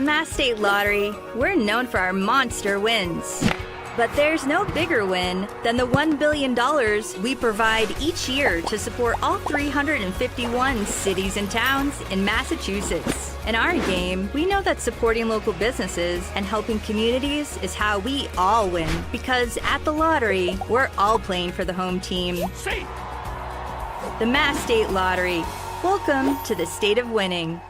Mass State Lottery, we're known for our monster wins. But there's no bigger win than the $1 billion we provide each year to support all 351 cities and towns in Massachusetts. In our game, we know that supporting local businesses and helping communities is how we all win. Because at the lottery, we're all playing for the home team. The Mass State Lottery. Welcome to the state of winning.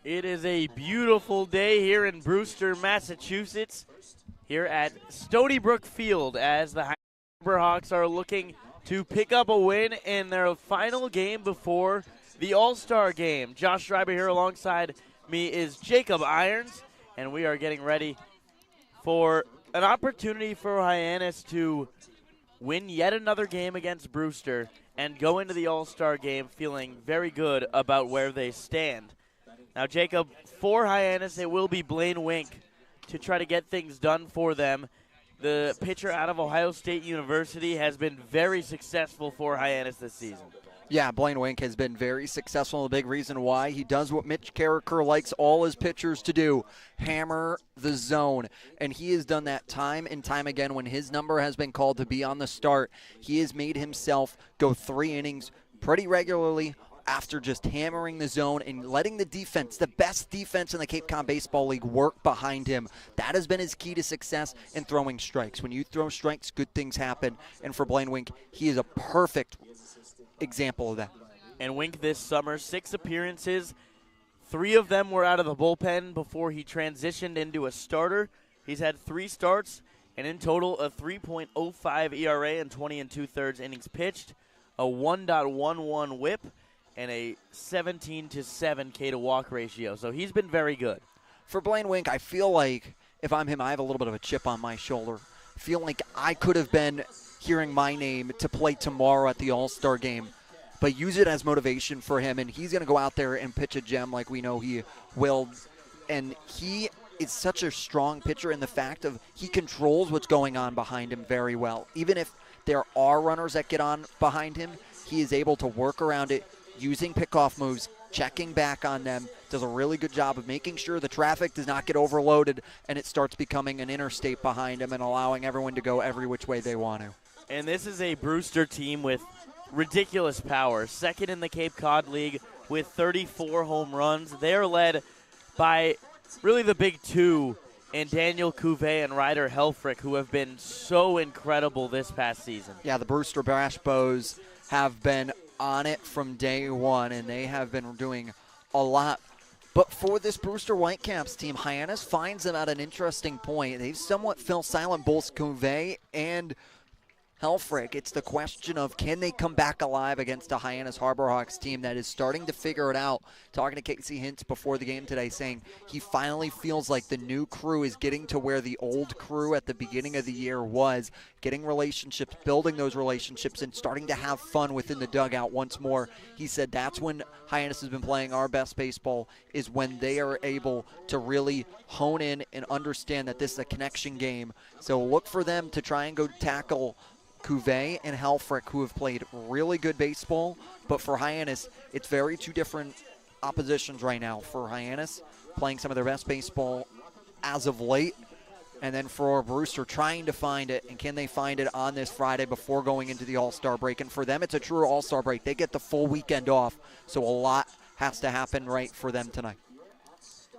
It is a beautiful day here in Brewster, Massachusetts, here at Stony Brook Field, as the Hyannis Harbor Hawks are looking to pick up a win in their final game before the All-Star game. Josh Schreiber here alongside me is Jacob Irons, and we are getting ready for an opportunity for Hyannis to win yet another game against Brewster and go into the All-Star game feeling very good about where they stand. Now, Jacob, for Hyannis, it will be Blaine Wink to try to get things done for them. The pitcher out of Ohio State University has been very successful for Hyannis this season. Yeah, Blaine Wink has been very successful. A big reason why he does what Mitch Carricker likes all his pitchers to do, hammer the zone. And he has done that time and time again when his number has been called to be on the start. He has made himself go 3 innings pretty regularly after just hammering the zone and letting the defense, the best defense in the Cape Cod Baseball League, work behind him. That has been his key to success in throwing strikes. When you throw strikes, good things happen. And for Blaine Wink, he is a perfect example of that. And Wink this summer, 6 appearances. 3 of them were out of the bullpen before he transitioned into a starter. He's had 3 starts, and in total, a 3.05 ERA and 20 2/3 innings pitched, a 1.11 whip, and a 17-7 K to walk ratio. So he's been very good. For Blaine Wink, I feel like if I'm him, I have a little bit of a chip on my shoulder. I feel like I could have been hearing my name to play tomorrow at the All-Star game, but use it as motivation for him, and he's going to go out there and pitch a gem like we know he will. And he is such a strong pitcher in the fact of he controls what's going on behind him very well. Even if there are runners that get on behind him, he is able to work around it, using pickoff moves, checking back on them, does a really good job of making sure the traffic does not get overloaded and it starts becoming an interstate behind him and allowing everyone to go every which way they want to. And this is a Brewster team with ridiculous power. Second in the Cape Cod League with 34 home runs. They are led by really the big 2 in Daniel Cuvée and Ryder Helfrich, who have been so incredible this past season. Yeah, the Brewster Brash Bows have been on it from day one, and they have been doing a lot. But for this Brewster Whitecaps team, Hyannis finds them at an interesting point. They've somewhat fell silent, both Cuvée and Helfrich. It's the question of, can they come back alive against a Hyannis Harbor Hawks team that is starting to figure it out? Talking to Casey Hintz before the game today, saying he finally feels like the new crew is getting to where the old crew at the beginning of the year was, getting relationships, building those relationships, and starting to have fun within the dugout once more. He said that's when Hyannis has been playing our best baseball, is when they are able to really hone in and understand that this is a connection game. So look for them to try and go tackle Cuvée and Helfrich, who have played really good baseball. But for Hyannis, it's very 2 different oppositions right now. For Hyannis, playing some of their best baseball as of late. And then for Brewster, trying to find it. And can they find it on this Friday before going into the All-Star break? And for them, it's a true All-Star break. They get the full weekend off. So a lot has to happen right for them tonight.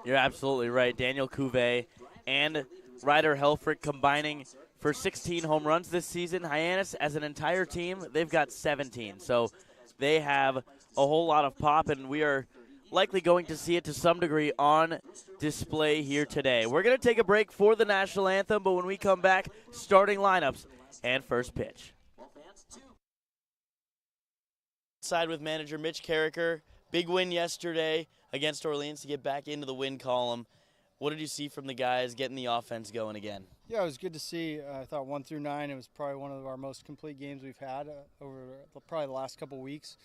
You're absolutely right. Daniel Cuvée and Ryder Helfrich combining for 16 home runs this season. Hyannis, as an entire team, they've got 17. So they have a whole lot of pop, and we are likely going to see it to some degree on display here today. We're going to take a break for the national anthem, but when we come back, starting lineups and first pitch. Side with manager Mitch Carricker. Big win yesterday against Orleans to get back into the win column. What did you see from the guys getting the offense going again? Yeah, it was good to see. I thought 1 through 9, it was probably one of our most complete games we've had over probably the last couple weeks.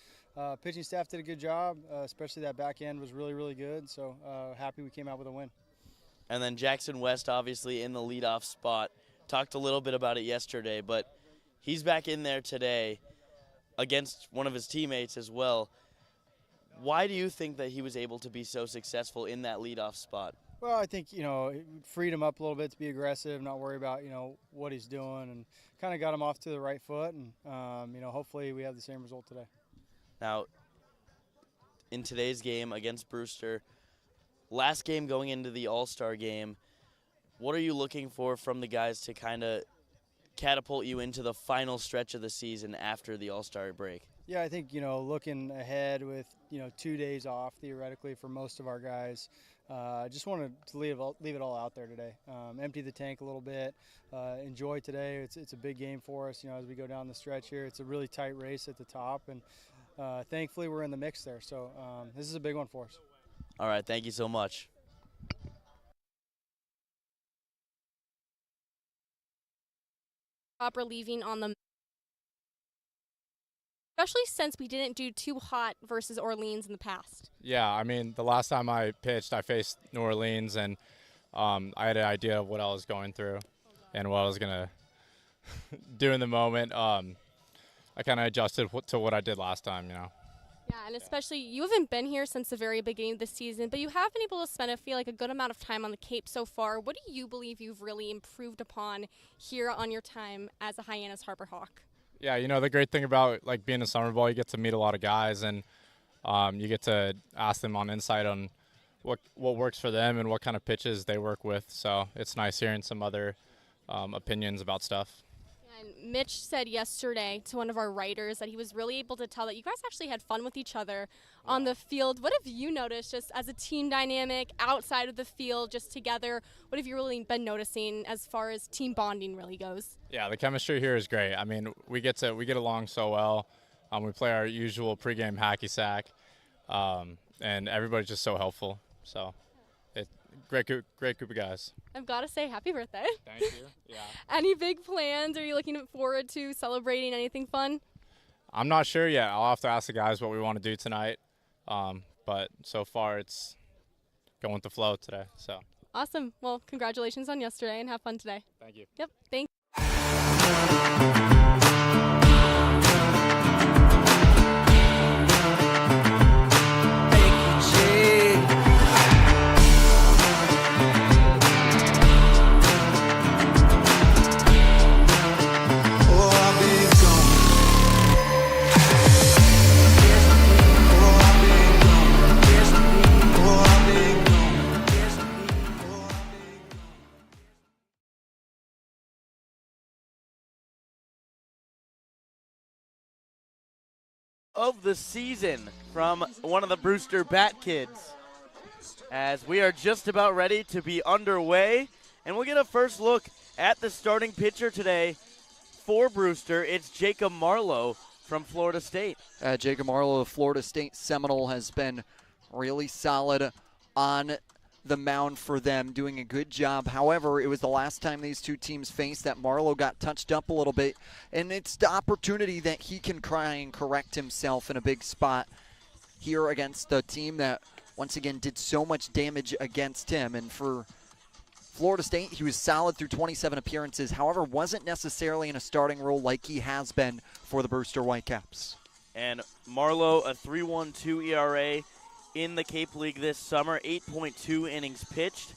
Pitching staff did a good job, especially that back end was really, really good. So happy we came out with a win. And then Jackson West obviously in the leadoff spot. Talked a little bit about it yesterday, but he's back in there today against one of his teammates as well. Why do you think that he was able to be so successful in that leadoff spot? Well, I think, it freed him up a little bit to be aggressive, not worry about, what he's doing, and kind of got him off to the right foot. And, hopefully we have the same result today. Now, in today's game against Brewster, last game going into the All-Star game, what are you looking for from the guys to kind of catapult you into the final stretch of the season after the All-Star break? Yeah, I think, looking ahead with, 2 days off theoretically for most of our guys, just wanted to leave it all out there today. Empty the tank a little bit, enjoy today. It's a big game for us, as we go down the stretch here. It's a really tight race at the top, and thankfully we're in the mix there. So this is a big one for us. All right, thank you so much. Relieving on the, especially since we didn't do too hot versus Orleans in the past. Yeah, I mean, the last time I pitched, I faced New Orleans, and I had an idea of what I was going through and what I was going to do in the moment. I kind of adjusted to what I did last time, Yeah, and especially you haven't been here since the very beginning of the season, but you have been able to spend, I feel like, a good amount of time on the Cape so far. What do you believe you've really improved upon here on your time as a Hyannis Harbor Hawk? Yeah, the great thing about being in summer ball, you get to meet a lot of guys, and you get to ask them on insight on what works for them and what kind of pitches they work with. So it's nice hearing some other opinions about stuff. And Mitch said yesterday to one of our writers that he was really able to tell that you guys actually had fun with each other on the field. What have you noticed just as a team dynamic outside of the field, just together? What have you really been noticing as far as team bonding really goes? Yeah, the chemistry here is great. I mean, we get along so well. We play our usual pregame hacky sack, and everybody's just so helpful. So, great group of guys. I've got to say, happy birthday. Thank you. Yeah. Any big plans? Are you looking forward to celebrating anything fun? I'm not sure yet. I'll have to ask the guys what we want to do tonight. But so far, it's going with the flow today. So. Awesome. Well, congratulations on yesterday, and have fun today. Thank you. Yep. Thank you. Of the season from one of the Brewster Bat Kids, as we are just about ready to be underway, and we'll get a first look at the starting pitcher today for Brewster. It's Jacob Marlowe from Florida State. Jacob Marlowe of Florida State Seminole has been really solid on the mound for them, doing a good job. However, it was the last time these two teams faced that Marlowe got touched up a little bit, and it's the opportunity that he can try and correct himself in a big spot here against a team that, once again, did so much damage against him. And for Florida State, he was solid through 27 appearances, however, wasn't necessarily in a starting role like he has been for the Brewster Whitecaps. And Marlowe, a 3.12 ERA in the Cape League this summer, 8.2 innings pitched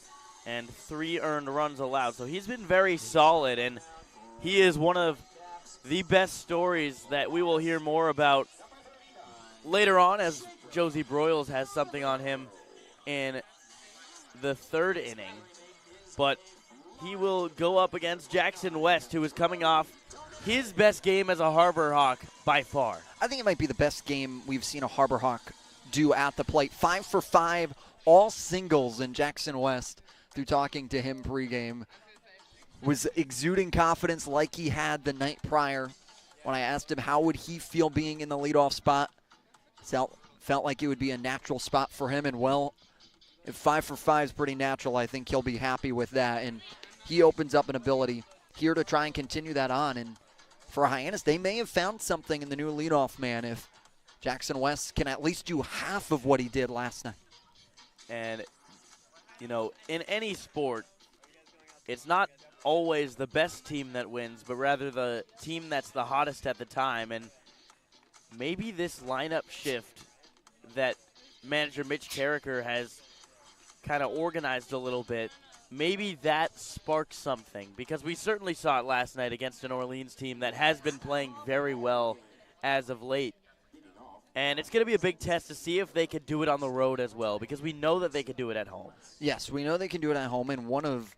and 3 earned runs allowed. So he's been very solid, and he is one of the best stories that we will hear more about later on as Josie Broyles has something on him in the 3rd inning, but he will go up against Jackson West, who is coming off his best game as a Harbor Hawk by far. I think it might be the best game we've seen a Harbor Hawk do at the plate. 5 for 5, all singles, and Jackson West, through talking to him pregame, was exuding confidence like he had the night prior. When I asked him how would he feel being in the leadoff spot, felt like it would be a natural spot for him. And, well, if 5 for 5 is pretty natural, I think he'll be happy with that. And he opens up an ability here to try and continue that on. And for Hyannis, they may have found something in the new leadoff man if Jackson West can at least do half of what he did last night. And, you know, in any sport, it's not always the best team that wins, but rather the team that's the hottest at the time. And maybe this lineup shift that manager Mitch Carricker has kind of organized a little bit, maybe that sparked something, because we certainly saw it last night against an Orleans team that has been playing very well as of late. And it's going to be a big test to see if they could do it on the road as well, because we know that they could do it at home. Yes, we know they can do it at home, and one of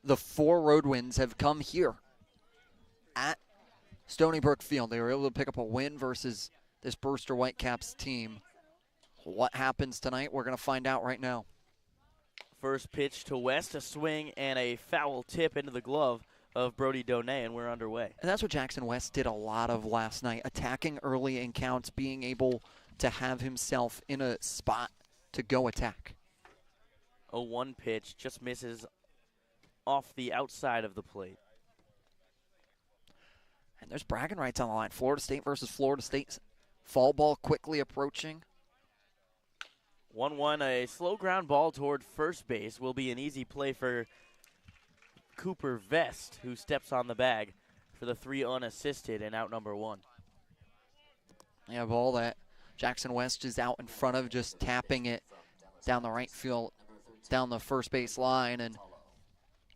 the 4 road wins have come here at Stony Brook Field. They were able to pick up a win versus this Brewster Whitecaps team. What happens tonight, we're going to find out right now. First pitch to West, a swing and a foul tip into the glove of Brody Donay, and we're underway. And that's what Jackson West did a lot of last night, attacking early in counts, being able to have himself in a spot to go attack. A 1 pitch, just misses off the outside of the plate. And there's bragging rights on the line. Florida State versus Florida State. Fall ball quickly approaching. 1-1, a slow ground ball toward first base will be an easy play for Cooper Vest, who steps on the bag for the 3 unassisted and out number 1. Yeah, ball that Jackson West is out in front of, just tapping it down the right field, down the first base line, and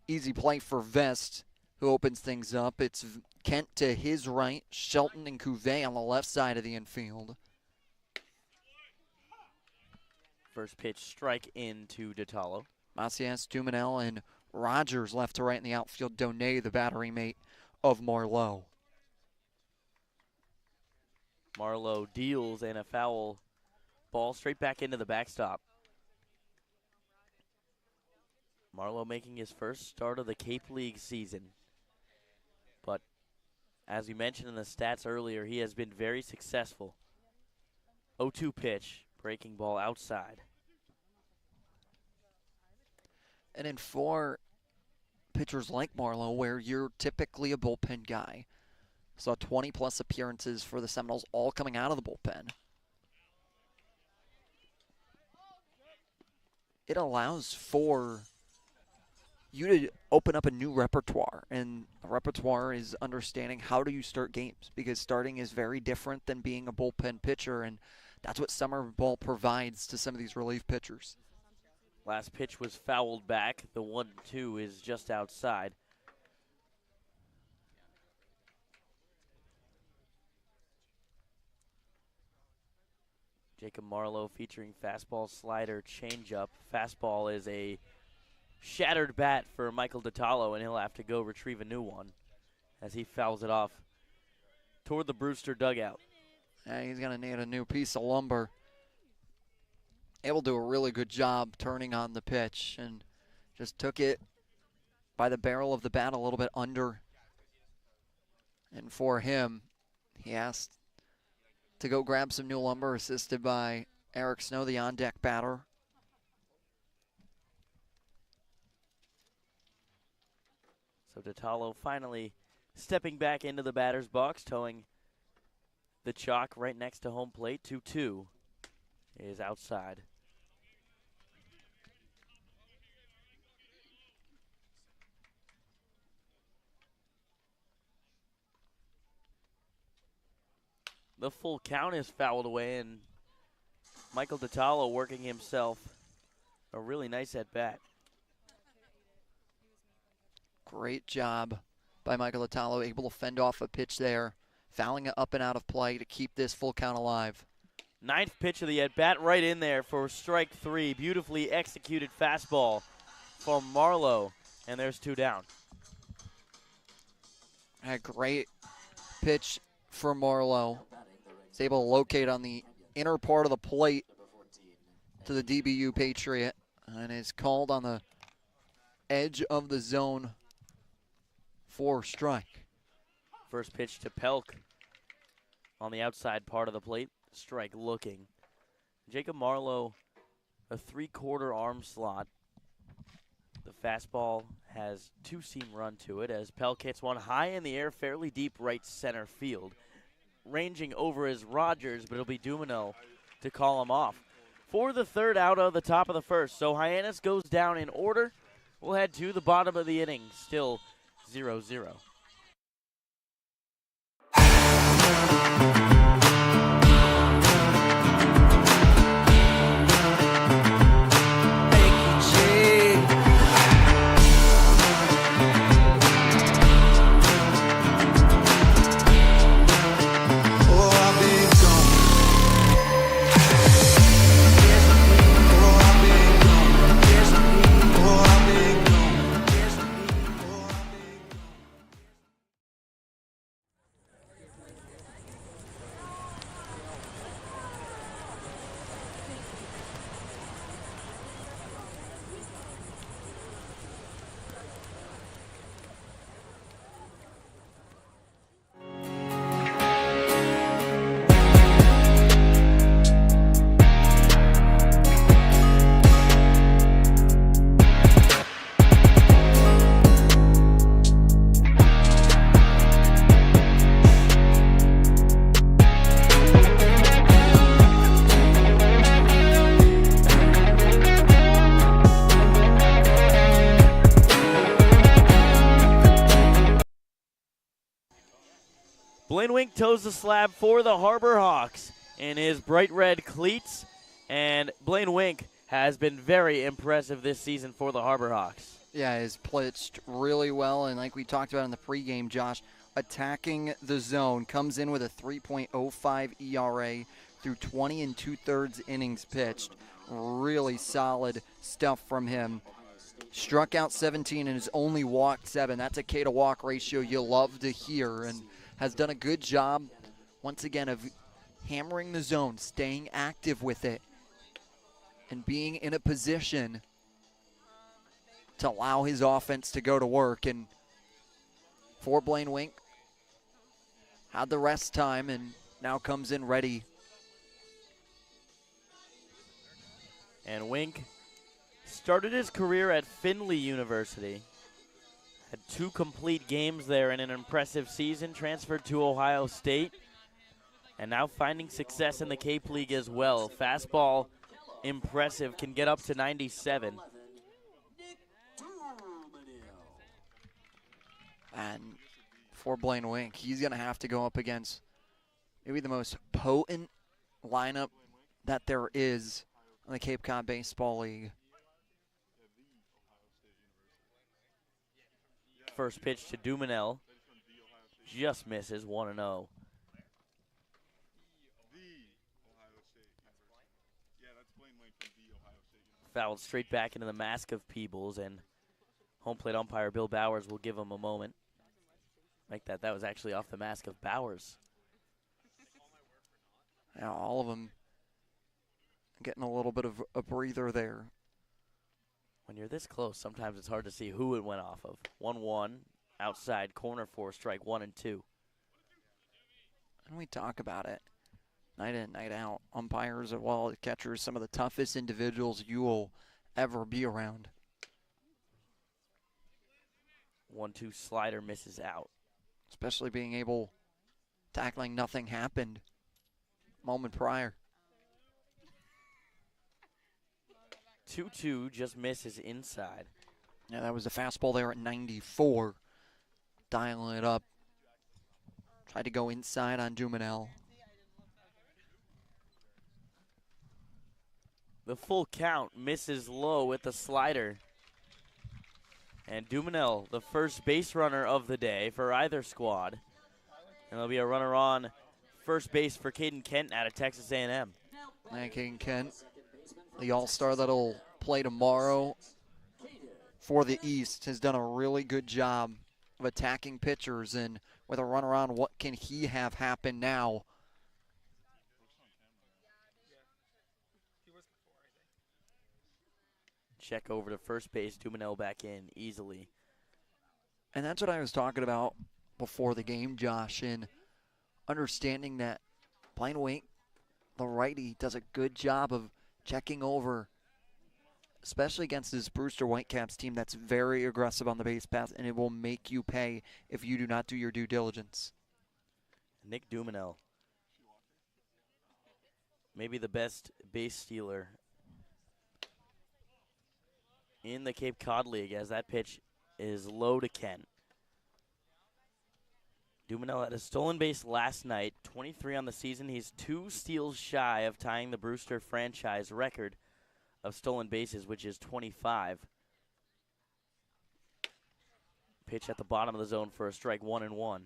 easy play for Vest, who opens things up. It's Kent to his right, Shelton and Cuvée on the left side of the infield. First pitch, strike into Detallo. Macias, Dumanel, and Rogers left to right in the outfield. Donay, the battery mate of Marlowe. Marlowe deals and a foul ball straight back into the backstop. Marlowe making his first start of the Cape League season. But as we mentioned in the stats earlier, he has been very successful. 0-2 pitch, breaking ball outside. And in for pitchers like Marlowe, where you're typically a bullpen guy, saw 20-plus appearances for the Seminoles, all coming out of the bullpen. It allows for you to open up a new repertoire, and a repertoire is understanding how do you start games, because starting is very different than being a bullpen pitcher, and that's what summer ball provides to some of these relief pitchers. Last pitch was fouled back. The 1-2 is just outside. Jacob Marlowe featuring fastball, slider, changeup. Fastball is a shattered bat for Michael Detallo, and he'll have to go retrieve a new one as he fouls it off toward the Brewster dugout. He's going to need a new piece of lumber. Able to do a really good job turning on the pitch, and just took it by the barrel of the bat a little bit under. And for him, he asked to go grab some new lumber, assisted by Eric Snow, the on-deck batter. So Detallo finally stepping back into the batter's box, towing the chalk right next to home plate. 2-2 is outside. The full count is fouled away, and Michael Detallo working himself a really nice at-bat. Great job by Michael Detallo, able to fend off a pitch there, fouling it up and out of play to keep this full count alive. Ninth pitch of the at-bat, right in there for strike 3. Beautifully executed fastball from Marlowe, and there's 2 down. A great pitch for Marlowe. He's able to locate on the inner part of the plate to the DBU Patriot, and is called on the edge of the zone for strike. First pitch to Pelk on the outside part of the plate. Strike looking. Jacob Marlowe, a 3/4 arm slot. The fastball has 2-seam run to it as Pelk hits one high in the air, fairly deep right center field. Ranging over is Rogers, but it'll be Duminel to call him off. For the 3rd out of the top of the 1st. So Hyannis goes down in order. We'll head to the bottom of the inning, still 0-0. Blaine Wink toes the slab for the Harbor Hawks in his bright red cleats, and Blaine Wink has been very impressive this season for the Harbor Hawks. Yeah, he's pitched really well, and like we talked about in the pregame, Josh, attacking the zone, comes in with a 3.05 ERA through 20 2/3 innings pitched. Really solid stuff from him. Struck out 17 and has only walked 7. That's a K to walk ratio you love to hear, and has done a good job, once again, of hammering the zone, staying active with it, and being in a position to allow his offense to go to work. And for Blaine Wink, had the rest time and now comes in ready. And Wink started his career at Findlay University. Had 2 complete games there in an impressive season, transferred to Ohio State, and now finding success in the Cape League as well. Fastball, impressive, can get up to 97. And for Blaine Wink, he's going to have to go up against maybe the most potent lineup that there is in the Cape Cod Baseball League. First pitch to Duminel, just misses, 1-0. Fouled straight back into the mask of Peebles, and home plate umpire Bill Bowers will give him a moment. Like that was actually off the mask of Bowers. Yeah, all of them getting a little bit of a breather there. When you're this close, sometimes it's hard to see who it went off of. 1-1, outside corner for strike 1 and 2. And we talk about it night in, night out. Umpires as well as catchers, some of the toughest individuals you will ever be around. 1-2 slider misses out. Especially being able to act like nothing happened moment prior. 2-2 just misses inside. Yeah, that was a fastball there at 94. Dialing it up. Tried to go inside on Duminel. The full count misses low with the slider. And Duminel, the first base runner of the day for either squad. And there'll be a runner on first base for Caden Kent out of Texas A&M. And Caden Kent, the all-star that'll play tomorrow for the East, has done a really good job of attacking pitchers, and with a run around, what can he have happen now? Check over to first base, Dumanel back in easily. And that's what I was talking about before the game, Josh, in understanding that Blaine Wink, the righty, does a good job of checking over, especially against this Brewster Whitecaps team that's very aggressive on the base path, and it will make you pay if you do not do your due diligence. Nick Dumanel, maybe the best base stealer in the Cape Cod League, as that pitch is low to Kent. Dumanel had a stolen base last night, 23 on the season. He's 2 steals shy of tying the Brewster franchise record of stolen bases, which is 25. Pitch at the bottom of the zone for a strike, 1-1.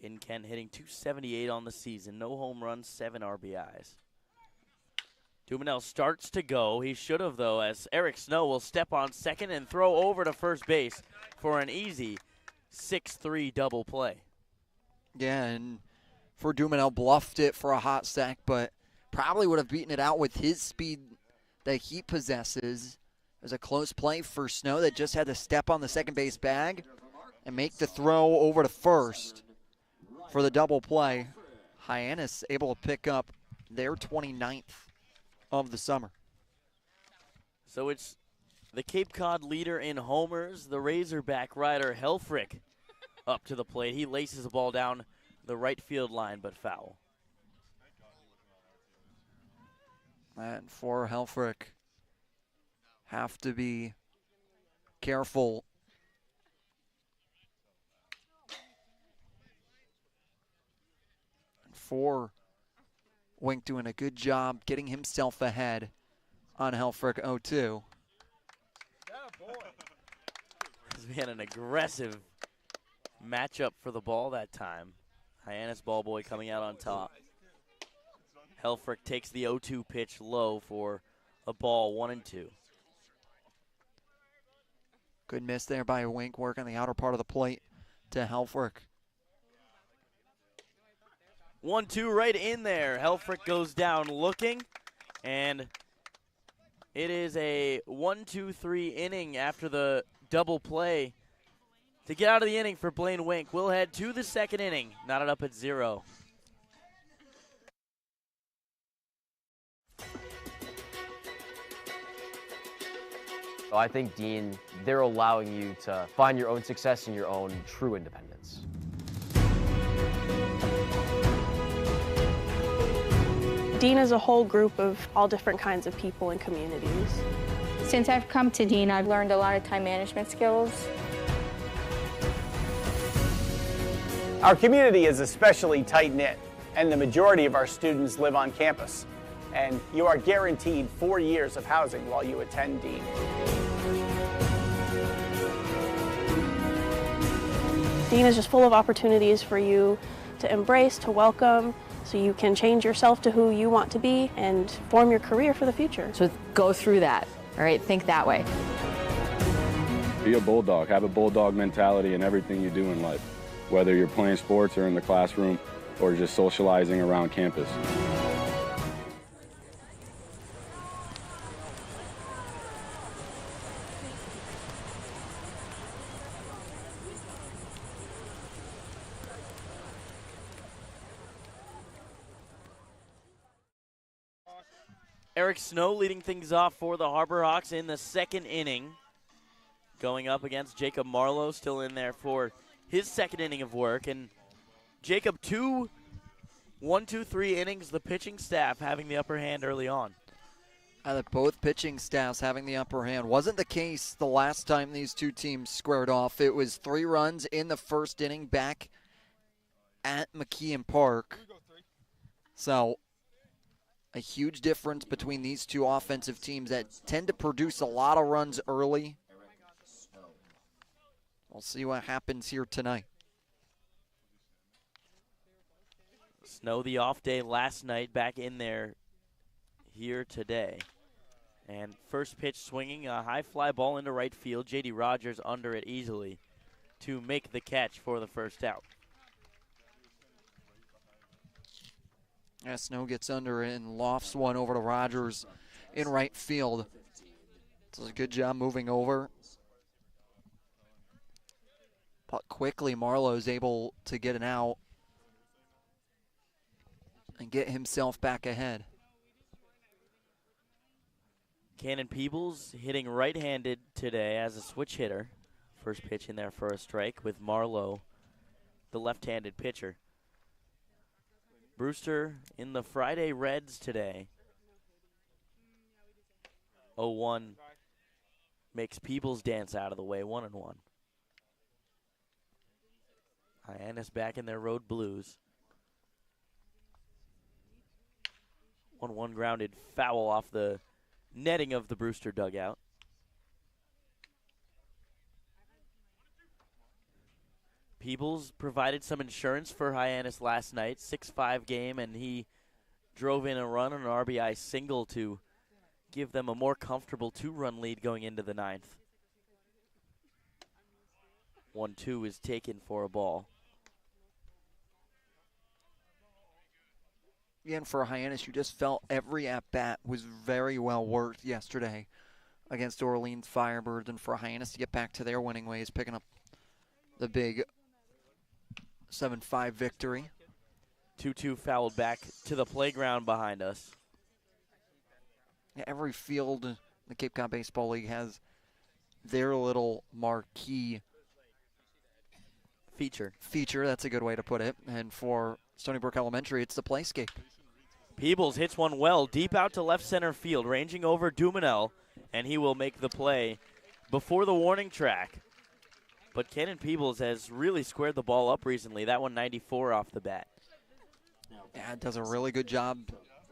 Caden Kent hitting .278 on the season. No home runs, 7 RBIs. Dumanel starts to go. He should have, though, as Eric Snow will step on second and throw over to first base for an easy 6-3 double play. Yeah, and for Dumanel, bluffed it for a hot sack, but probably would have beaten it out with his speed that he possesses. It was a close play for Snow that just had to step on the second base bag and make the throw over to first for the double play. Hyannis able to pick up their 29th of the summer. So it's the Cape Cod leader in homers, the Razorback rider Helfrich, up to the plate. He laces the ball down the right field line, but foul. And for Helfrich, have to be careful. And for Wink doing a good job getting himself ahead on Helfrich 0-2. We had an aggressive matchup for the ball that time. Hyannis Ballboy coming out on top. Helfrich takes the 0-2 pitch low for a ball, 1-2. Good miss there by Wink, work on the outer part of the plate to Helfrich. 1-2 right in there. Helfrich goes down looking, and it is a 1-2-3 inning after the double play to get out of the inning for Blaine Wink. We'll head to the second inning, knotted up at 0. I think, Dean, they're allowing you to find your own success and your own true independence. Dean is a whole group of all different kinds of people and communities. Since I've come to Dean, I've learned a lot of time management skills. Our community is especially tight-knit, and the majority of our students live on campus. And you are guaranteed 4 years of housing while you attend Dean. Dean is just full of opportunities for you to embrace, to welcome, so you can change yourself to who you want to be and form your career for the future. So go through that, all right? Think that way. Be a bulldog. Have a bulldog mentality in everything you do in life, whether you're playing sports or in the classroom or just socializing around campus. Eric Snow leading things off for the Harbor Hawks in the second inning. Going up against Jacob Marlowe, still in there for his second inning of work. And Jacob, 2 1-2-3 innings, the pitching staff having the upper hand early on. Both pitching staffs having the upper hand. Wasn't the case the last time these two teams squared off. It was 3 runs in the first inning back at McKeon Park. So a huge difference between these two offensive teams that tend to produce a lot of runs early We'll see what happens here tonight. Snow the off day last night, back in there here today. And first pitch swinging, a high fly ball into right field. J.D. Rogers under it easily to make the catch for the first out. Yeah, Snow gets under it and lofts one over to Rogers in right field. Does a good job moving over. But quickly, Marlowe's able to get an out and get himself back ahead. Cannon Peebles hitting right-handed today as a switch hitter. First pitch in there for a strike with Marlowe, the left-handed pitcher. Brewster in the Friday Reds today. 0-1 makes Peebles dance out of the way, 1-1. Hyannis back in their road blues. 1-1 grounded foul off the netting of the Brewster dugout. Peebles provided some insurance for Hyannis last night, 6-5 game, and he drove in a run on an RBI single to give them a more comfortable 2-run lead going into the ninth. 1-2 is taken for a ball. Again, for Hyannis, you just felt every at-bat was very well worked yesterday against Orleans Firebirds, and for Hyannis to get back to their winning ways, picking up the big 7-5 victory. 2-2 fouled back to the playground behind us. Yeah, every field in the Cape Cod Baseball League has their little marquee feature. That's a good way to put it. And for Stony Brook Elementary, it's the playscape. Peebles hits one well deep out to left center field, ranging over Dumanel, and he will make the play before the warning track. But Cannon Peebles has really squared the ball up recently. That one 94 off the bat. Yeah, does a really good job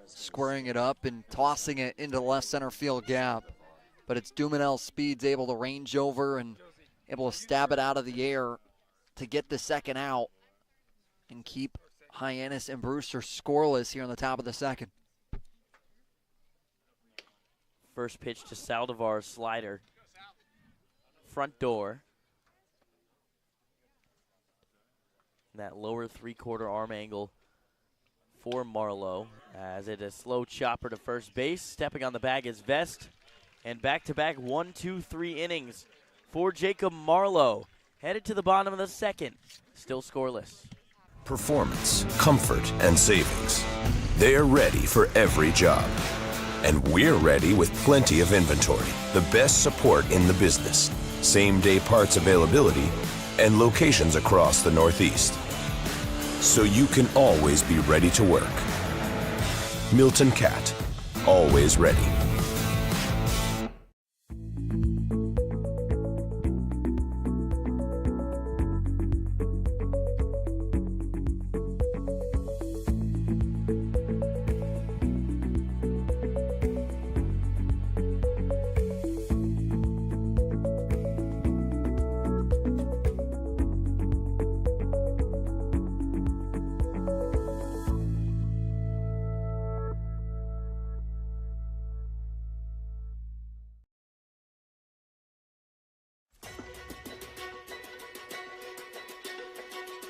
squaring it up and tossing it into the left center field gap. But it's Dumanel's speed's able to range over and able to stab it out of the air to get the second out and keep Hyannis and Brewster scoreless here on the top of the second. First pitch to Saldivar's slider. Front door. That lower three-quarter arm angle for Marlowe, as it is slow chopper to first base. Stepping on the bag is Vest, and back-to-back 1-2-3 innings for Jacob Marlowe. Headed to the bottom of the second, still scoreless. Performance, comfort, and savings. They're ready for every job. And we're ready with plenty of inventory, the best support in the business, same-day parts availability, and locations across the Northeast. So you can always be ready to work. Milton Cat, always ready.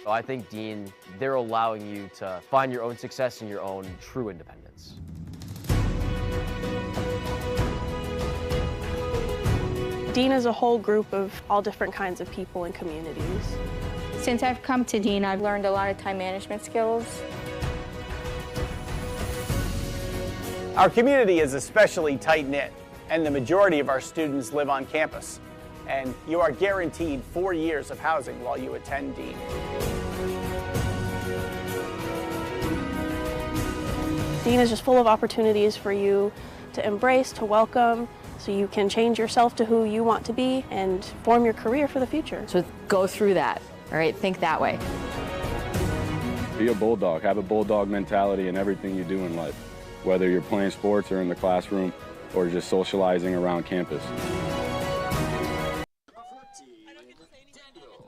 So I think, Dean, they're allowing you to find your own success and your own true independence. Dean is a whole group of all different kinds of people and communities. Since I've come to Dean, I've learned a lot of time management skills. Our community is especially tight-knit, and the majority of our students live on campus. And you are guaranteed 4 years of housing while you attend Dean. Dean is just full of opportunities for you to embrace, to welcome, so you can change yourself to who you want to be and form your career for the future. So go through that, all right? Think that way. Be a bulldog. Have a bulldog mentality in everything you do in life, whether you're playing sports or in the classroom or just socializing around campus.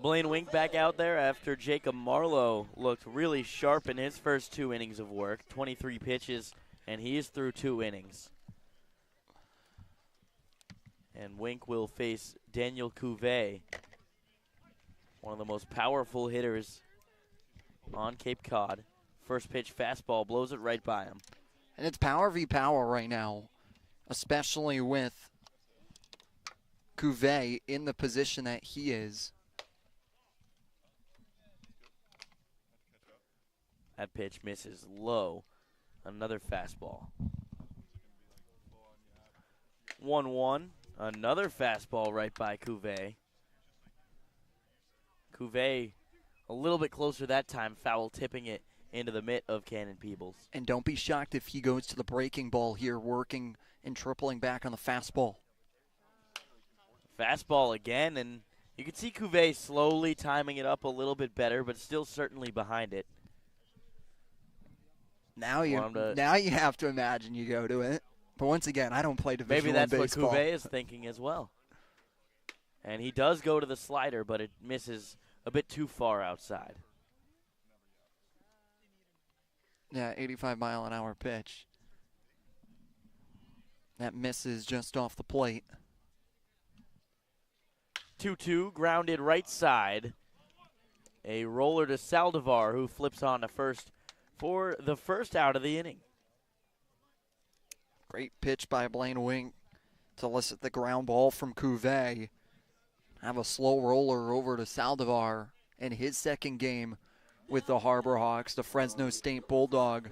Blaine Wink back out there after Jacob Marlowe looked really sharp in his first 2 innings of work. 23 pitches, and he is through 2 innings. And Wink will face Daniel Cuvée, one of the most powerful hitters on Cape Cod. First pitch fastball blows it right by him. And it's power v power right now, especially with Cuvée in the position that he is. That pitch misses low. Another fastball. 1-1. Another fastball right by Cuvée. Cuvée a little bit closer that time, foul tipping it into the mitt of Cannon Peebles. And don't be shocked if he goes to the breaking ball here, working and tripling back on the fastball. Fastball again, and you can see Cuvée slowly timing it up a little bit better, but still certainly behind it. Now you have to imagine you go to it. But once again, I don't play Division I baseball. Maybe that's what Cuvée is thinking as well. And he does go to the slider, but it misses a bit too far outside. Yeah, 85-mile-an-hour pitch. That misses just off the plate. 2-2, grounded right side. A roller to Saldivar, who flips on to first for the first out of the inning. Great pitch by Blaine Wink to elicit the ground ball from Cuvée. Have a slow roller over to Saldivar in his second game with the Harbor Hawks, the Fresno State Bulldog.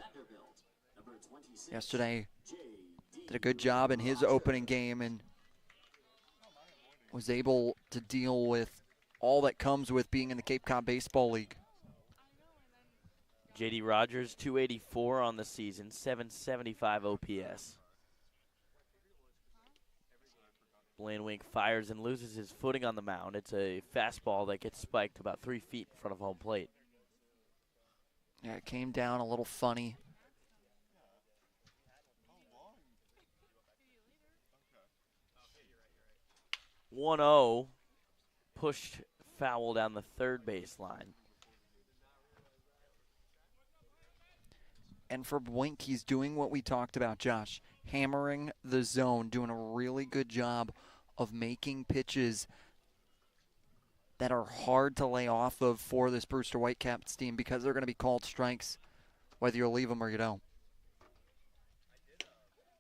Yesterday did a good job in his opening game and was able to deal with all that comes with being in the Cape Cod Baseball League. J.D. Rogers, 284 on the season, 775 OPS. Blaine Wink fires and loses his footing on the mound. It's a fastball that gets spiked about 3 feet in front of home plate. Yeah, it came down a little funny. (1-0), pushed foul down the third baseline. And for Wink, he's doing what we talked about, Josh. Hammering the zone, doing a really good job of making pitches that are hard to lay off of for this Brewster Whitecaps team because they're going to be called strikes whether you leave them or you don't.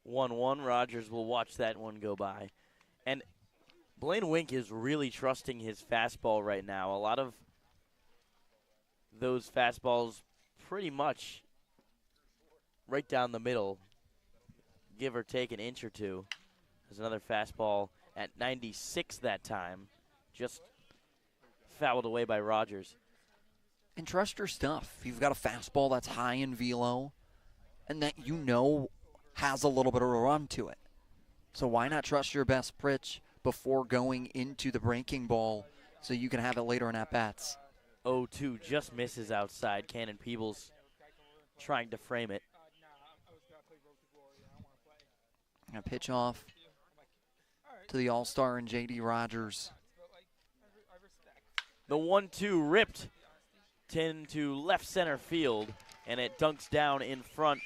1-1, Rogers will watch that one go by. And Blaine Wink is really trusting his fastball right now. A lot of those fastballs pretty much right down the middle, give or take an inch or two. There's another fastball at 96 that time, just fouled away by Rogers. And trust your stuff. You've got a fastball that's high in velo and that you know has a little bit of a run to it. So why not trust your best pitch before going into the breaking ball so you can have it later in at-bats? 0-2 just misses outside. Cannon Peebles trying to frame it. A pitch off to the All-Star and J.D. Rogers. The 1-2 ripped to left center field, and it dunks down in front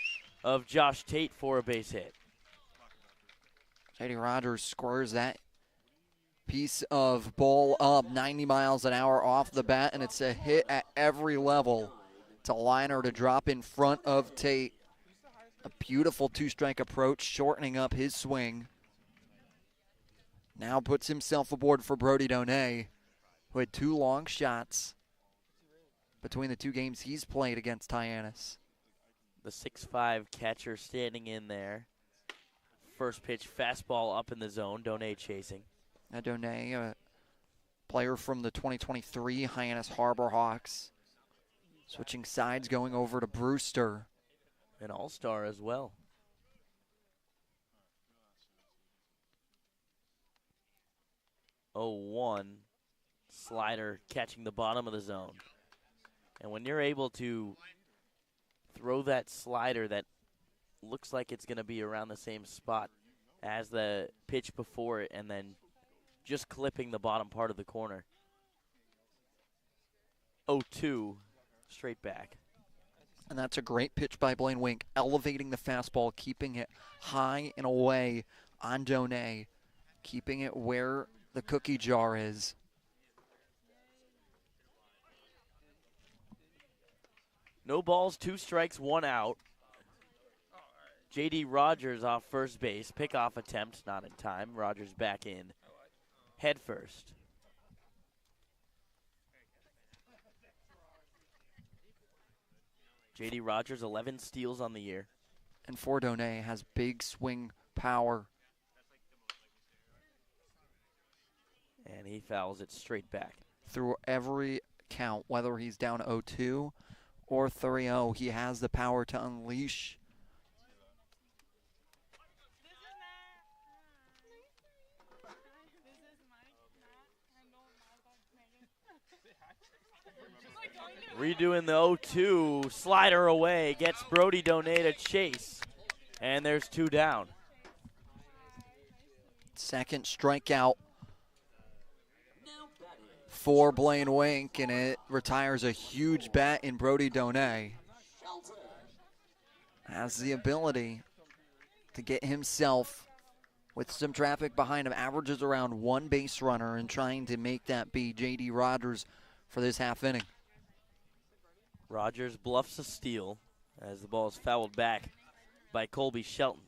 of Josh Tate for a base hit. J.D. Rogers squares that piece of ball up 90 miles an hour off the bat, and it's a hit at every level. It's a liner to drop in front of Tate. A beautiful two-strike approach, shortening up his swing. Now puts himself aboard for Brody Donay, who had 2 long shots between the 2 games he's played against Hyannis. The 6'5" catcher standing in there. First pitch, fastball up in the zone, Donay chasing. Now Donay, a player from the 2023 Hyannis Harbor Hawks, switching sides, going over to Brewster. An all-star as well. Oh, 1 slider catching the bottom of the zone. And when you're able to throw that slider that looks like it's going to be around the same spot as the pitch before it and then just clipping the bottom part of the corner, 0-2 straight back. And that's a great pitch by Blaine Wink, elevating the fastball, keeping it high and away on Donay, keeping it where the cookie jar is. No balls, 2 strikes, 1 out. J.D. Rogers off first base. Pickoff attempt, not in time. Rogers back in head first. J.D. Rogers, 11 steals on the year. And for Donay, has big swing power. And he fouls it straight back. Through every count, whether he's down 0-2 or 3-0, he has the power to unleash. Redoing the 0-2, slider away, gets Brody Donay to chase, and there's 2 down. Second strikeout for Blaine Wink, and it retires a huge bat in Brody Donay. Has the ability to get himself with some traffic behind him, averages around 1 base runner, and trying to make that be J.D. Rogers for this half inning. Rogers bluffs a steal as the ball is fouled back by Colby Shelton.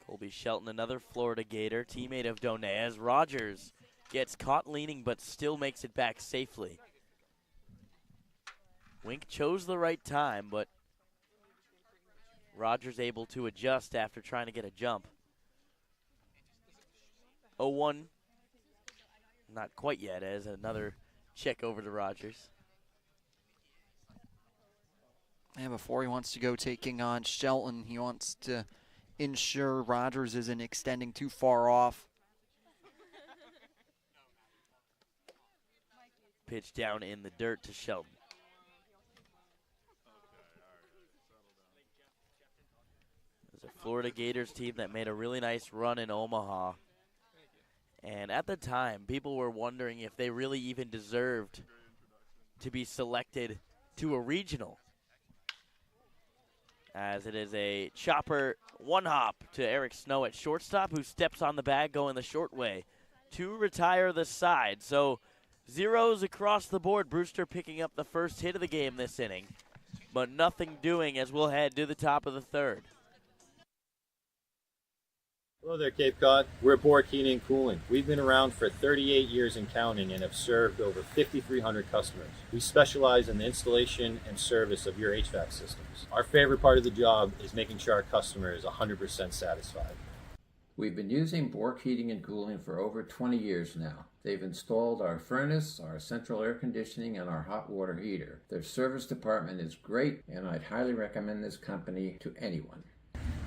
Colby Shelton, another Florida Gator, teammate of Donay, as Rogers gets caught leaning but still makes it back safely. Wink chose the right time, but Rogers able to adjust after trying to get a jump. 0-1, not quite yet, as another check over to Rogers. And before he wants to go taking on Shelton, he wants to ensure Rogers isn't extending too far off. Pitch down in the dirt to Shelton. There's a Florida Gators team that made a really nice run in Omaha. And at the time, people were wondering if they really even deserved to be selected to a regional, as it is a chopper 1-hop to Eric Snow at shortstop, who steps on the bag going the short way to retire the side. So zeros across the board. Brewster picking up the first hit of the game this inning, but nothing doing as we'll head to the top of the third. Hello there, Cape Cod. We're Bork Heating and Cooling. We've been around for 38 years and counting and have served over 5,300 customers. We specialize in the installation and service of your HVAC systems. Our favorite part of the job is making sure our customer is 100% satisfied. We've been using Bork Heating and Cooling for over 20 years now. They've installed our furnace, our central air conditioning, and our hot water heater. Their service department is great, and I'd highly recommend this company to anyone.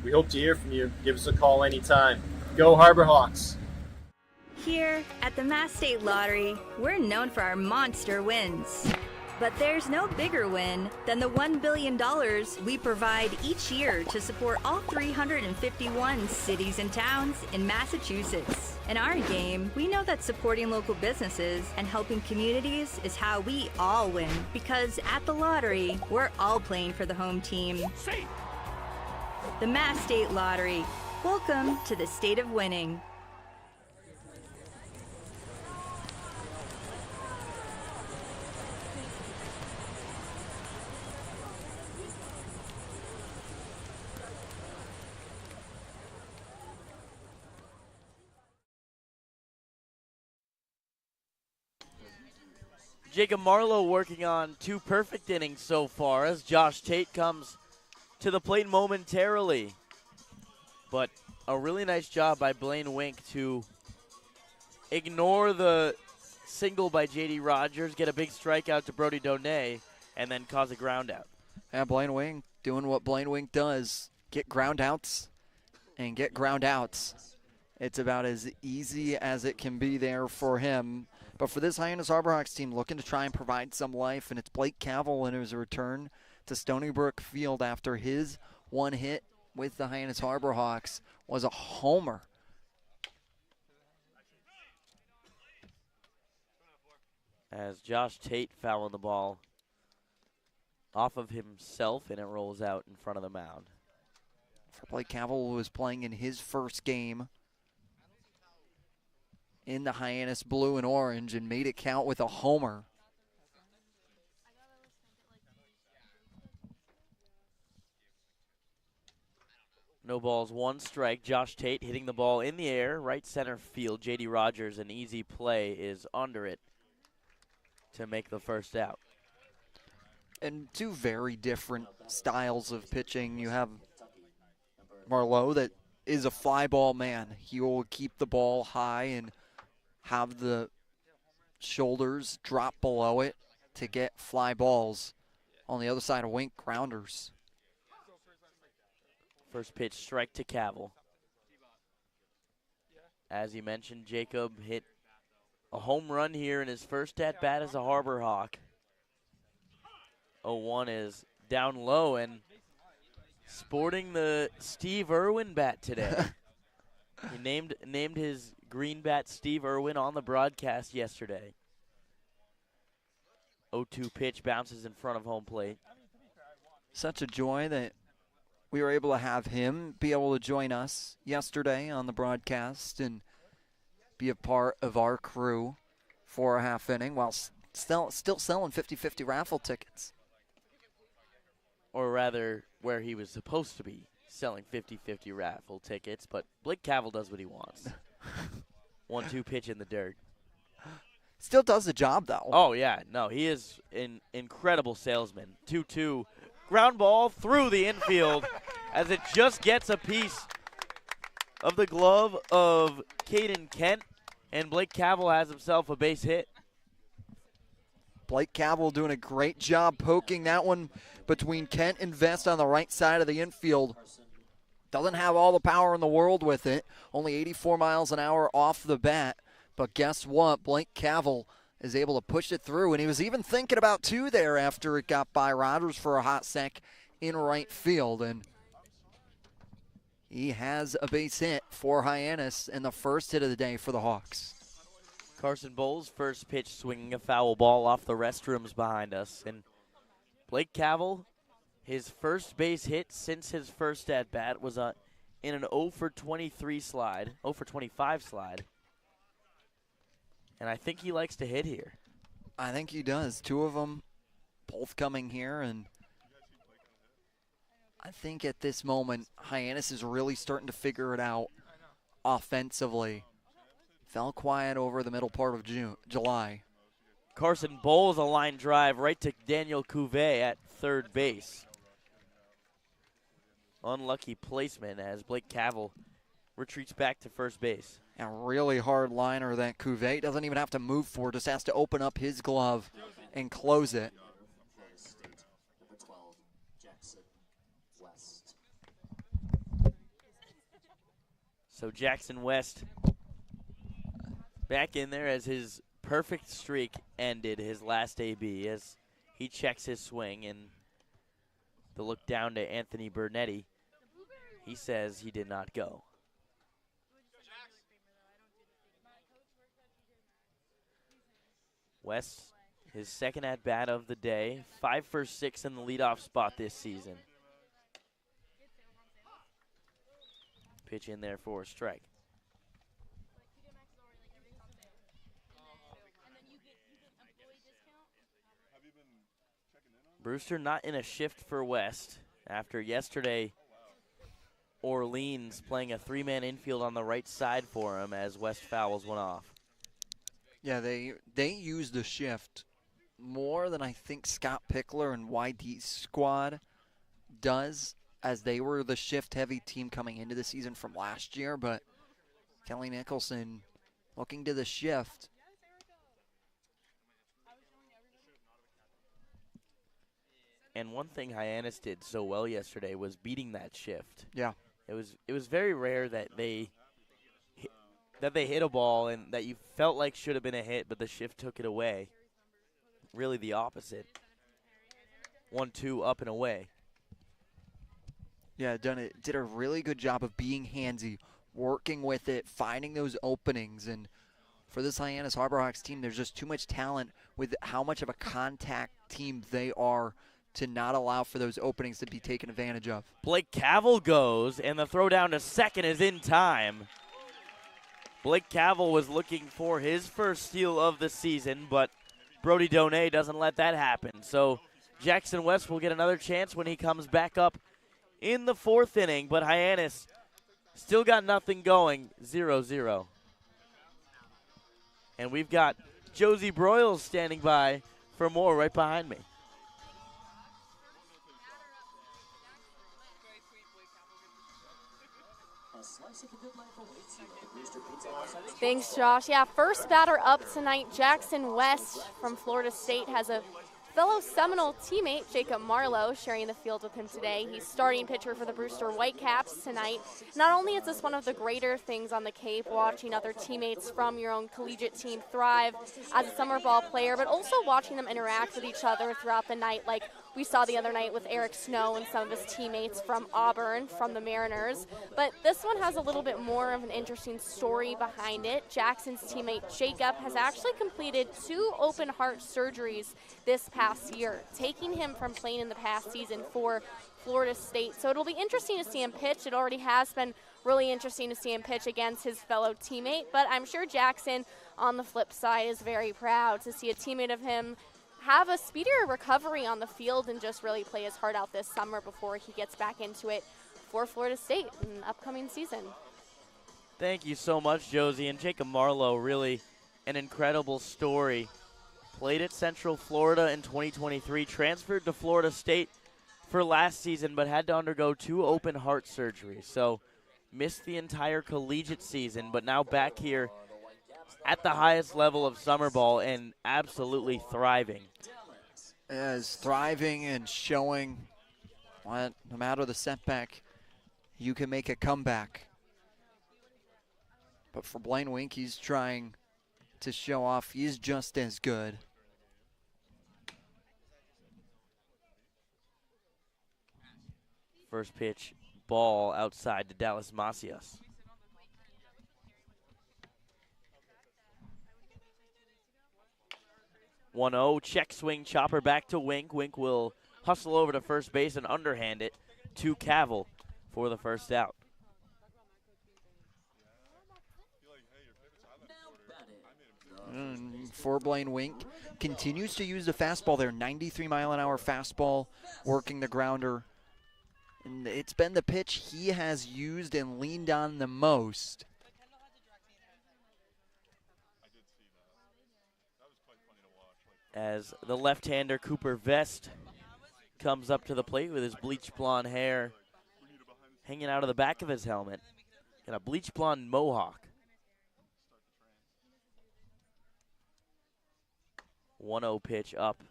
We hope to hear from you. Give us a call anytime. Go Harbor Hawks! Here at the Mass State Lottery, we're known for our monster wins. But there's no bigger win than the $1 billion we provide each year to support all 351 cities and towns in Massachusetts. In our game, we know that supporting local businesses and helping communities is how we all win. Because at the lottery, we're all playing for the home team. The Mass State Lottery. Welcome to the state of winning. Jacob Marlowe working on 2 perfect innings so far as Josh Tate comes to the plate momentarily. But a really nice job by Blaine Wink to ignore the single by J.D. Rogers, get a big strikeout to Brody Donay, and then cause a ground out. Yeah, Blaine Wink doing what Blaine Wink does, get ground outs and get ground outs. It's about as easy as it can be there for him. But for this Hyannis Harbor Hawks team, looking to try and provide some life, and it's Blake Cavell in his return to Stony Brook Field after his 1 hit with the Hyannis Harbor Hawks was a homer. As Josh Tate fouling the ball off of himself, and it rolls out in front of the mound. For Blake Cavill, who was playing in his first game in the Hyannis blue and orange and made it count with a homer. No balls, 1 strike. Josh Tate hitting the ball in the air, right center field. J.D. Rogers, an easy play, is under it to make the first out. And two very different styles of pitching. You have Marlowe that is a fly ball man. He will keep the ball high and have the shoulders drop below it to get fly balls. On the other side of Wink, grounders. First pitch, strike to Cavill. As you mentioned, Jacob hit a home run here in his first at-bat as a Harbor Hawk. 0-1 is down low and sporting the Steve Irwin bat today. He named his green bat Steve Irwin on the broadcast yesterday. 0-2 pitch bounces in front of home plate. Such a joy that we were able to have him be able to join us yesterday on the broadcast and be a part of our crew for a half inning while still selling 50-50 raffle tickets. Or rather, where he was supposed to be selling 50-50 raffle tickets, but Blake Cavill does what he wants. 1-2 pitch in the dirt. Still does the job, though. Oh, yeah. No, he is an incredible salesman. 2-2. Ground ball through the infield as it just gets a piece of the glove of Caden Kent, and Blake Cavill has himself a base hit. Blake Cavill doing a great job poking that one between Kent and Vest on the right side of the infield. Doesn't have all the power in the world with it. Only 84 miles an hour off the bat. But guess what? Blake Cavill is able to push it through. And he was even thinking about 2 there after it got by Rogers for a hot sec in right field. And he has a base hit for Hyannis and the first hit of the day for the Hawks. Carson Bowles, first pitch, swinging a foul ball off the restrooms behind us. And Blake Cavill, his first base hit since his first at-bat was in an 0-for-23 slide, 0-for-25 slide. And I think he likes to hit here. I think he does. 2 of them both coming here. And I think at this moment, Hyannis is really starting to figure it out offensively. Fell quiet over the middle part of July. Carson Bowles, a line drive right to Daniel Cuvée at third base. Unlucky placement as Blake Cavill retreats back to first base. A really hard liner that Cuvée doesn't even have to move for, just has to open up his glove and close it. So Jackson West back in there as his perfect streak ended his last AB as he checks his swing, and the look down to Anthony Bernetti. He says he did not go. West, his second at-bat of the day, 5 for 6 in the leadoff spot this season. Pitch in there for a strike. Brewster not in a shift for West after yesterday Orleans playing a 3-man infield on the right side for him as West fouls one off. Yeah, they used the shift more than I think Scott Pickler and YD's squad does, as they were the shift-heavy team coming into the season from last year. But Kelly Nicholson looking to the shift. And one thing Hyannis did so well yesterday was beating that shift. Yeah. It was very rare that they hit a ball and that you felt like should have been a hit, but the shift took it away. Really the opposite. 1-2 up and away. Yeah, did a really good job of being handsy, working with it, finding those openings. And for this Hyannis Harbor Hawks team, there's just too much talent with how much of a contact team they are to not allow for those openings to be taken advantage of. Blake Cavill goes, and the throw down to second is in time. Blake Cavill was looking for his first steal of the season, but Brody Donay doesn't let that happen. So Jackson West will get another chance when he comes back up in the fourth inning, but Hyannis still got nothing going, 0-0. And we've got Josie Broyles standing by for more right behind me. Thanks, Josh. Yeah, first batter up tonight, Jackson West from Florida State has a fellow Seminole teammate, Jacob Marlowe, sharing the field with him today. He's starting pitcher for the Brewster Whitecaps tonight. Not only is this one of the greater things on the Cape, watching other teammates from your own collegiate team thrive as a summer ball player, but also watching them interact with each other throughout the night, like we saw the other night with Eric Snow and some of his teammates from Auburn, from the Mariners. But this one has a little bit more of an interesting story behind it. Jackson's teammate Jacob has actually completed 2 open heart surgeries this past year, taking him from playing in the past season for Florida State. So it'll be interesting to see him pitch. It already has been really interesting to see him pitch against his fellow teammate, but I'm sure Jackson, on the flip side, is very proud to see a teammate of him have a speedier recovery on the field and just really play his heart out this summer before he gets back into it for Florida State in the upcoming season. Thank you so much, Josie. And Jacob Marlowe, really an incredible story. Played at Central Florida in 2023, transferred to Florida State for last season, but had to undergo 2 open heart surgeries. So missed the entire collegiate season, but now back here at the highest level of summer ball and absolutely thriving. Is thriving and showing what, no matter the setback, you can make a comeback. But for Blaine Wink, he's trying to show off he's just as good. First pitch, ball outside to Dallas Macias. 1-0, check swing, chopper back to Wink. Wink will hustle over to first base and underhand it to Cavill for the first out. For Blaine Wink, continues to use the fastball there, 93-mile-an-hour fastball, working the grounder. And it's been the pitch he has used and leaned on the most. As the left-hander Cooper Vest comes up to the plate with his bleach blonde hair hanging out of the back of his helmet and a bleach blonde mohawk. 1-0 pitch up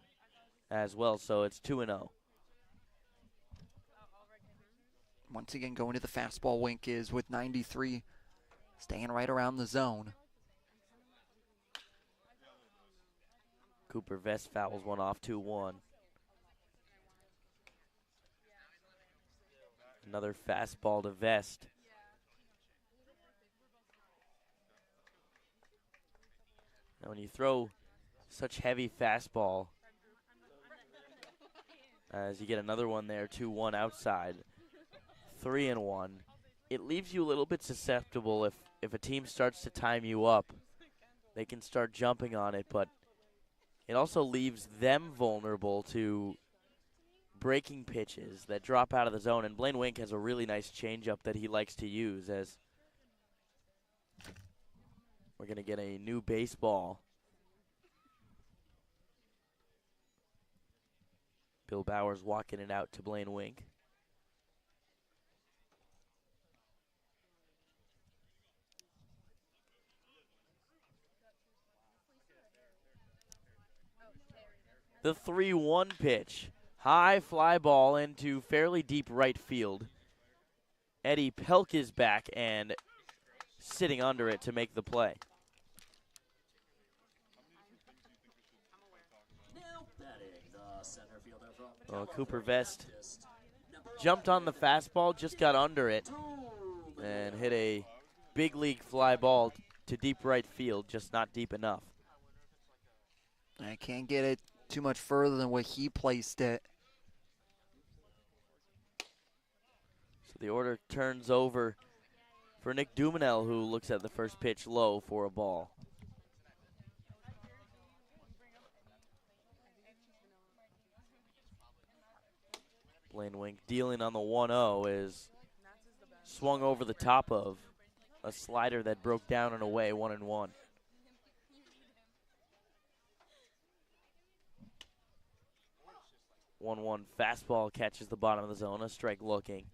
as well, so it's 2-0. Once again, going to the fastball, Wink is with 93, staying right around the zone. Cooper Vest fouls one off, 2-1. Another fastball to Vest. Now when you throw such heavy fastball, as you get another one there, 2-1 outside, 3-1, it leaves you a little bit susceptible if a team starts to time you up. They can start jumping on it, but it also leaves them vulnerable to breaking pitches that drop out of the zone. And Blaine Wink has a really nice changeup that he likes to use, as we're going to get a new baseball. Bill Bowers walking it out to Blaine Wink. The 3-1 pitch. High fly ball into fairly deep right field. Eddie Pelk is back and sitting under it to make the play. Well, Cooper Vest jumped on the fastball, just got under it, and hit a big league fly ball to deep right field, just not deep enough. I can't get it too much further than where he placed it. So the order turns over for Nick Dumanel, who looks at the first pitch low for a ball. Blaine Wink dealing on the 1-0 is swung over the top of a slider that broke down and away, 1-1. One fastball catches the bottom of the zone, a strike looking.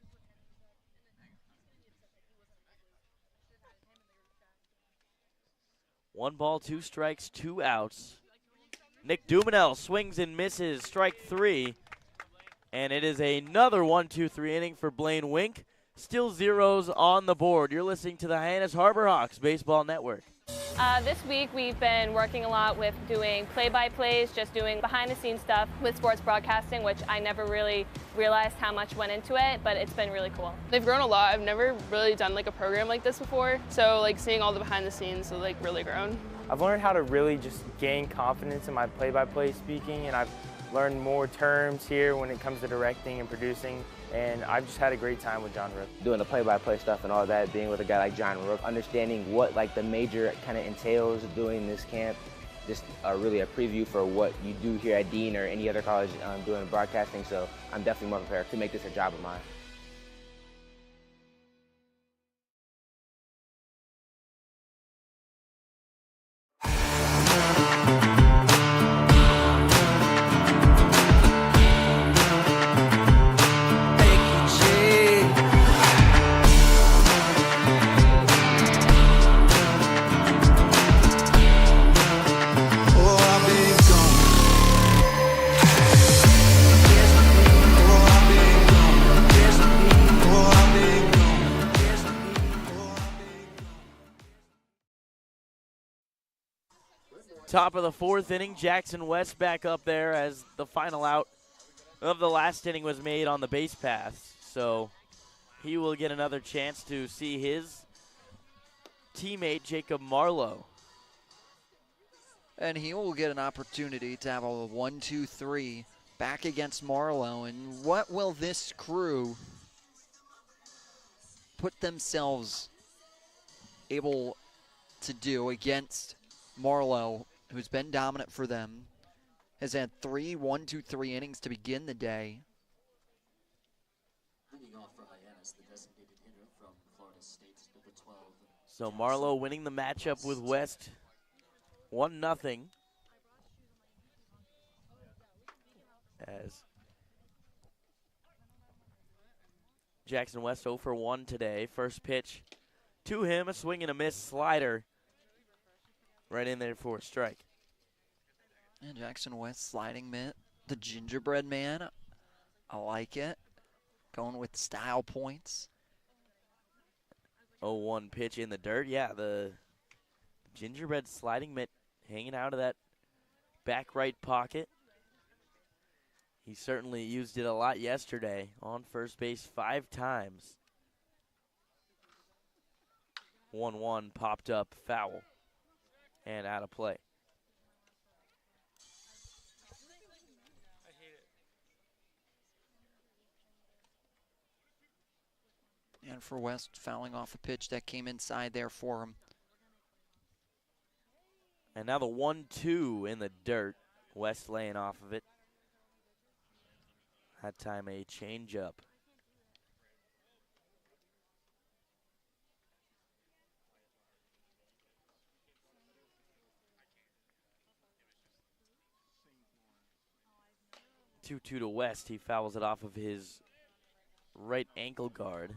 One ball, 2 strikes, 2 outs. Nick Dumanel swings and misses, strike 3. And it is another 1-2-3 inning for Blaine Wink. Still zeros on the board. You're listening to the Hyannis Harbor Hawks Baseball Network. This week we've been working a lot with doing play-by-plays, just doing behind-the-scenes stuff with sports broadcasting, which I never really realized how much went into it, but it's been really cool. They've grown a lot. I've never really done like a program like this before, so like seeing all the behind-the-scenes has like really grown. I've learned how to really just gain confidence in my play-by-play speaking, and I've learned more terms here when it comes to directing and producing, and I've just had a great time with John Rook. Doing the play-by-play stuff and all that, being with a guy like John Rook, understanding what like the major kind of entails doing this camp, just really a preview for what you do here at Dean or any other college doing broadcasting, so I'm definitely more prepared to make this a job of mine. Top of the 4th inning, Jackson West back up there as the final out of the last inning was made on the base paths. So he will get another chance to see his teammate Jacob Marlowe. And he will get an opportunity to have a 1-2-3 back against Marlowe. And what will this crew put themselves able to do against Marlowe, who's been dominant for them, has had 3 1-2-3 innings to begin the day. So Marlowe winning the matchup with West 1-0. As Jackson West 0 for 1 today. First pitch to him, a swing and a miss slider. Right in there for a strike. And Jackson West sliding mitt, the gingerbread man. I like it. Going with style points. 0-1 pitch in the dirt. Yeah, the gingerbread sliding mitt hanging out of that back right pocket. He certainly used it a lot yesterday. On first base 5 times. 1-1 popped up, foul. And out of play. And for West, fouling off a pitch that came inside there for him. And now the 1-2 in the dirt. West laying off of it. That time a changeup. Two to West. He fouls it off of his right ankle guard.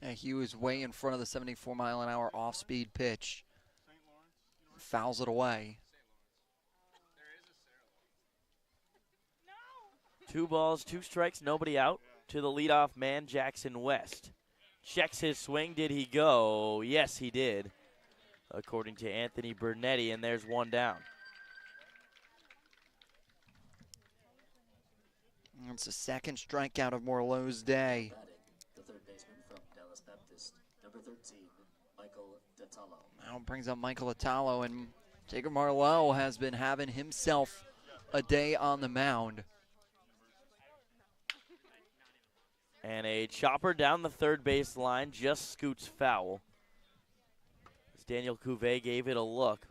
Yeah, he was way in front of the 74-mile-an-hour off-speed pitch. Fouls it away. 2 balls, 2 strikes, nobody out to the leadoff man, Jackson West. Checks his swing. Did he go? Yes, he did, according to Anthony Bernetti, and there's 1 down. It's the second strikeout of Morlow's day. The third baseman from Dallas Baptist, number 13, Michael Detallo. Now brings up Michael Detallo, and Jacob Marlowe has been having himself a day on the mound. And a chopper down the third base line just scoots foul. As Daniel Cuvée gave it a look.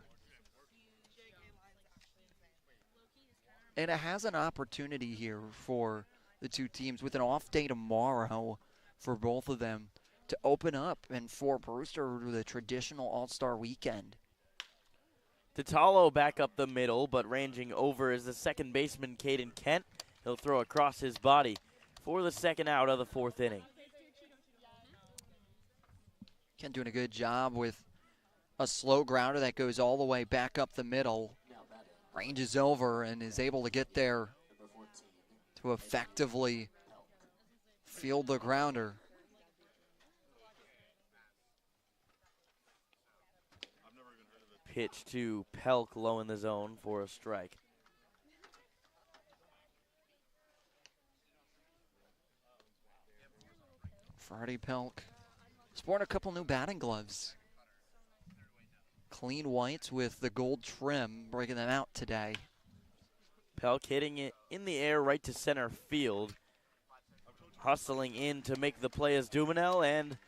And it has an opportunity here for the two teams with an off day tomorrow for both of them to open up, and for Brewster the traditional All-Star weekend. Detallo back up the middle, but ranging over is the second baseman, Caden Kent. He'll throw across his body for the second out of the fourth inning. Kent doing a good job with a slow grounder that goes all the way back up the middle. Ranges over and is able to get there to effectively field the grounder. Pitch to Pelk low in the zone for a strike. Freddie Pelk sporting a couple new batting gloves. Clean whites with the gold trim, breaking them out today. Pelk hitting it in the air right to center field. Hustling in to make the play as Dumanel, and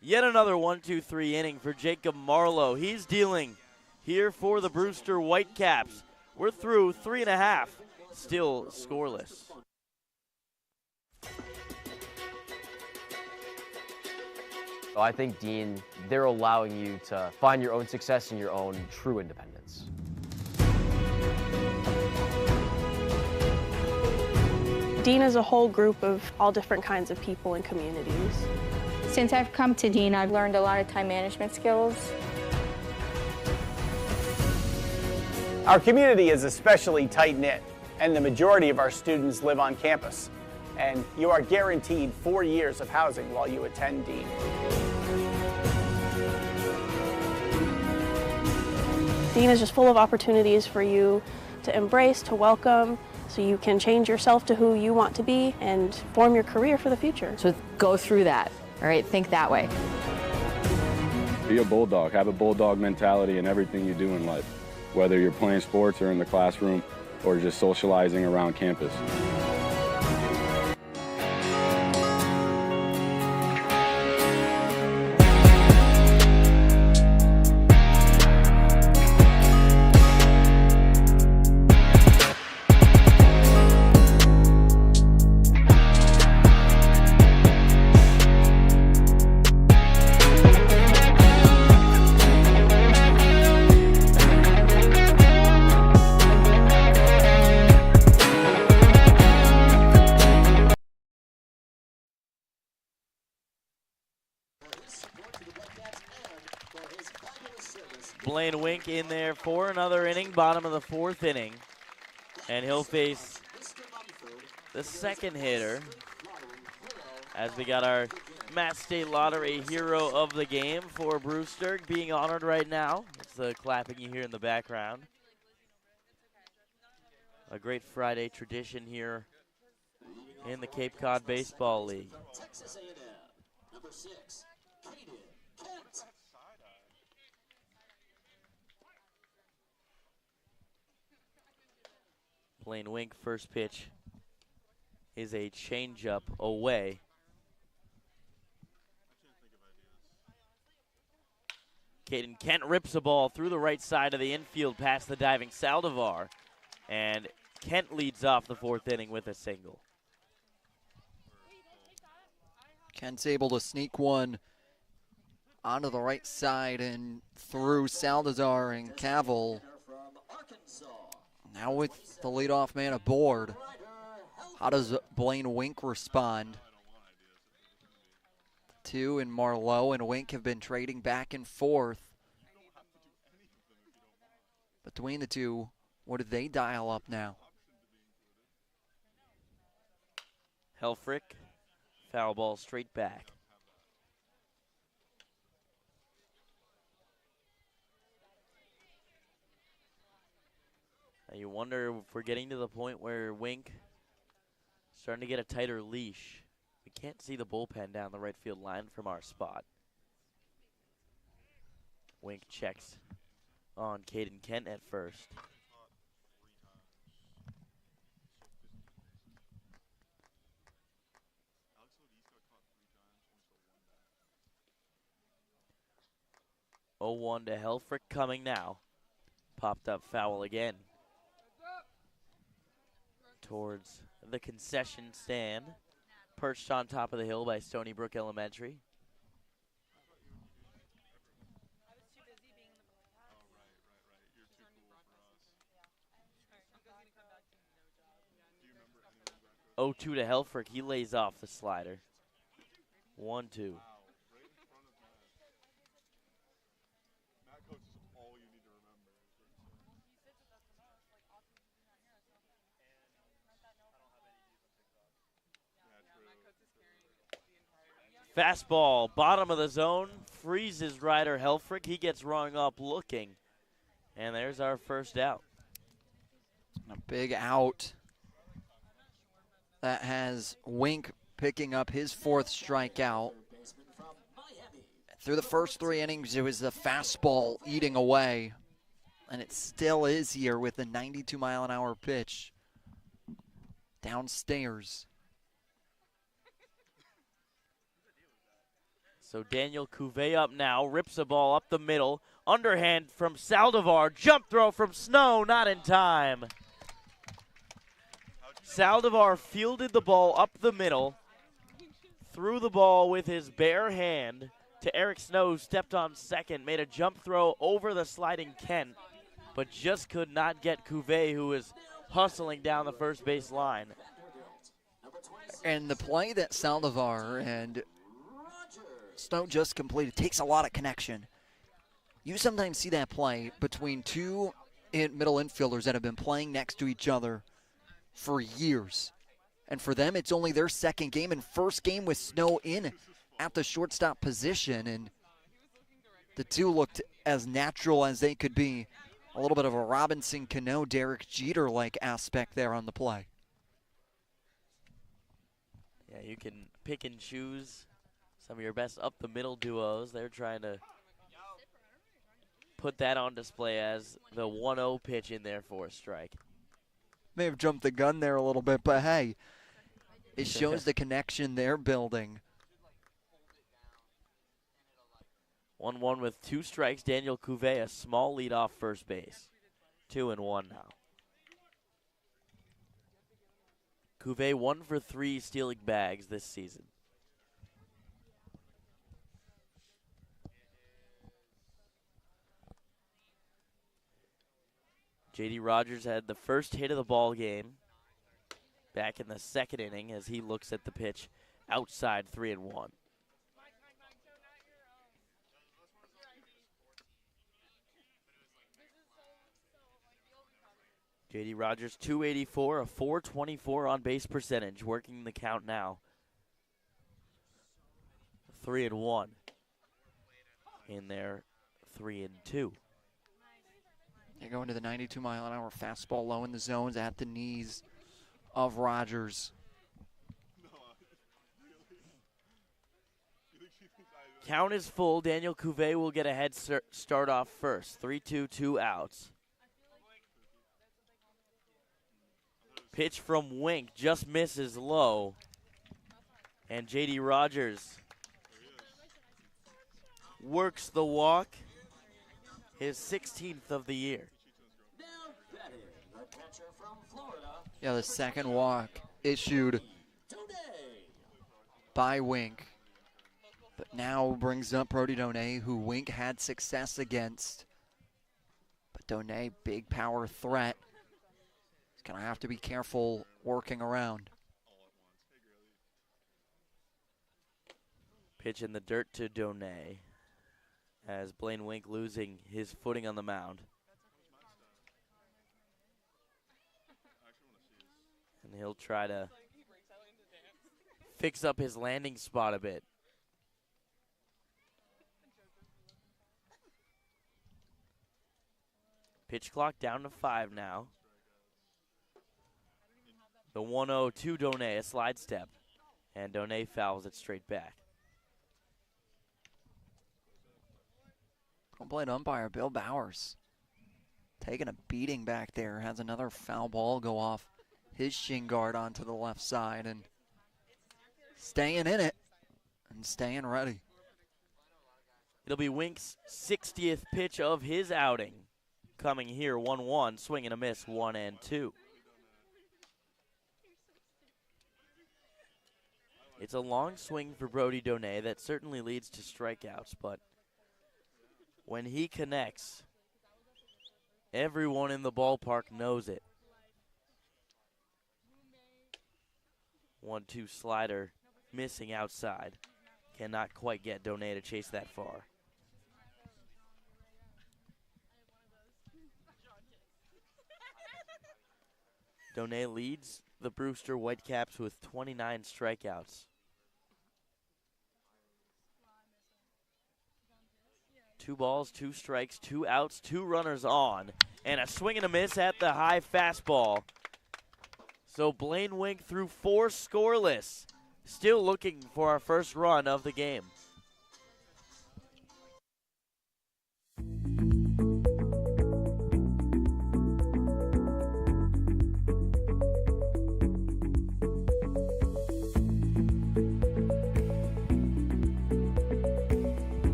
yet another 1-2-3 inning for Jacob Marlowe. He's dealing here for the Brewster Whitecaps. We're through 3.5, still scoreless. So I think, Dean, they're allowing you to find your own success and your own true independence. Dean is a whole group of all different kinds of people and communities. Since I've come to Dean, I've learned a lot of time management skills. Our community is especially tight-knit, and the majority of our students live on campus. And you are guaranteed 4 years of housing while you attend Dean. Dean is just full of opportunities for you to embrace, to welcome, so you can change yourself to who you want to be and form your career for the future. So go through that, all right? Think that way. Be a bulldog. Have a bulldog mentality in everything you do in life, whether you're playing sports or in the classroom or just socializing around campus. Blaine Wink in there for another inning, bottom of the fourth inning. And he'll face the second hitter as we got our Mass State Lottery Hero of the Game for Brewster being honored right now. It's the clapping you hear in the background. A great Friday tradition here in the Cape Cod Baseball League. Texas A&M, number 6, Hyannis Kent. Blaine Wink, first pitch is a changeup away. Caden Kent rips a ball through the right side of the infield past the diving Saldivar. And Kent leads off the fourth inning with a single. Kent's able to sneak one onto the right side and through Saldivar and Cavill. Now with the leadoff man aboard, how does Blaine Wink respond? Two and Marlowe and Wink have been trading back and forth. Between the two, what did they dial up now? Helfrich, foul ball straight back. Now you wonder if we're getting to the point where Wink Starting to get a tighter leash. We can't see the bullpen down the right field line from our spot. Wink checks on Caden Kent at first. Oh, 1 to Helfrich coming now. Popped up foul again. Towards the concession stand. Perched on top of the hill by Stony Brook Elementary. Oh, 2 to Helfrich. He lays off the slider. 1-2. Fastball, bottom of the zone, freezes Ryder Helfrich. He gets rung up looking. And there's our first out. A big out. That has Wink picking up his 4th strikeout. Through the first 3 innings, it was the fastball eating away. And it still is here with the 92-mile-an-hour pitch. Downstairs. So Daniel Cuvée up now, rips a ball up the middle. Underhand from Saldivar, jump throw from Snow, not in time. Saldivar fielded the ball up the middle, threw the ball with his bare hand to Eric Snow, who stepped on second, made a jump throw over the sliding Kent, but just could not get Cuvée, who was hustling down the first base line. And the play that Saldivar and Snow just completed takes a lot of connection. You sometimes see that play between 2 middle infielders that have been playing next to each other for years. And for them, it's only their second game and first game with Snow in at the shortstop position. And the two looked as natural as they could be. A little bit of a Robinson Cano, Derek Jeter-like aspect there on the play. Yeah, you can pick and choose some of your best up-the-middle duos. They're trying to put that on display as the 1-0 pitch in there for a strike. May have jumped the gun there a little bit, but hey, it shows the connection they're building. 1-1 with 2 strikes. Daniel Cuvée, a small lead off first base. 2-1 now. Cuvée 1 for 3 stealing bags this season. J.D. Rogers had the first hit of the ball game back in the second inning as he looks at the pitch outside 3-1. J.D. Rogers, 284, a 424 on base percentage, working the count now. 3-1 in there, 3-2. They go into the 92-mile-an-hour fastball low in the zones at the knees of Rogers. Count is full. Daniel Cuvée will get a head start off first. 3-2, 2 outs. Pitch from Wink just misses low. And J.D. Rogers works the walk. His 16th of the year. Yeah, the second walk issued by Wink. But now brings up Brody Donay, who Wink had success against. But Donay, big power threat. He's going to have to be careful working around. Pitch in the dirt to Donay as Blaine Wink losing his footing on the mound. And he'll try to fix up his landing spot a bit. Pitch clock down to 5 now. The The 1-0 to Donay, a slide step. And Donay fouls it straight back. Home plate umpire Bill Bowers taking a beating back there. Has another foul ball go off his shin guard onto the left side and staying in it and staying ready. It'll be Wink's 60th pitch of his outing. Coming here, 1-1, swing and a miss, 1-2. It's a long swing for Brody Donay that certainly leads to strikeouts, but when he connects, everyone in the ballpark knows it. 1-2 slider, missing outside. Cannot quite get Donay to chase that far. Donay leads the Brewster Whitecaps with 29 strikeouts. 2 balls, 2 strikes, 2 outs, 2 runners on, and a swing and a miss at the high fastball. So Blaine Wink threw 4 scoreless, still looking for our first run of the game.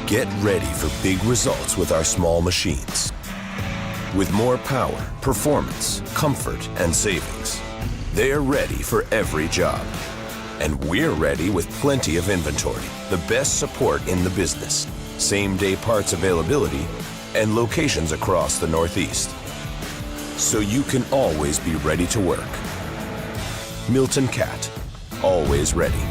Get ready for big results with our small machines. With more power, performance, comfort, and savings, they're ready for every job. And we're ready with plenty of inventory, the best support in the business, same-day parts availability, and locations across the Northeast. So you can always be ready to work. Milton Cat, always ready.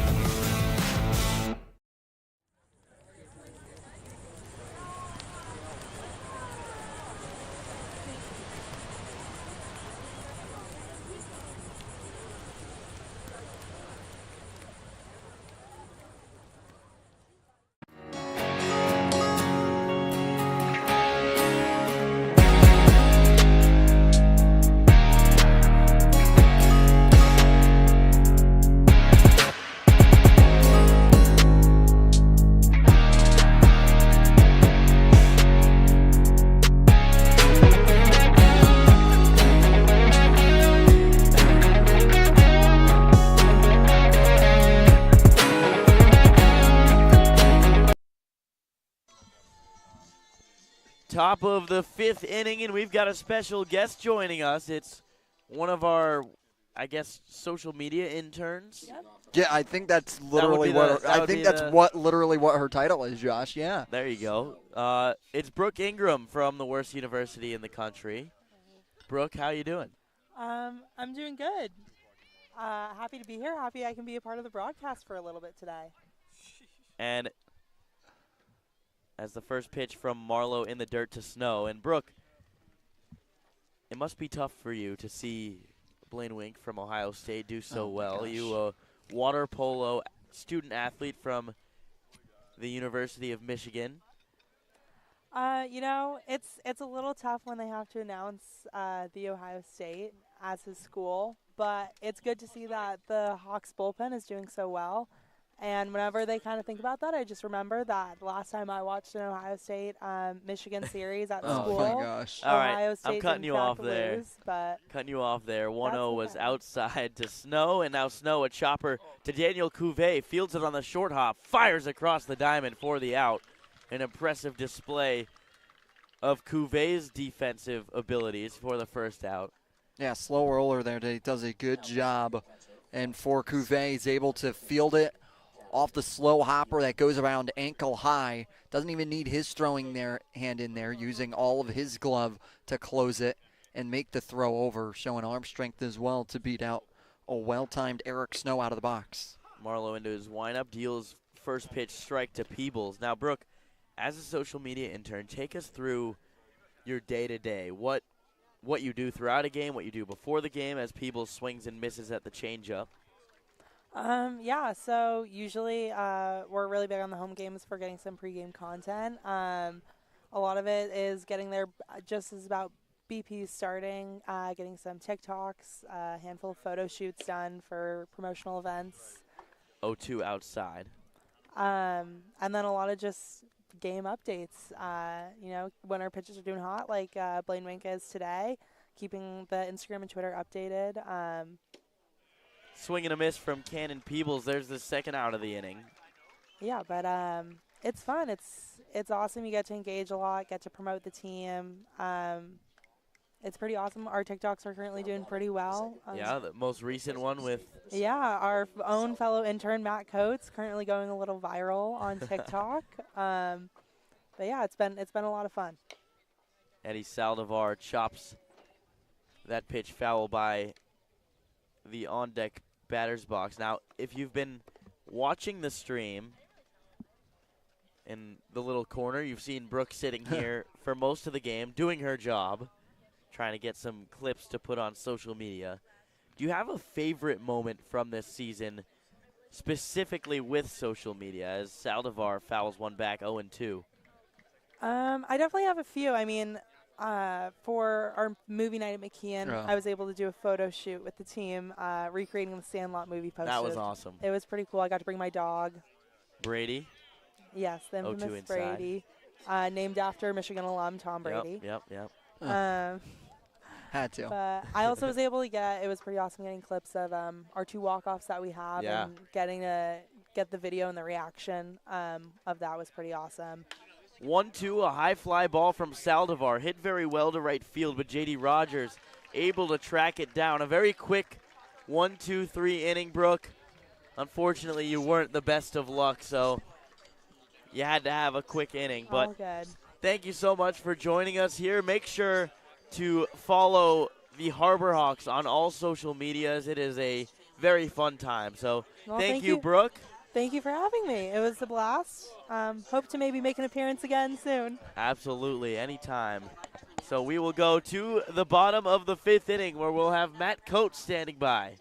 Top of the 5th inning, and we've got a special guest joining us. It's one of our, I guess, social media interns. Yep. Yeah, I think that's literally what her title is, Josh. Yeah. There you go. It's Brooke Ingram from the worst university in the country. Brooke, how you doing? I'm doing good. Happy to be here. Happy I can be a part of the broadcast for a little bit today. And as the first pitch from Marlowe in the dirt to Snow. And Brooke, it must be tough for you to see Blaine Wink from Ohio State do so well. Gosh. You a water polo student athlete from the University of Michigan. You know, it's a little tough when they have to announce the Ohio State as his school, but it's good to see that the Hawks bullpen is doing so well. And whenever they kind of think about that, I just remember that last time I watched an Ohio State Michigan series at school. Oh my gosh! All right, Ohio State I'm cutting you off there. Cutting you off there. 1-0 was outside to Snow, and now Snow a chopper to Daniel Cuvée. Fields it on the short hop, fires across the diamond for the out. An impressive display of Cuvé's defensive abilities for the first out. Yeah, slow roller there. He does a good job, and for Cuvée, he's able to field it off the slow hopper that goes around ankle high. Doesn't even need his throwing hand in there, using all of his glove to close it and make the throw over, showing arm strength as well to beat out a well-timed Eric Snow out of the box. Marlowe into his windup, deals first pitch strike to Peebles. Now, Brooke, as a social media intern, take us through your day-to-day. What what you do throughout a game, what you do before the game as Peebles swings and misses at the changeup. Yeah, so usually we're really big on the home games for getting some pregame content. A lot of it is getting there just as about BP starting, getting some TikToks, a handful of photo shoots done for promotional events. 0-2 outside. And then a lot of just game updates. When our pitchers are doing hot, like Blaine Wink is today, keeping the Instagram and Twitter updated. Swing and a miss from Cannon Peebles. There's the second out of the inning. Yeah, but it's fun. It's awesome. You get to engage a lot, get to promote the team. It's pretty awesome. Our TikToks are currently doing pretty well. Yeah, the most recent one with... Yeah, our own fellow intern, Matt Coates, currently going a little viral on TikTok. But yeah, it's been a lot of fun. Eddie Saldivar chops that pitch foul by the on-deck batter's box. Now, if you've been watching the stream in the little corner, you've seen Brooke sitting here for most of the game, doing her job, trying to get some clips to put on social media. Do you have a favorite moment from this season, specifically with social media, as Saldivar fouls one back 0-2? I definitely have a few. I mean, for our movie night at McKeon, I was able to do a photo shoot with the team, recreating the Sandlot movie poster. That was awesome. It was pretty cool. I got to bring my dog. Brady? Yes, the infamous Brady. Named after Michigan alum Tom Brady. Yep. Had to. But I also was able to it was pretty awesome getting clips of our two walk-offs that we have, and getting to get the video and the reaction of that was pretty awesome. 1-2, a high fly ball from Saldivar. Hit very well to right field, but J.D. Rogers able to track it down. A very quick 1-2-3 inning, Brooke. Unfortunately, you weren't the best of luck, so you had to have a quick inning. But all good. Thank you so much for joining us here. Make sure to follow the Harbor Hawks on all social medias. It is a very fun time. So thank you, Brooke. Thank you for having me. It was a blast. Hope to maybe make an appearance again soon. Absolutely, anytime. So we will go to the bottom of the fifth inning where we'll have Matt Coates standing by.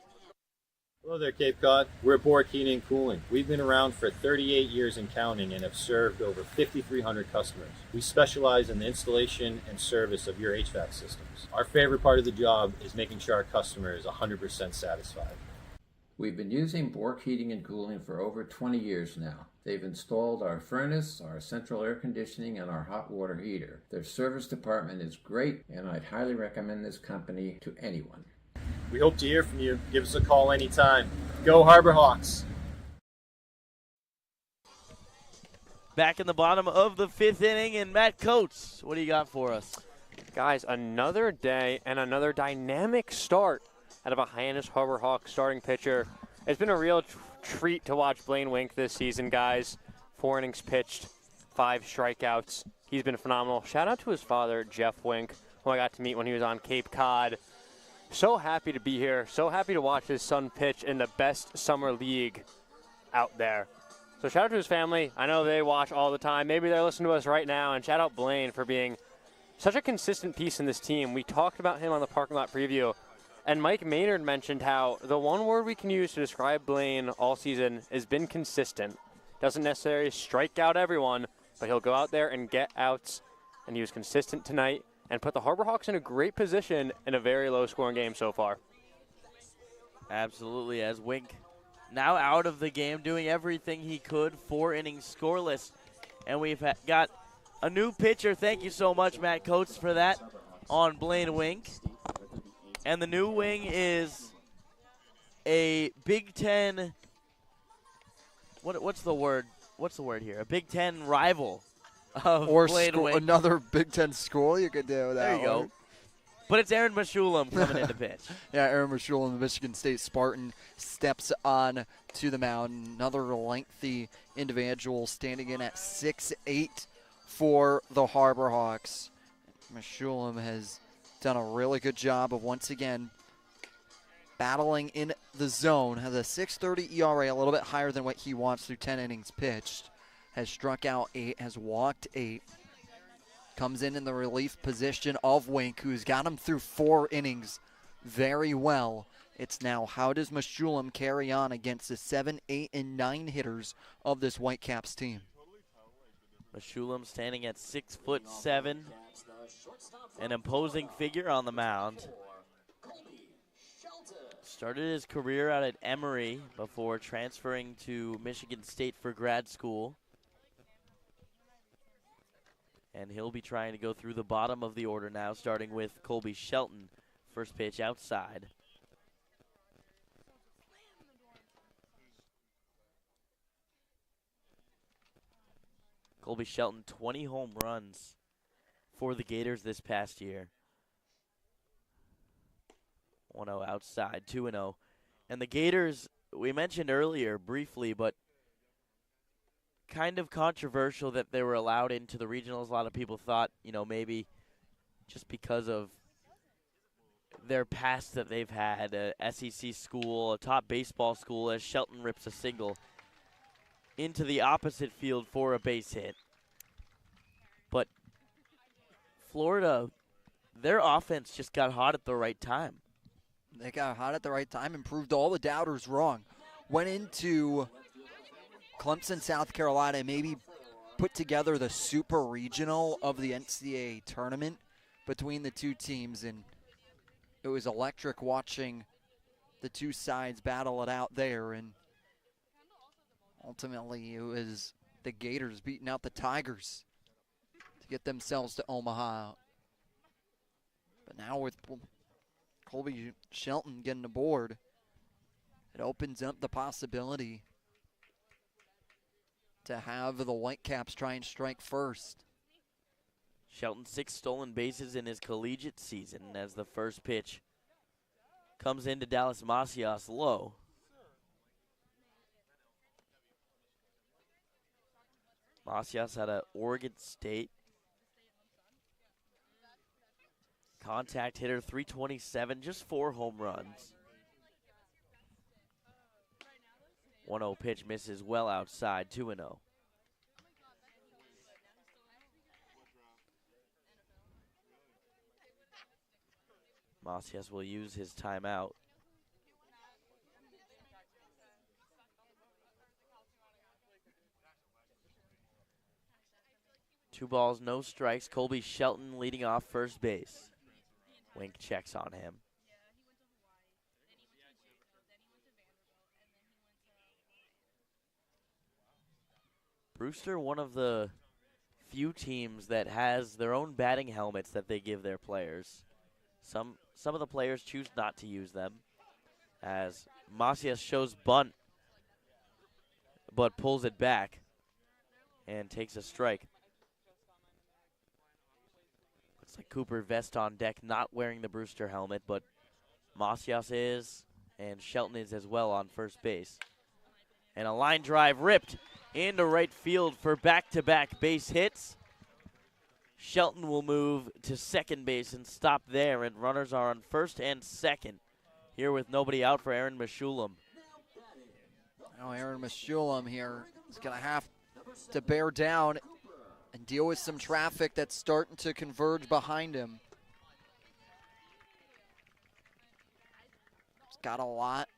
Hello there, Cape Cod. We're at Bork Heating and Cooling. We've been around for 38 years and counting and have served over 5,300 customers. We specialize in the installation and service of your HVAC systems. Our favorite part of the job is making sure our customer is 100% satisfied. We've been using Bork Heating and Cooling for over 20 years now. They've installed our furnace, our central air conditioning, and our hot water heater. Their service department is great, and I'd highly recommend this company to anyone. We hope to hear from you. Give us a call anytime. Go Harbor Hawks! Back in the bottom of the fifth inning, and Matt Coates, what do you got for us? Guys, another day and another dynamic start out of a Hyannis Harbor Hawks starting pitcher. It's been a real treat to watch Blaine Wink this season, guys. 4 innings pitched, 5 strikeouts. He's been phenomenal. Shout out to his father, Jeff Wink, who I got to meet when he was on Cape Cod. So happy to be here. So happy to watch his son pitch in the best summer league out there. So shout out to his family. I know they watch all the time. Maybe they're listening to us right now. And shout out Blaine for being such a consistent piece in this team. We talked about him on the parking lot preview. And Mike Maynard mentioned how the one word we can use to describe Blaine all season has been consistent. Doesn't necessarily strike out everyone, but he'll go out there and get outs. And he was consistent tonight and put the Harbor Hawks in a great position in a very low-scoring game so far. Absolutely, as Wink now out of the game, doing everything he could, 4 innings scoreless. And we've got a new pitcher. Thank you so much, Matt Coates, for that on Blaine Wink. And the new wing is a Big Ten, what's the word? What's the word here? A Big Ten rival of Blaine Wink. Another Big Ten school you could do that. There you go. But it's Aaron Meshulam coming in to pitch. Yeah, Aaron Meshulam, the Michigan State Spartan, steps on to the mound. Another lengthy individual standing in at 6'8" for the Harbor Hawks. Meshulam has done a really good job of once again battling in the zone. Has a 6.30 ERA, a little bit higher than what he wants through 10 innings pitched. Has struck out 8, has walked 8. Comes in the relief position of Wink, who's got him through 4 innings very well. It's now, how does Meshulam carry on against the 7, 8, and 9 hitters of this Whitecaps team? Meshulam standing at 6'7", an imposing figure on the mound. Started his career out at Emory before transferring to Michigan State for grad school. And he'll be trying to go through the bottom of the order now, starting with Colby Shelton. First pitch outside. Colby Shelton, 20 home runs for the Gators this past year. 1-0 outside, 2-0. And the Gators, we mentioned earlier briefly, but kind of controversial that they were allowed into the regionals. A lot of people thought, maybe just because of their past that they've had, a SEC school, a top baseball school, as Shelton rips a single into the opposite field for a base hit. But Florida, their offense just got hot at the right time. They got hot at the right time and proved all the doubters wrong. Went into Clemson, South Carolina, maybe put together the super regional of the NCAA tournament between the two teams, and it was electric watching the two sides battle it out there, and ultimately it was the Gators beating out the Tigers to get themselves to Omaha. But now with Colby Shelton getting aboard, it opens up the possibility to have the Whitecaps try and strike first. Shelton 6 stolen bases in his collegiate season as the first pitch comes into Dallas Macias low. Macias out of Oregon State. Contact hitter, 327, just 4 home runs. 1-0 pitch misses well outside, 2-0. Macias will use his timeout. Two balls, no strikes. Colby Shelton leading off first base. Wink checks on him. Brewster, one of the few teams that has their own batting helmets that they give their players. Some of the players choose not to use them, as Macias shows bunt, but pulls it back and takes a strike. Looks like Cooper Vest on deck, not wearing the Brewster helmet, but Macias is, and Shelton is as well on first base. And a line drive ripped into right field for back-to-back base hits. Shelton will move to second base and stop there, and runners are on first and second here with nobody out for Aaron Meshulam. Now Aaron Meshulam here is going to have to bear down and deal with some traffic that's starting to converge behind him. He's got a lot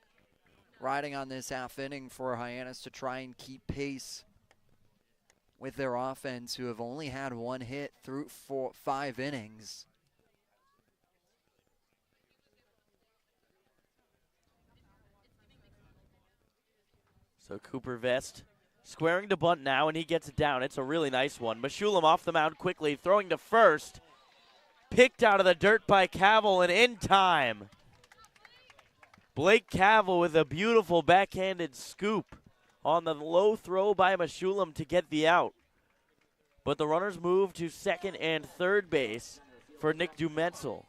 riding on this half inning for Hyannis to try and keep pace with their offense, who have only had 1 hit through 5 innings. So Cooper Vest squaring to bunt now, and he gets it down. It's a really nice one. Meshulam off the mound quickly, throwing to first. Picked out of the dirt by Cavill, and in time. Blake Cavill with a beautiful backhanded scoop on the low throw by Meshulam to get the out. But the runners move to second and third base for Nick Dumetzel.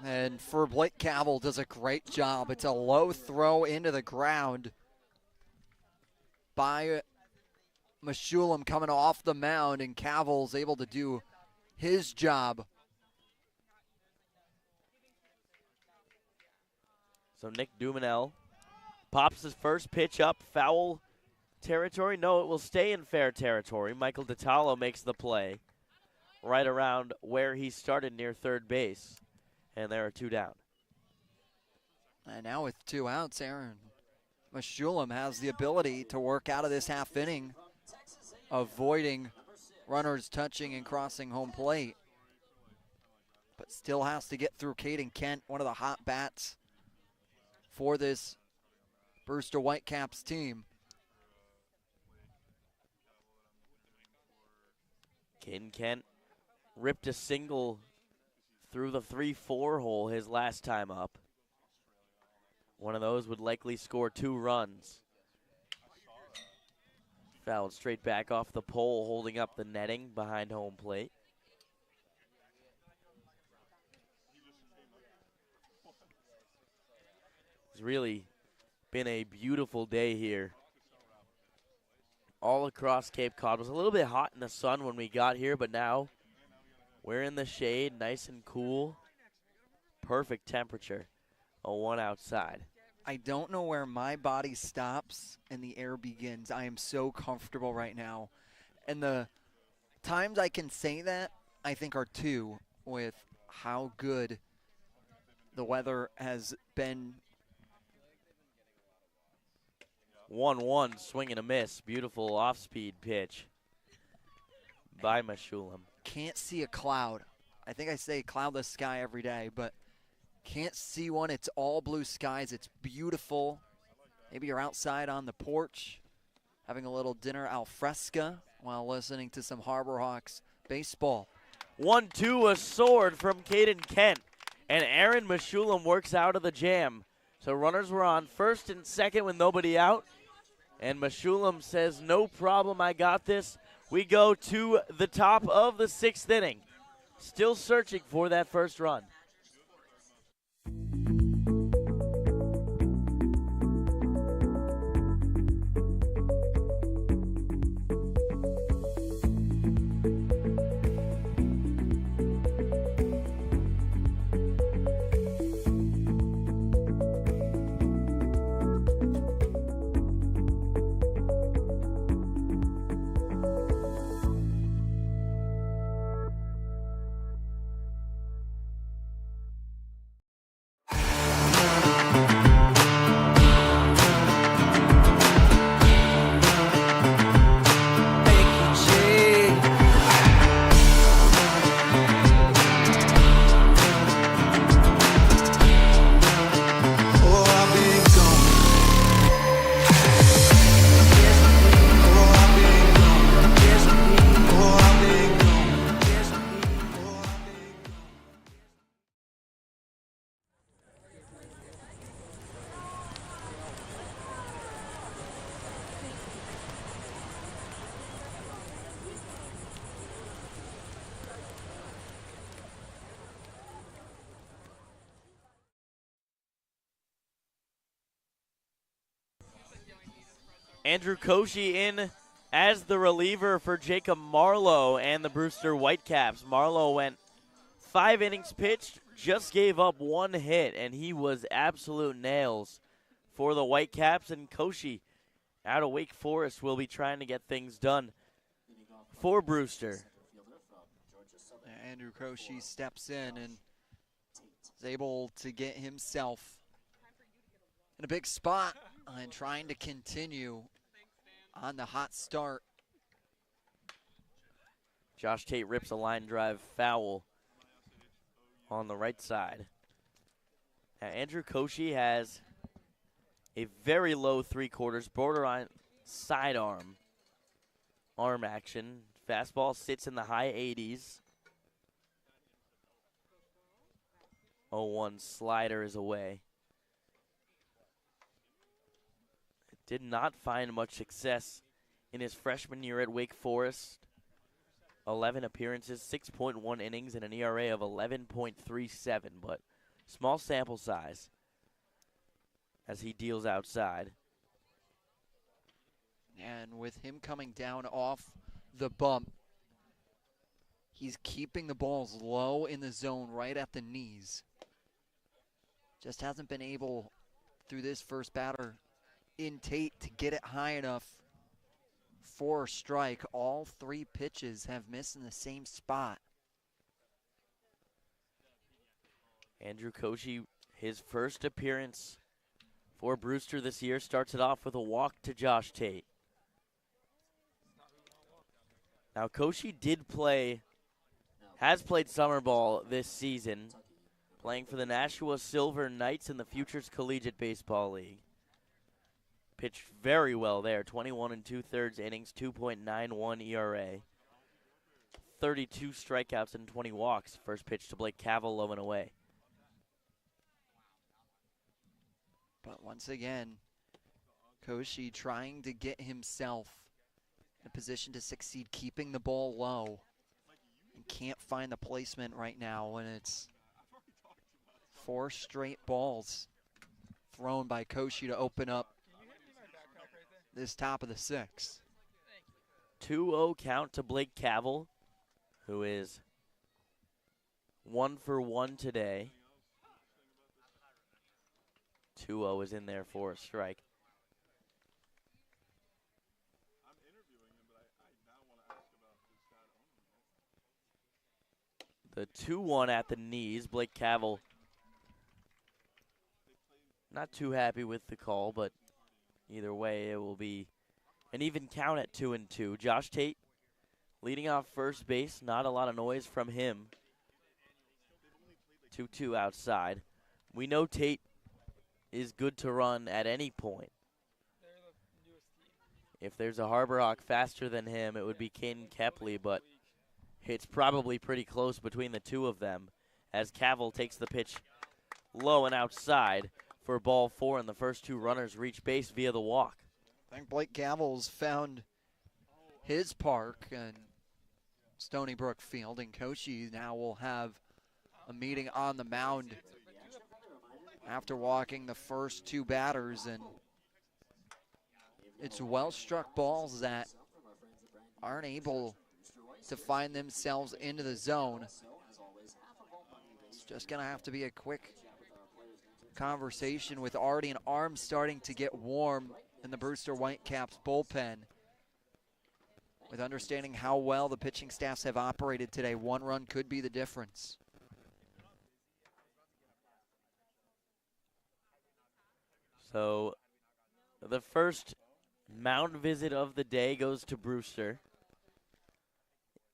And for Blake Cavill, does a great job. It's a low throw into the ground by Meshulam coming off the mound, and Cavill's able to do his job. So Nick Dumenel pops his first pitch up, foul territory. No, it will stay in fair territory. Michael DiTallo makes the play. right around where he started near third base. And there are 2 down. And now with 2 outs, Aaron Meshulam has the ability to work out of this half inning, avoiding runners touching and crossing home plate. But still has to get through Caden Kent, one of the hot bats for this Brewster Whitecaps team. Caden Kent ripped a single through the 3-4 hole his last time up. One of those would likely score 2 runs. Fouled straight back off the pole, holding up the netting behind home plate. It's really been a beautiful day here. All across Cape Cod. It was a little bit hot in the sun when we got here, but now we're in the shade, nice and cool. Perfect temperature. A 1 outside. I don't know where my body stops and the air begins. I am so comfortable right now. And the times I can say that, I think, are 2 with how good the weather has been. 1-1, swing and a miss. Beautiful off-speed pitch by Meshulam. Can't see a cloud. I think I say cloudless sky every day, but can't see one. It's all blue skies. It's beautiful. Maybe you're outside on the porch having a little dinner al fresco while listening to some Harbor Hawks baseball. 1-2, a sword from Caden Kent. And Aaron Meshulam works out of the jam. So runners were on first and second with nobody out. And Meshulam says, no problem, I got this. We go to the top of the 6th inning. Still searching for that first run. Andrew Koshi in as the reliever for Jacob Marlowe and the Brewster Whitecaps. Marlowe went 5 innings pitched, just gave up 1 hit, and he was absolute nails for the Whitecaps. And Koshi, out of Wake Forest, will be trying to get things done for Brewster. Andrew Koshi steps in and is able to get himself in a big spot and trying to continue on the hot start. Josh Tate rips a line drive foul on the right side. Now Andrew Koshi has a very low 3/4, borderline sidearm arm action. Fastball sits in the high 80s. 0-1 slider is away. Did not find much success in his freshman year at Wake Forest. 11 appearances, 6.1 innings, and an ERA of 11.37, but small sample size as he deals outside. And with him coming down off the bump, he's keeping the balls low in the zone right at the knees. Just hasn't been able, through this first batter in Tate, to get it high enough for a strike. All 3 pitches have missed in the same spot. Andrew Koshi, his first appearance for Brewster this year, starts it off with a walk to Josh Tate. Now, Koshi has played summer ball this season, playing for the Nashua Silver Knights in the Futures Collegiate Baseball League. Pitched very well there, 21 2/3 innings, 2.91 ERA, 32 strikeouts and 20 walks. First pitch to Blake Cavill, low and away. But once again, Koshi trying to get himself in a position to succeed, keeping the ball low. And can't find the placement right now when it's 4 straight balls thrown by Koshi to open up this top of the 6th. 2-0 count to Blake Cavill, who is 1 for 1 today. 2-0 is in there for a strike. The 2-1 at the knees. Blake Cavill not too happy with the call, but either way it will be an even count at 2-2. Josh Tate leading off first base. Not a lot of noise from him. 2-2 outside. We know Tate is good to run at any point. If there's a Harbor Hawk faster than him, it would be Caden Kepley, but it's probably pretty close between the two of them as Cavill takes the pitch low and outside for ball 4, and the first 2 runners reach base via the walk. I think Blake Cavill's found his park in Stony Brook Field, and Koshi now will have a meeting on the mound after walking the first 2 batters, and it's well-struck balls that aren't able to find themselves into the zone. It's just going to have to be a quick conversation with Artie and arms starting to get warm in the Brewster Whitecaps bullpen, with understanding how well the pitching staffs have operated today. 1 run could be the difference. So the first mound visit of the day goes to Brewster,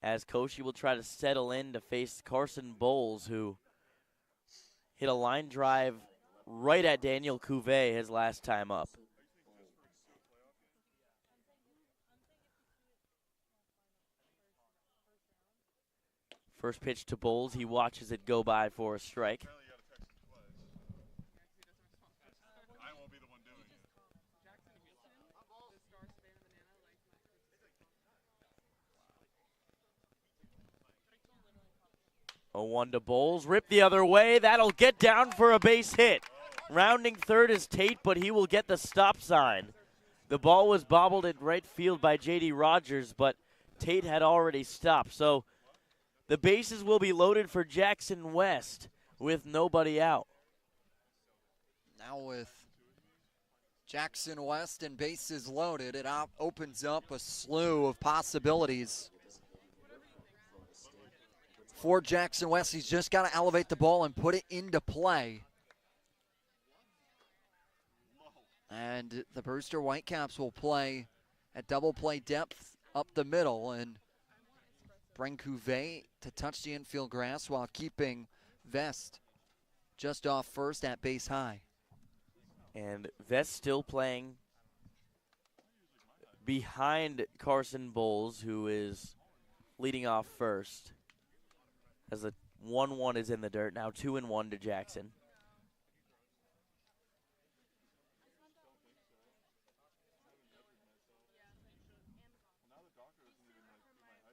as Koshi will try to settle in to face Carson Bowles, who hit a line drive right at Daniel Cuvée his last time up. First pitch to Bowles, he watches it go by for a strike. A 1 to Bowles, ripped the other way. That'll get down for a base hit. Rounding third is Tate, but he will get the stop sign. The ball was bobbled in right field by J.D. Rogers, but Tate had already stopped. So the bases will be loaded for Jackson West with nobody out. Now with Jackson West and bases loaded, it opens up a slew of possibilities for Jackson West. He's just got to elevate the ball and put it into play. And the Brewster Whitecaps will play at double play depth up the middle and bring Cuvée to touch the infield grass while keeping Vest just off first at base high. And Vest still playing behind Carson Bowles, who is leading off first, as the 1-1 is in the dirt. Now 2-1 to Jackson.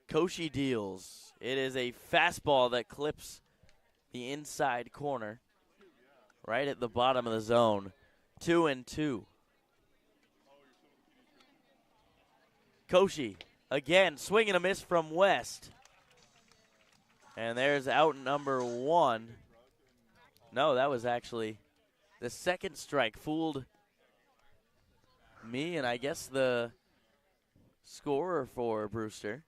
Koshi deals. It is a fastball that clips the inside corner, right at the bottom of the zone. 2-2. Koshi again, swing and a miss from West. And there's out number 1. No, that was actually the second strike. Fooled me and I guess the scorer for Brewster.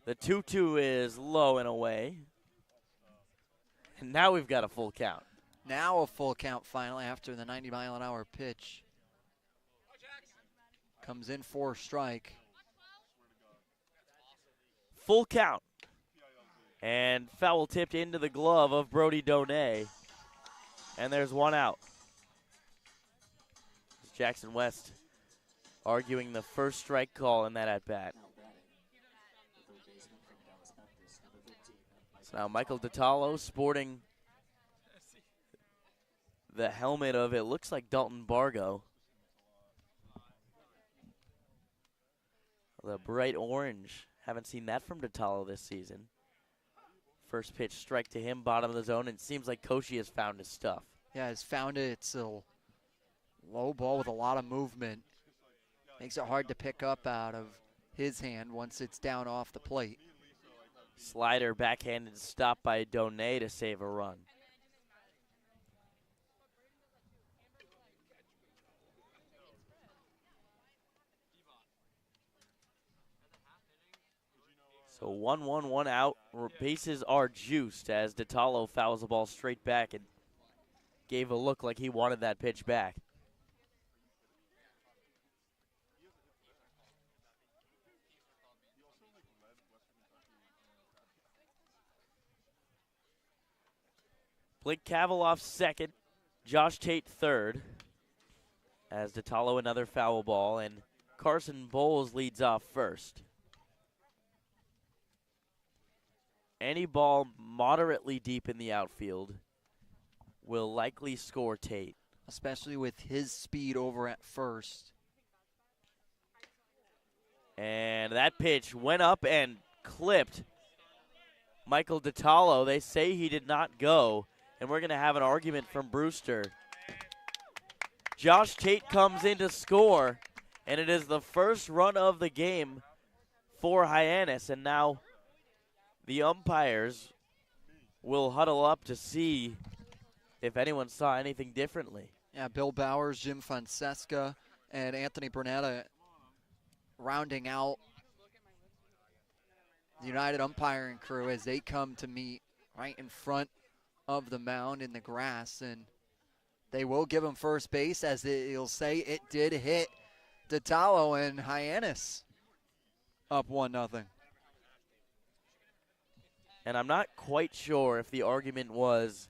The 2-2 is low and away. And now we've got a full count. Now a full count finally after the 90-mile-an-hour pitch. Comes in for a strike. Full count. And foul tipped into the glove of Brody Donay. And there's one out. Jackson West arguing the first strike call in that at-bat. So now Michael DiTallo sporting the helmet of, it looks like Dalton Bargo. The bright orange. Haven't seen that from DiTallo this season. First pitch strike to him, bottom of the zone, and it seems like Koshi has found his stuff. Yeah, has found it. It's a low ball with a lot of movement. Makes it hard to pick up out of his hand once it's down off the plate. Slider backhanded stop by Donay to save a run. So 1-1, 1 out. Bases are juiced as DiTallo fouls the ball straight back and gave a look like he wanted that pitch back. Blake Kaveloff second, Josh Tate third, as DiTallo another foul ball, and Carson Bowles leads off first. Any ball moderately deep in the outfield will likely score Tate. Especially with his speed over at first. And that pitch went up and clipped Michael DiTallo. They say he did not go, and we're going to have an argument from Brewster. Josh Tate comes in to score, and it is the first run of the game for Hyannis, and now the umpires will huddle up to see if anyone saw anything differently. Yeah, Bill Bowers, Jim Fonseca, and Anthony Burnetta rounding out the United umpiring crew as they come to meet right in front of the mound in the grass. And they will give him first base, as he'll say it did hit DiTallo, and Hyannis up 1-0. And I'm not quite sure if the argument was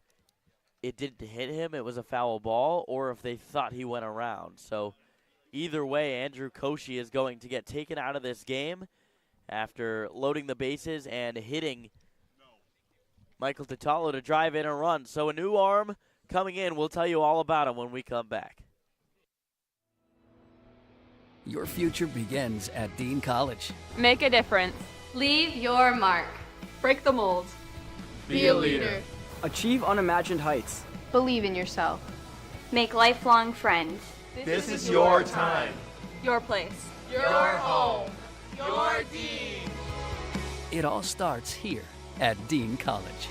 it didn't hit him, it was a foul ball, or if they thought he went around. So either way, Andrew Koshi is going to get taken out of this game after loading the bases and hitting Michael DiTallo to drive in a run. So a new arm coming in. We'll tell you all about him when we come back. Your future begins at Dean College. Make a difference. Leave your mark. Break the mold. Be a leader. Achieve unimagined heights. Believe in yourself. Make lifelong friends. This is your time. Your place. Your home. Your Dean. It all starts here at Dean College.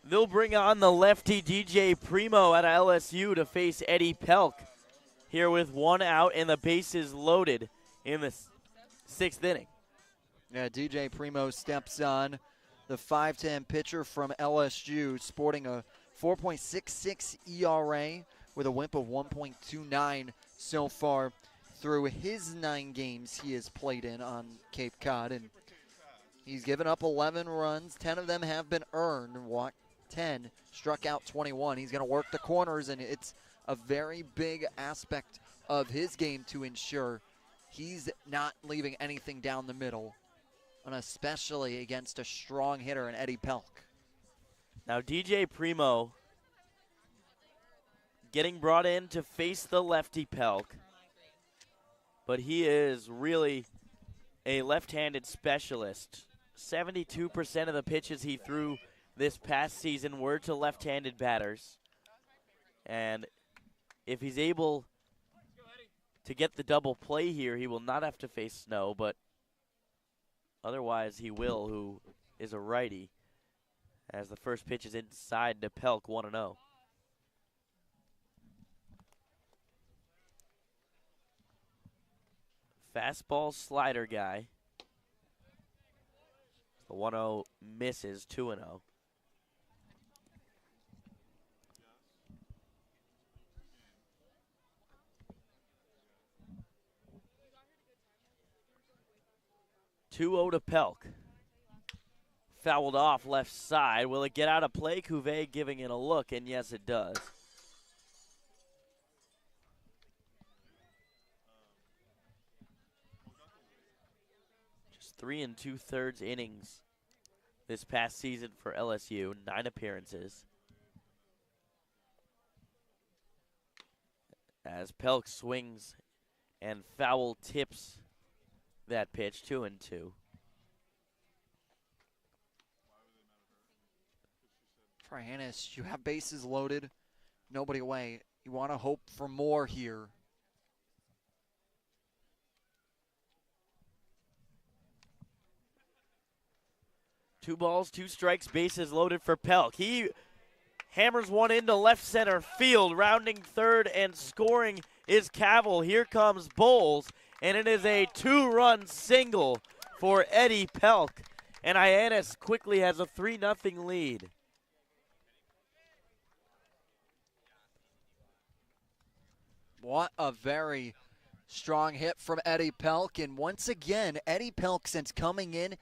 They'll bring on the lefty DJ Primo out of LSU to face Eddie Pelk here with one out and the bases loaded in the sixth inning. Yeah, DJ Primo steps on, the 5'10" pitcher from LSU, sporting a 4.66 ERA with a WHIP of 1.29 so far through his 9 games he has played in on Cape Cod. And he's given up 11 runs. 10 of them have been earned. Walked 10, struck out 21. He's going to work the corners, and it's a very big aspect of his game to ensure he's not leaving anything down the middle, and especially against a strong hitter in Eddie Pelk. Now DJ Primo getting brought in to face the lefty Pelk, but he is really a left-handed specialist. 72% of the pitches he threw this past season were to left-handed batters, and if he's able to get the double play here, he will not have to face Snow, but otherwise he will, who is a righty, as the first pitch is inside to Pelk, 1-0. Fastball slider guy. The 1-0 misses, 2-0. To Pelk. Fouled off left side. Will it get out of play? Cuvée giving it a look, and yes, it does. Just 3 2/3 innings this past season for LSU. 9 appearances. As Pelk swings and foul tips that pitch, 2-2. For Hyannis, you have bases loaded, nobody away. You want to hope for more here. Two balls, 2 strikes, bases loaded for Pelk. He hammers one into left center field, rounding third and scoring is Cavill. Here comes Bowles, and it is a 2-run single for Eddie Pelk. And Hyannis quickly has a 3-0 lead. What a very strong hit from Eddie Pelk. And once again, Eddie Pelk, since coming in,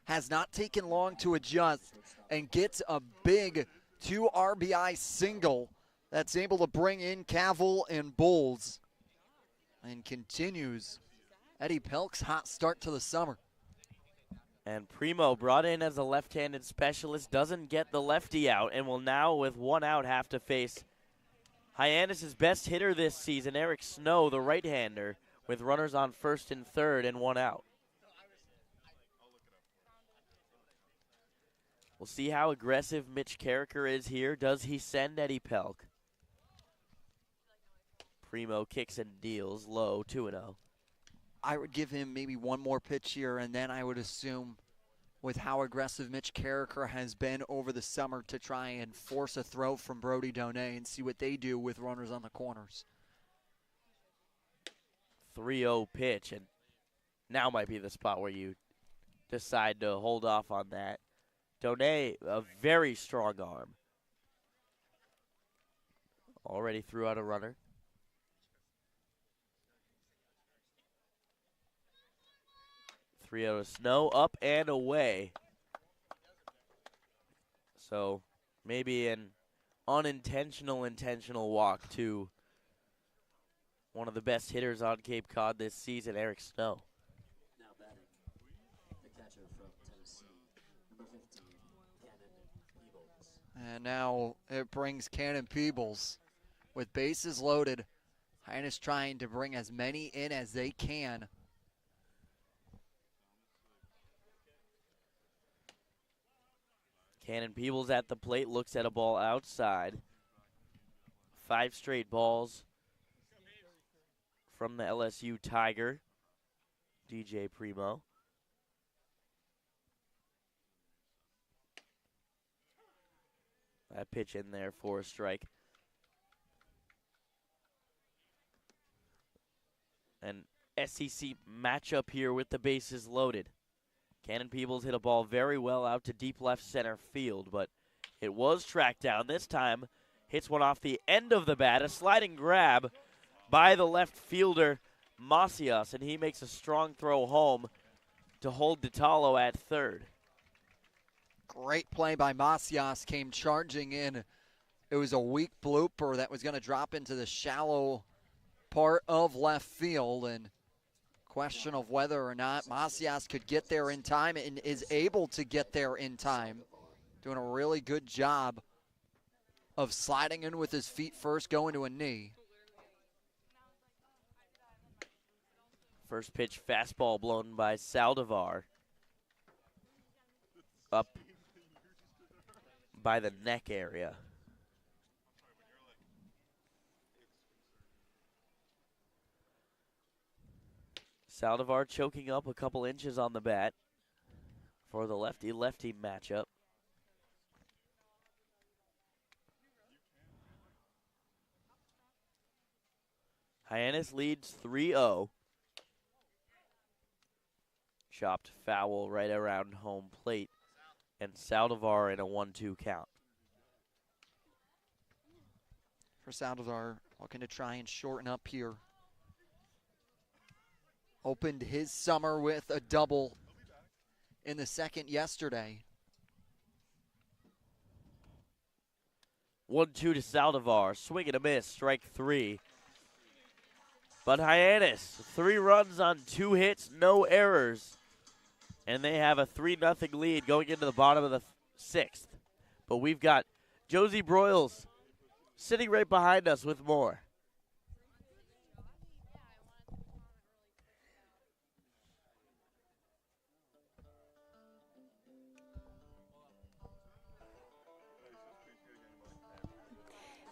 has not taken long to adjust and gets a big 2 RBI single that's able to bring in Cavill and Bowles, and continues Eddie Pelk's hot start to the summer. And Primo, brought in as a left-handed specialist, doesn't get the lefty out and will now, with 1 out, have to face Hyannis' best hitter this season, Eric Snow, the right-hander, with runners on first and third and 1 out. We'll see how aggressive Mitch Carricker is here. Does he send Eddie Pelk? Primo kicks and deals low, 2-0. I would give him maybe one more pitch here, and then I would assume, with how aggressive Mitch Carricker has been over the summer, to try and force a throw from Brody Donay and see what they do with runners on the corners. 3-0 pitch, and now might be the spot where you decide to hold off on that. Donay, a very strong arm. Already threw out a runner. To Snow, up and away. So maybe an unintentional intentional walk to one of the best hitters on Cape Cod this season, Eric Snow. Now batting, the catcher from Tennessee, number 15, Hyannis Peebles. And now it brings Cannon Peebles with bases loaded. Hyannis trying to bring as many in as they can. Cannon Peebles at the plate, looks at a ball outside. 5 straight balls from the LSU Tiger, DJ Primo. That pitch in there for a strike. An SEC matchup here with the bases loaded. Cannon Peebles hit a ball very well out to deep left center field, but it was tracked down. This time, hits one off the end of the bat, a sliding grab by the left fielder, Macias, and he makes a strong throw home to hold DiTallo at third. Great play by Macias, came charging in. It was a weak blooper that was going to drop into the shallow part of left field, and question of whether or not Macias could get there in time and is able to get there in time. Doing a really good job of sliding in with his feet first, going to a knee. First pitch fastball blown by Saldivar. Up by the neck area. Saldivar choking up a couple inches on the bat for the lefty-lefty matchup. Hyannis leads 3-0. Chopped foul right around home plate, and Saldivar in a 1-2 count. For Saldivar, looking to try and shorten up here. Opened his summer with a double in the second yesterday. 1-2 to Saldivar. Swing and a miss, strike 3. But Hyannis, 3 runs on 2 hits, no errors. And they have a 3-0 lead going into the bottom of the 6th. But we've got Josie Broyles sitting right behind us with more.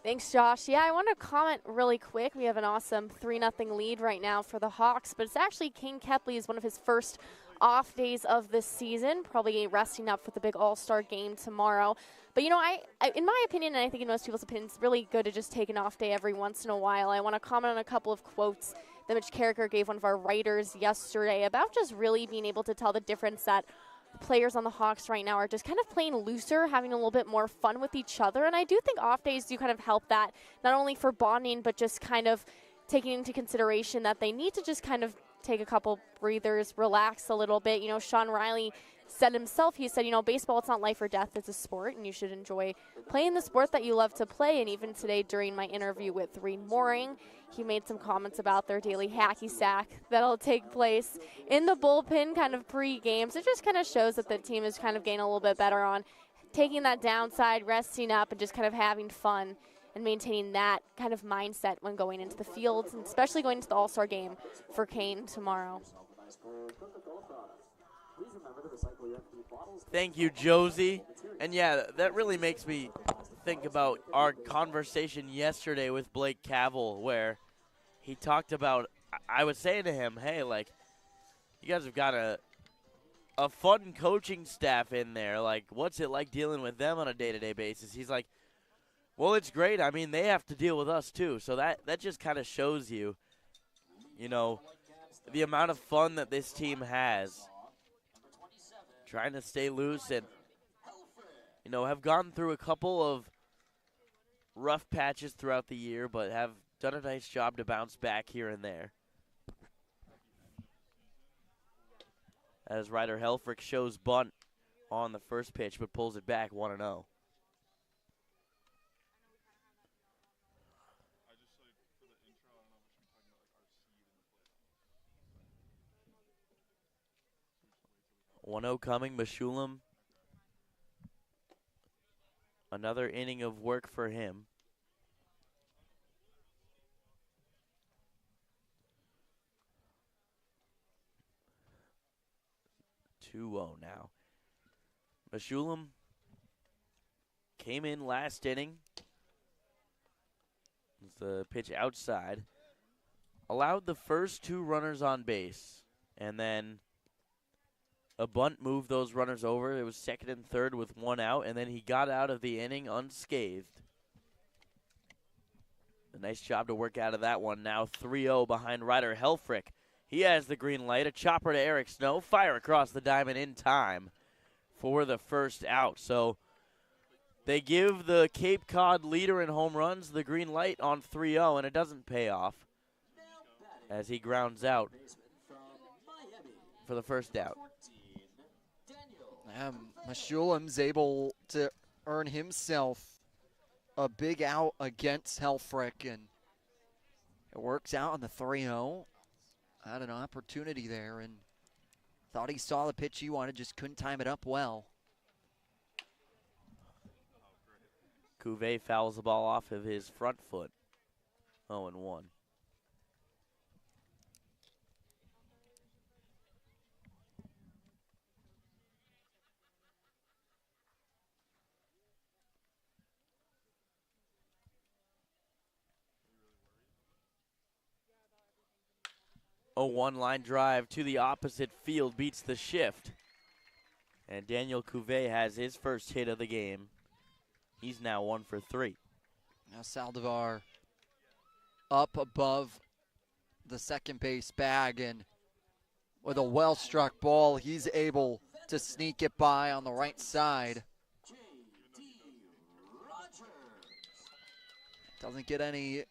Thanks, Josh. Yeah, I want to comment really quick. We have an awesome 3-0 lead right now for the Hawks, but it's actually King Kepley, one of his first off days of this season, probably resting up for the big all-star game tomorrow. But, you know, I in my opinion, and I think in most people's opinion, it's really good to just take an off day every once in a while. I want to comment on a couple of quotes that Mitch Carricker gave one of our writers yesterday about just really being able to tell the difference that players on the Hawks right now are just kind of playing looser, having a little bit more fun with each other. And I do think off days do kind of help that, not only for bonding, but just kind of taking into consideration that they need to just kind of take a couple breathers, relax a little bit. You know, Sean Riley said himself, he said, you know, baseball, it's not life or death, it's a sport, and you should enjoy playing the sport that you love to play. And even today during my interview with Reed Mooring, he made some comments about their daily hacky sack that'll take place in the bullpen kind of pre-game. So it just kind of shows that the team is kind of getting a little bit better on taking that downside, resting up, and just kind of having fun and maintaining that kind of mindset when going into the fields, and especially going into the All-Star game for Kane tomorrow. Thank you, Josie. And yeah, that really makes me think about our conversation yesterday with Blake Cavell, where he talked about, I was saying to him, hey, like, you guys have got a fun coaching staff in there. Like, what's it like dealing with them on a day-to-day basis? He's like, well, it's great. I mean, they have to deal with us too. So that just kind of shows you, you know, the amount of fun that this team has. Trying to stay loose and, you know, have gone through a couple of rough patches throughout the year, but have done a nice job to bounce back here and there. As Ryder Helfrich shows bunt on the first pitch, but pulls it back 1-0. Coming, Meshulam. Another inning of work for him. (2-0) now. Meshulam came in last inning. It's the pitch outside. Allowed the first 2 runners on base, and then a bunt moved those runners over. It was second and third with 1 out, and then he got out of the inning unscathed. A nice job to work out of that one. Now 3-0 behind Ryder Helfrich. He has the green light. A chopper to Eric Snow. Fire across the diamond in time for the first out. So they give the Cape Cod leader in home runs the green light on 3-0, and it doesn't pay off as he grounds out for the first out. Meshulam's able to earn himself a big out against Helfrich, and It works out on the 3-0. Had an opportunity there and thought he saw the pitch he wanted, just couldn't time it up well. Cuvée fouls the ball off of his front foot. 0-1. A one-line drive to the opposite field beats the shift. And Daniel Cuvée has his first hit of the game. He's now 1 for 3. Now Saldivar up above the second base bag, and with a well-struck ball, he's able to sneak it by on the right side. Doesn't get any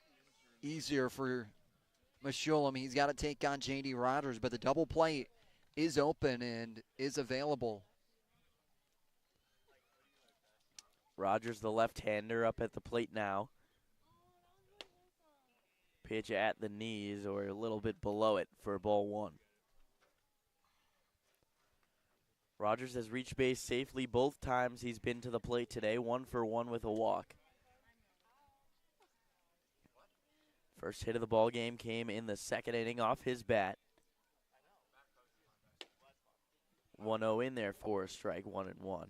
easier for Meshulam. He's got to take on J.D. Rogers, but the double play is open and is available. Rogers, the left-hander, up at the plate now. Pitch at the knees or a little bit below it for ball 1. Rogers has reached base safely both times he's been to the plate today, 1 for 1 with a walk. First hit of the ball game came in the second inning off his bat. 1-0 in there for a strike, 1-1.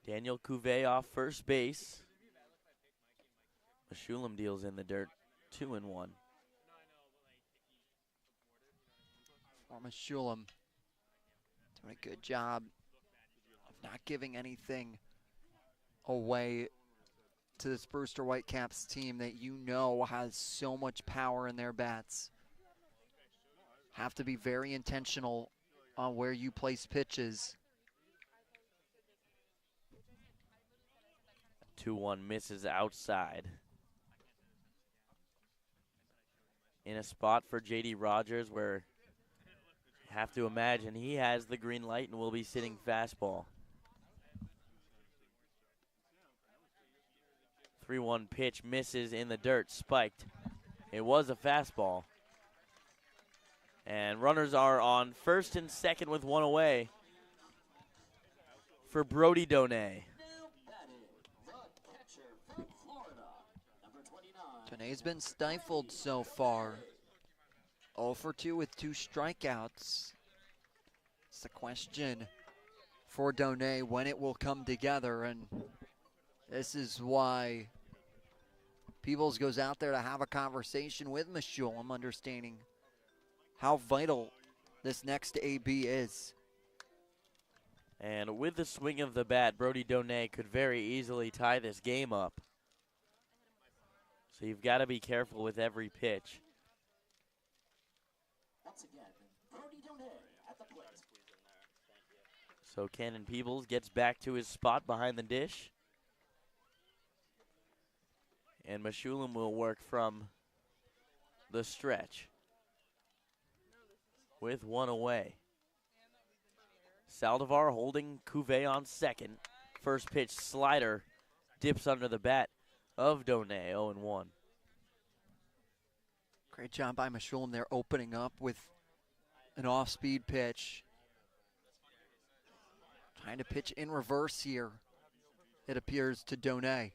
Daniel Cuvée off first base. Meshulam deals in the dirt, 2-1. For Meshulam, doing a good job of not giving anything away to this Brewster Whitecaps team that you know has so much power in their bats. Have to be very intentional on where you place pitches. 2-1 misses outside. In a spot for J.D. Rogers where you have to imagine he has the green light and will be sitting fastball. 3-1 pitch misses in the dirt, spiked. It was a fastball. And runners are on first and second with 1 away for Brody Donay. Donay's been stifled so far. 0 for 2 with 2 strikeouts. It's the question for Donay when it will come together, and this is why Peebles goes out there to have a conversation with Meshulam, understanding how vital this next AB is. And with the swing of the bat, Brody Donay could very easily tie this game up. So you've got to be careful with every pitch. Once again, Brody Donay at the plate. So Cannon Peebles gets back to his spot behind the dish. And Meshulam will work from the stretch with 1 away. Saldivar holding Cuvée on second. First pitch slider dips under the bat of Donay, 0-1. Great job by Meshulam there, opening up with an off-speed pitch. Trying to pitch in reverse here, it appears, to Donay.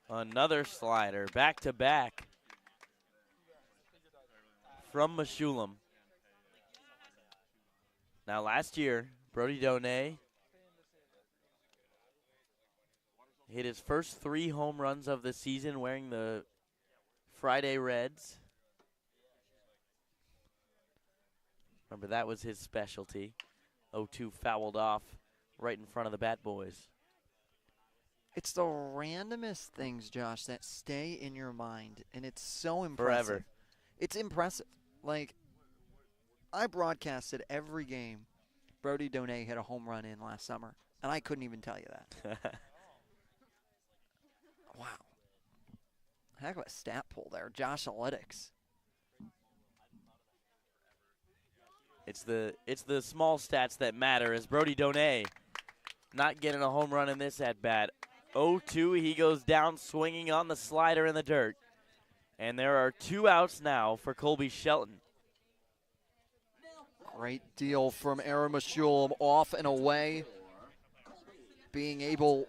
Another slider, back-to-back from Meshulam. Now last year, Brody Donay hit his first 3 home runs of the season wearing the Friday Reds. Remember, that was his specialty. 0-2 fouled off right in front of the Bat Boys. It's the randomest things, Josh, that stay in your mind, and it's so impressive. Forever. It's impressive. Like, I broadcasted every game Brody Donay hit a home run in last summer, and I couldn't even tell you that. Wow. Heck of a stat pull there. Josh Analytics. It's the small stats that matter, as Brody Donay not getting a home run in this at-bat. 0-2, he goes down swinging on the slider in the dirt. And there are 2 outs now for Colby Shelton. Great deal from Aaron Meshulam, off and away, being able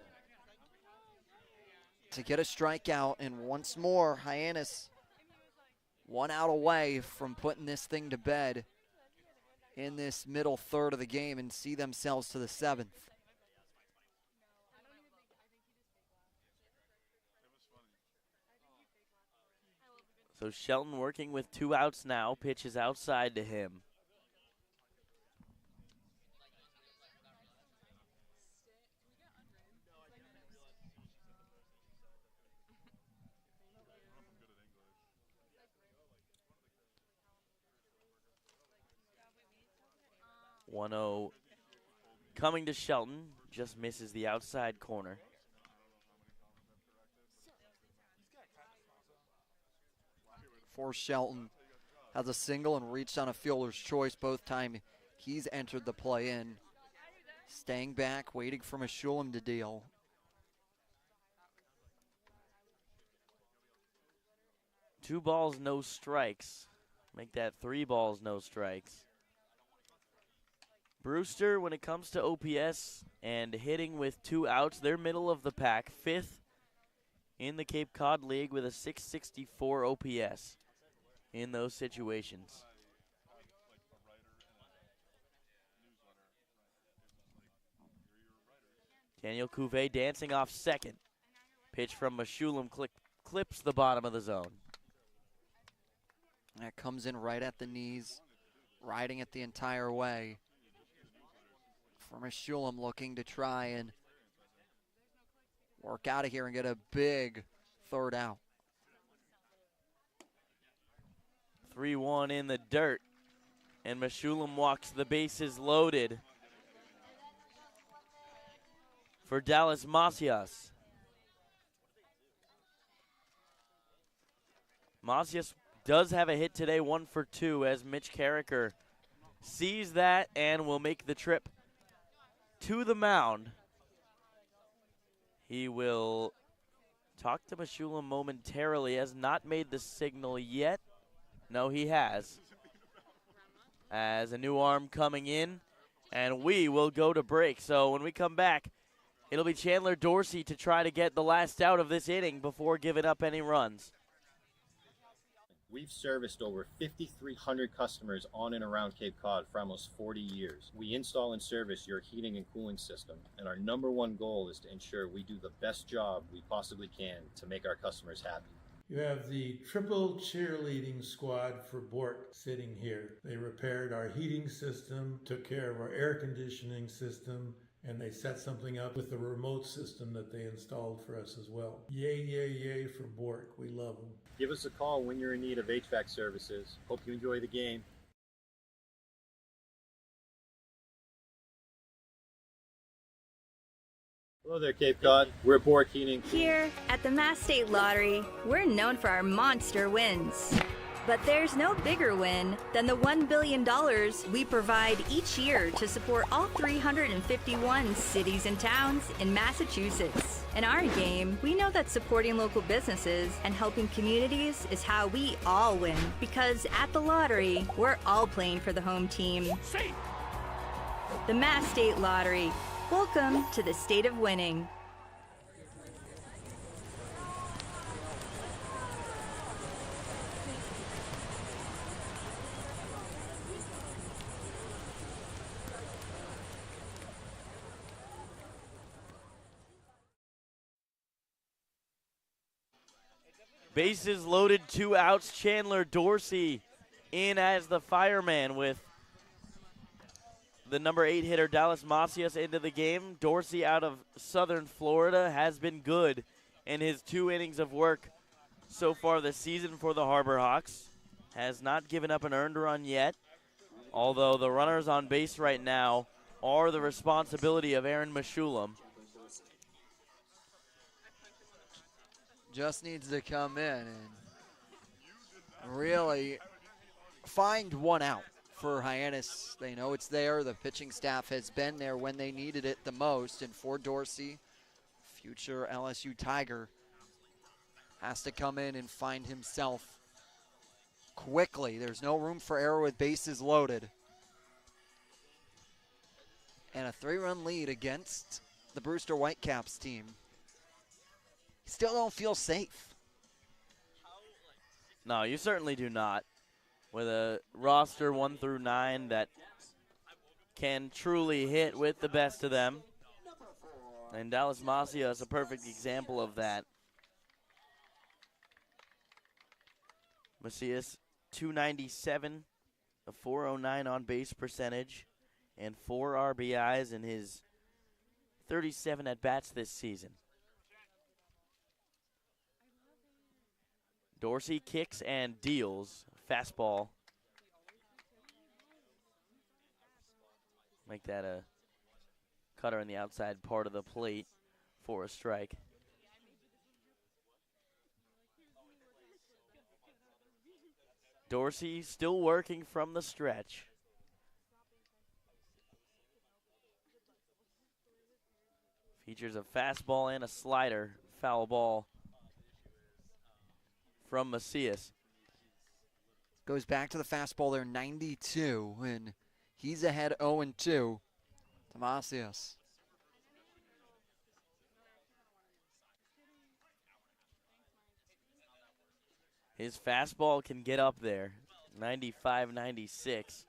to get a strikeout, and once more, Hyannis 1 out away from putting this thing to bed in this middle third of the game and see themselves to the 7th. So Shelton working with 2 outs now, pitches outside to him. (1-0) coming to Shelton, just misses the outside corner. For Shelton, has a single and reached on a fielder's choice both time he's entered the play in. Staying back, waiting for Meshulam to deal. Two balls, no strikes. Make that 3 balls, no strikes. Brewster, when it comes to OPS and hitting with 2 outs, they're middle of the pack, 5th in the Cape Cod League with a .664 OPS in those situations. Daniel Cuvée dancing off second. Pitch from Meshulam clips the bottom of the zone. That comes in right at the knees, riding it the entire way. For Meshulam, looking to try and work out of here and get a big 3rd out. 3-1 in the dirt, and Meshulam walks the bases loaded for Dallas Macias. Macias does have a hit today, 1 for 2, as Mitch Carricker sees that and will make the trip to the mound. He will talk to Meshulam momentarily, has not made the signal yet. No, he has. As a new arm coming in, and we will go to break. So when we come back, it'll be Chandler Dorsey to try to get the last out of this inning before giving up any runs. We've serviced over 5,300 customers on and around Cape Cod for almost 40 years. We install and service your heating and cooling system, and our #1 goal is to ensure we do the best job we possibly can to make our customers happy. You have the triple cheerleading squad for Bork sitting here. They repaired our heating system, took care of our air conditioning system, and they set something up with the remote system that they installed for us as well. Yay, yay, yay for Bork. We love them. Give us a call when you're in need of HVAC services. Hope you enjoy the game. Hello there, Cape Cod. We're Bork Heating. Here at the Mass State Lottery, we're known for our monster wins. But there's no bigger win than the $1 billion we provide each year to support all 351 cities and towns in Massachusetts. In our game, we know that supporting local businesses and helping communities is how we all win. Because at the lottery, we're all playing for the home team. The Mass State Lottery. Welcome to the state of winning. Bases loaded, 2 outs. Chandler Dorsey in as the fireman with the #8 hitter Dallas Macias into the game. Dorsey out of Southern Florida has been good in his 2 innings of work so far this season for the Harbor Hawks. Has not given up an earned run yet, although the runners on base right now are the responsibility of Aaron Meshulam. Just needs to come in and really find 1 out for Hyannis. They know it's there. The pitching staff has been there when they needed it the most. And for Dorsey, future LSU Tiger has to come in and find himself quickly. There's no room for error with bases loaded. And a 3-run lead against the Brewster Whitecaps team. Still don't feel safe. No, you certainly do not. With a roster 1 through 9 that can truly hit with the best of them. And Dallas Masia is a perfect example of that. Macias, 297, a 409 on base percentage, and 4 RBIs in his 37 at-bats this season. Dorsey kicks and deals. Fastball. Make that a cutter in the outside part of the plate for a strike. Dorsey still working from the stretch. Features a fastball and a slider. Foul ball from Macias. Goes back to the fastball there, 92, and he's ahead 0-2 to Macias. His fastball can get up there, 95, 96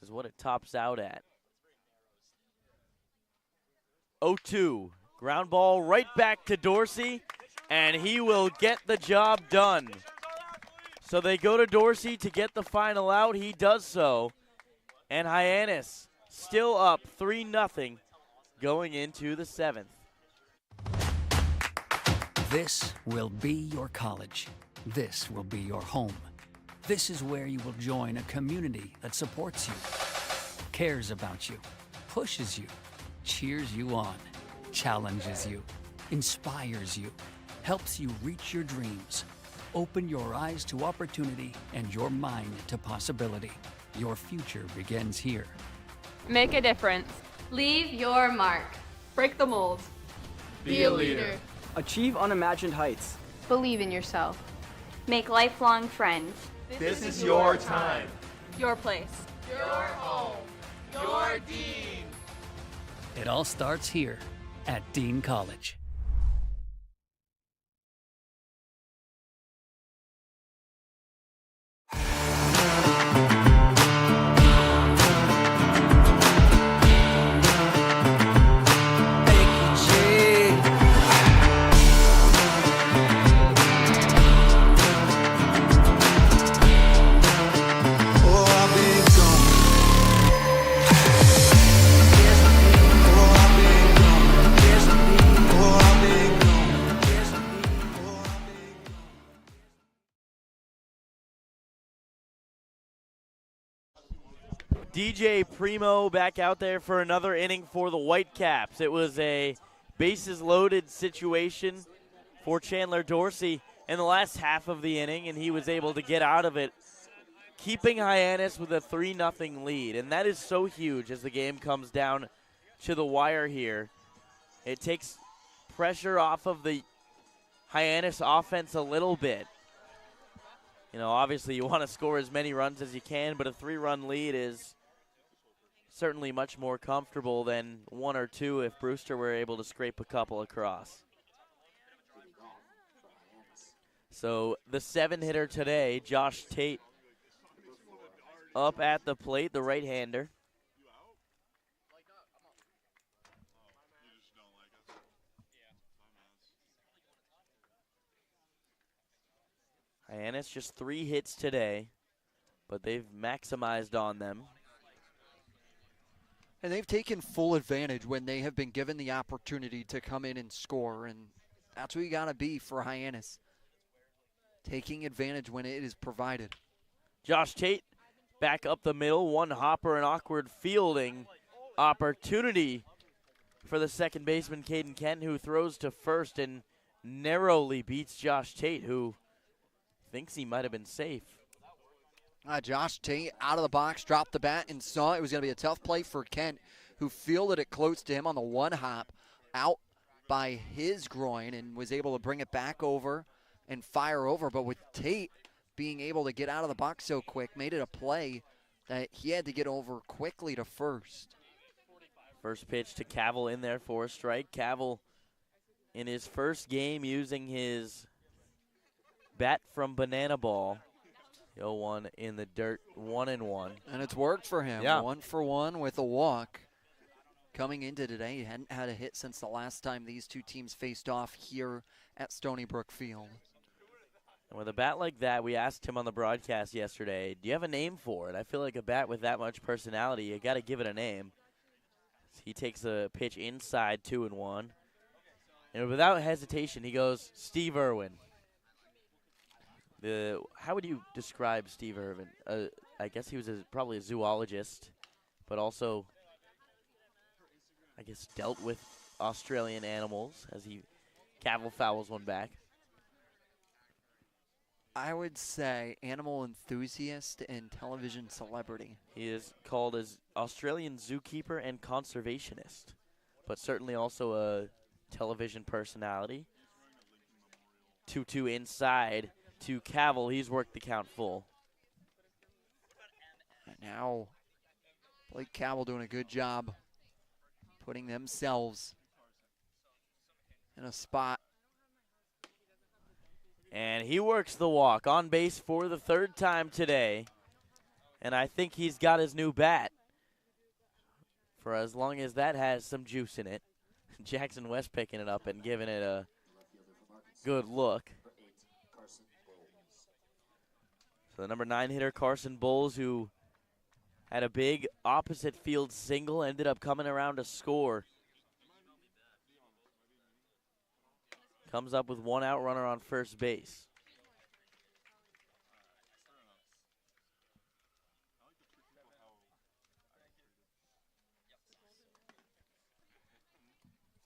is what it tops out at. 0-2, ground ball right back to Dorsey, and he will get the job done. So they go to Dorsey to get the final out. He does so. And Hyannis still up 3-0 going into the 7th. This will be your college. This will be your home. This is where you will join a community that supports you, cares about you, pushes you, cheers you on, challenges you, inspires you, helps you reach your dreams. Open your eyes to opportunity and your mind to possibility. Your future begins here. Make a difference. Leave your mark. Break the mold. Be a leader. Achieve unimagined heights. Believe in yourself. Make lifelong friends. This is your time. Your place. Your home. Your Dean. It all starts here at Dean College. DJ Primo back out there for another inning for the Whitecaps. It was a bases-loaded situation for Chandler Dorsey in the last half of the inning, and he was able to get out of it, keeping Hyannis with a 3-0 lead. And that is so huge as the game comes down to the wire here. It takes pressure off of the Hyannis offense a little bit. You know, obviously you want to score as many runs as you can, but a 3-run lead is certainly much more comfortable than 1 or 2 if Brewster were able to scrape a couple across. So the 7-hitter today, Josh Tate, up at the plate, the right-hander. Hyannis just 3 hits today, but they've maximized on them. And they've taken full advantage when they have been given the opportunity to come in and score, and that's what you got to be for Hyannis. Taking advantage when it is provided. Josh Tate back up the middle, one hopper and awkward fielding opportunity for the second baseman, Caden Kent, who throws to first and narrowly beats Josh Tate, who thinks he might have been safe. Josh Tate out of the box, dropped the bat, and saw it was going to be a tough play for Kent, who fielded it close to him on the one hop, out by his groin, and was able to bring it back over and fire over. But with Tate being able to get out of the box so quick, made it a play that he had to get over quickly to first. First pitch to Cavill in there for a strike. Cavill in his first game using his bat from Banana Ball. 0-1 in the dirt, 1-1. And it's worked for him. Yeah. 1 for 1 with a walk. Coming into today, he hadn't had a hit since the last time these two teams faced off here at Stony Brook Field. And with a bat like that, we asked him on the broadcast yesterday, do you have a name for it? I feel like a bat with that much personality, you got to give it a name. He takes a pitch inside, 2-1. And without hesitation, he goes, Steve Irwin. How would you describe Steve Irwin? I guess he was probably a zoologist, but also, I guess, dealt with Australian animals as he Cavill fouls one back. I would say animal enthusiast and television celebrity. He is called as Australian zookeeper and conservationist, but certainly also a television personality. 2-2 inside to Cavill. He's worked the count full. And now Blake Cavill doing a good job putting themselves in a spot. And he works the walk on base for the third time today. And I think he's got his new bat for as long as that has some juice in it. Jackson West picking it up and giving it a good look. So the number 9 hitter, Carson Bowles, who had a big opposite field single, ended up coming around to score. Comes up with 1 out runner on first base.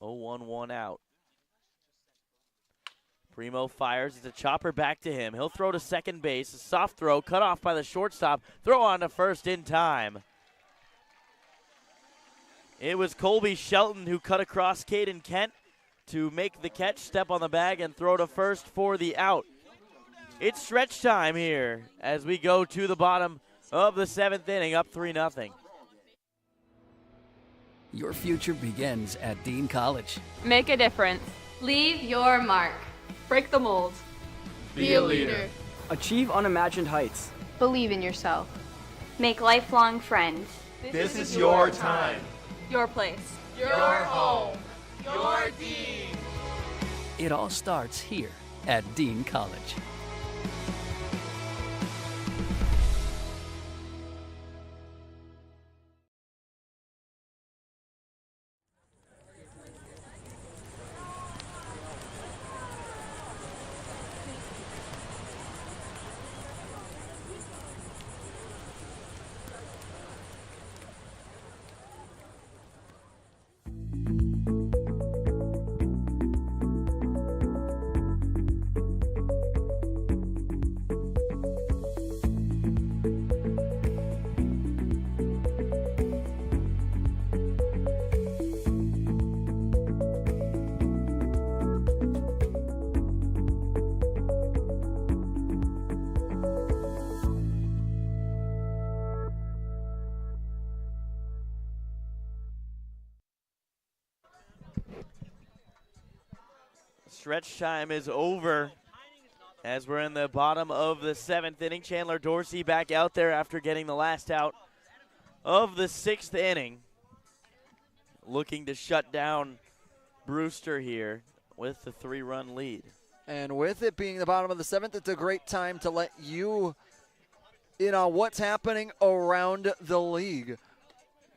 Oh, 1 out. Primo fires. It's a chopper back to him. He'll throw to second base. A soft throw, cut off by the shortstop. Throw on to first in time. It was Colby Shelton who cut across Caden Kent to make the catch, step on the bag, and throw to first for the out. It's stretch time here as we go to the bottom of the 7th inning, up 3-0. Your future begins at Dean College. Make a difference. Leave your mark. Break the mold. Be a leader. Achieve unimagined heights. Believe in yourself. Make lifelong friends. This is your time. Your place. Your home. Your Dean. It all starts here at Dean College. Stretch time is over as we're in the bottom of the 7th inning. Chandler Dorsey back out there after getting the last out of the 6th inning. Looking to shut down Brewster here with the 3-run lead. And with it being the bottom of the 7th, it's a great time to let you in on what's happening around the league.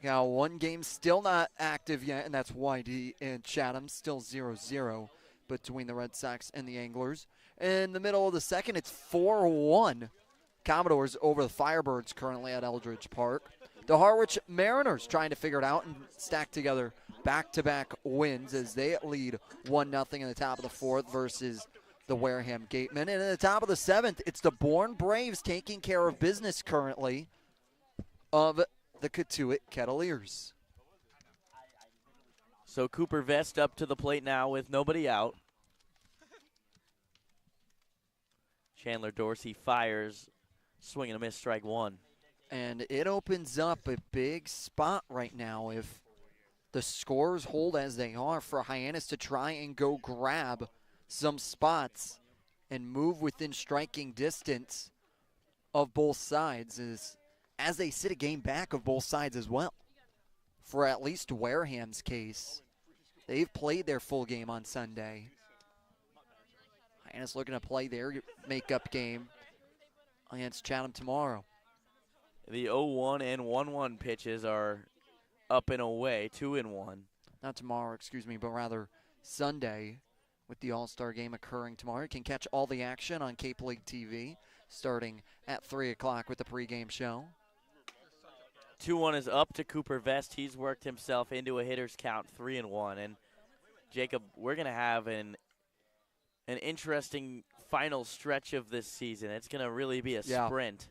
Now, one game still not active yet, and that's YD and Chatham, still 0-0 between the Red Sox and the Anglers. In the middle of the 2nd, it's 4-1. Commodores over the Firebirds currently at Eldridge Park. The Harwich Mariners trying to figure it out and stack together back-to-back wins as they lead 1-0 in the top of the 4th versus the Wareham Gatemen. And at the top of the 7th, it's the Bourne Braves taking care of business currently of the Cotuit Kettleers. So Cooper Vest up to the plate now with nobody out. Chandler Dorsey fires, swing and a miss, strike one. And it opens up a big spot right now if the scores hold as they are for Hyannis to try and go grab some spots and move within striking distance of both sides as they sit a game back of both sides as well. For at least Wareham's case, they've played their full game on Sunday. Hyannis looking to play their makeup game against Chatham tomorrow. The 0-1 and 1-1 pitches are up and away, 2-1. Not tomorrow, excuse me, but rather Sunday with the All-Star game occurring tomorrow. You can catch all the action on Cape League TV starting at 3 o'clock with the pregame show. 2-1 is up to Cooper Vest. He's worked himself into a hitter's count, 3-1. And Jacob, we're going to have an interesting final stretch of this season. It's going to really be a sprint.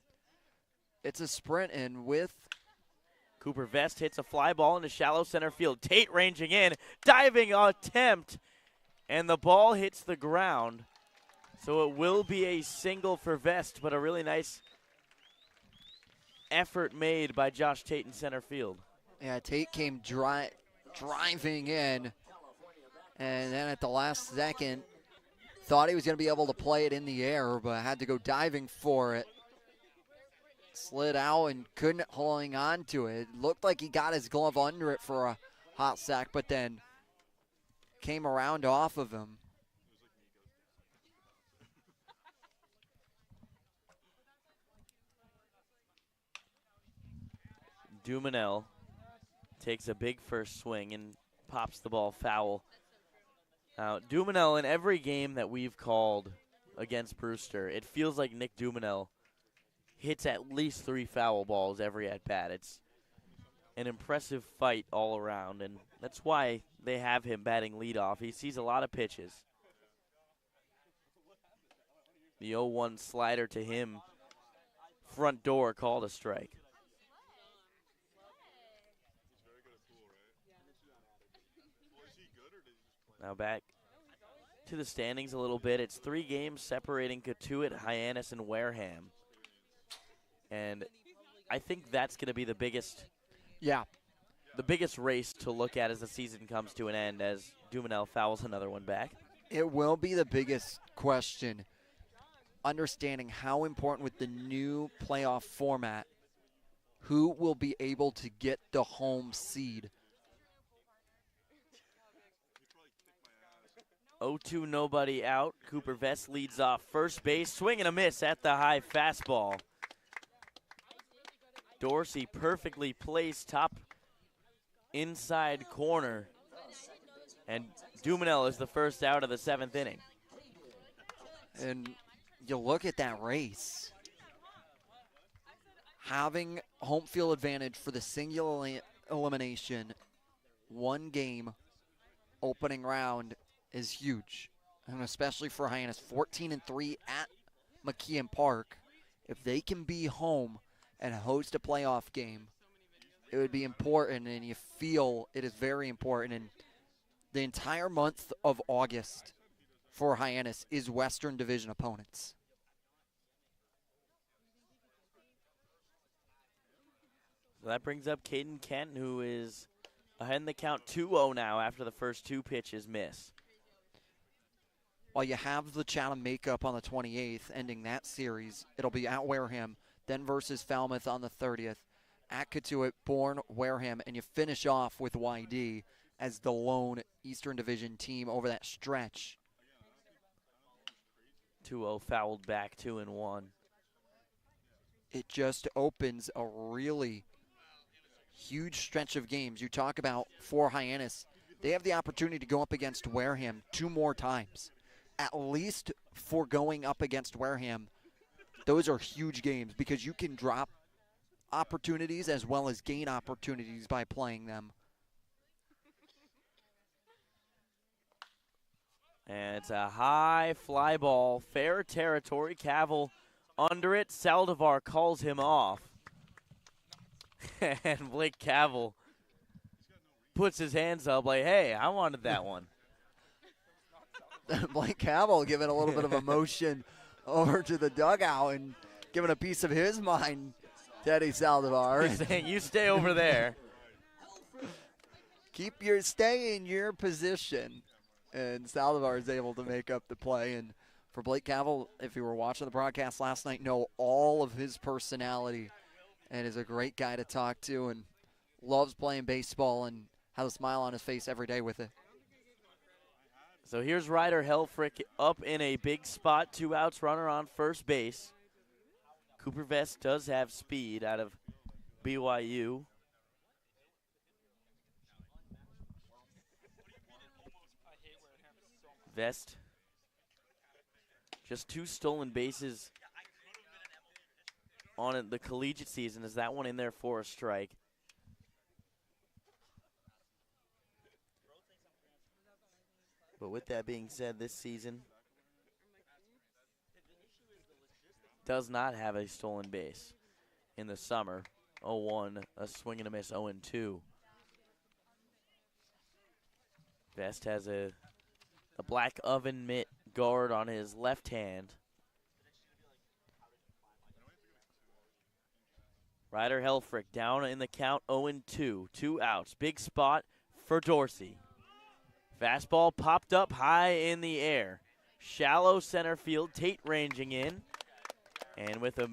It's a sprint, and with Cooper Vest hits a fly ball into shallow center field. Tate ranging in, diving attempt, and the ball hits the ground. So it will be a single for Vest, but a really nice effort made by Josh Tate in center field. Yeah, Tate came driving in, and then at the last second, thought he was going to be able to play it in the air, but had to go diving for it. Slid out and couldn't hang on to it. Looked like he got his glove under it for a hot sack, but then came around off of him. Dumanel takes a big first swing and pops the ball foul. Now, Dumanel, in every game that we've called against Brewster, it feels like Nick Dumanel hits at least 3 foul balls every at-bat. It's an impressive fight all around, and that's why they have him batting leadoff. He sees a lot of pitches. The 0-1 slider to him, front door, called a strike. Now back to the standings a little bit. It's 3 games separating Cotuit, Hyannis, and Wareham. And I think that's going to be the biggest race to look at as the season comes to an end, as Dumanel fouls another one back. It will be the biggest question, understanding how important with the new playoff format, who will be able to get the home seed. 0-2, nobody out. Cooper Vest leads off first base. Swing and a miss at the high fastball. Dorsey perfectly placed top inside corner. And Dumanel is the first out of the 7th inning. And you look at that race. Having home field advantage for the single elimination, 1 game opening round is huge. And especially for Hyannis, 14-3 at McKeon Park. If they can be home and host a playoff game, it would be important, and you feel it is very important. And the entire month of August for Hyannis is Western Division opponents. So that brings up Caden Kent, who is ahead in the count 2-0 now after the first 2 pitches miss. While you have the Chatham makeup on the 28th, ending that series, it'll be at Wareham, then versus Falmouth on the 30th, at Cotuit, Bourne, Wareham, and you finish off with YD as the lone Eastern Division team over that stretch. 2-0 fouled back, 2-1. It just opens a really huge stretch of games. You talk about for Hyannis, they have the opportunity to go up against Wareham 2 more times. At least for going up against Wareham, those are huge games because you can drop opportunities as well as gain opportunities by playing them. And it's a high fly ball, fair territory. Cavill under it. Saldivar calls him off. And Blake Cavill puts his hands up like, hey, I wanted that one. Blake Cavill giving a little bit of emotion over to the dugout and giving a piece of his mind to Eddie Saldivar. He's saying, you stay over there. Stay in your position. And Saldivar is able to make up the play. And for Blake Cavill, if you were watching the broadcast last night, know all of his personality and is a great guy to talk to and loves playing baseball and has a smile on his face every day with it. So here's Ryder Helfrich up in a big spot. 2 outs, runner on first base. Cooper Vest does have speed out of BYU. Vest, just 2 stolen bases on the collegiate season. Is that one in there for a strike? But with that being said, this season does not have a stolen base. In the summer, 0-1, a swing and a miss, 0-2. Vest has a black oven mitt guard on his left hand. Ryder Helfrich down in the count, 0-2. 2 outs. Big spot for Dorsey. Fastball popped up high in the air. Shallow center field, Tate ranging in. And with a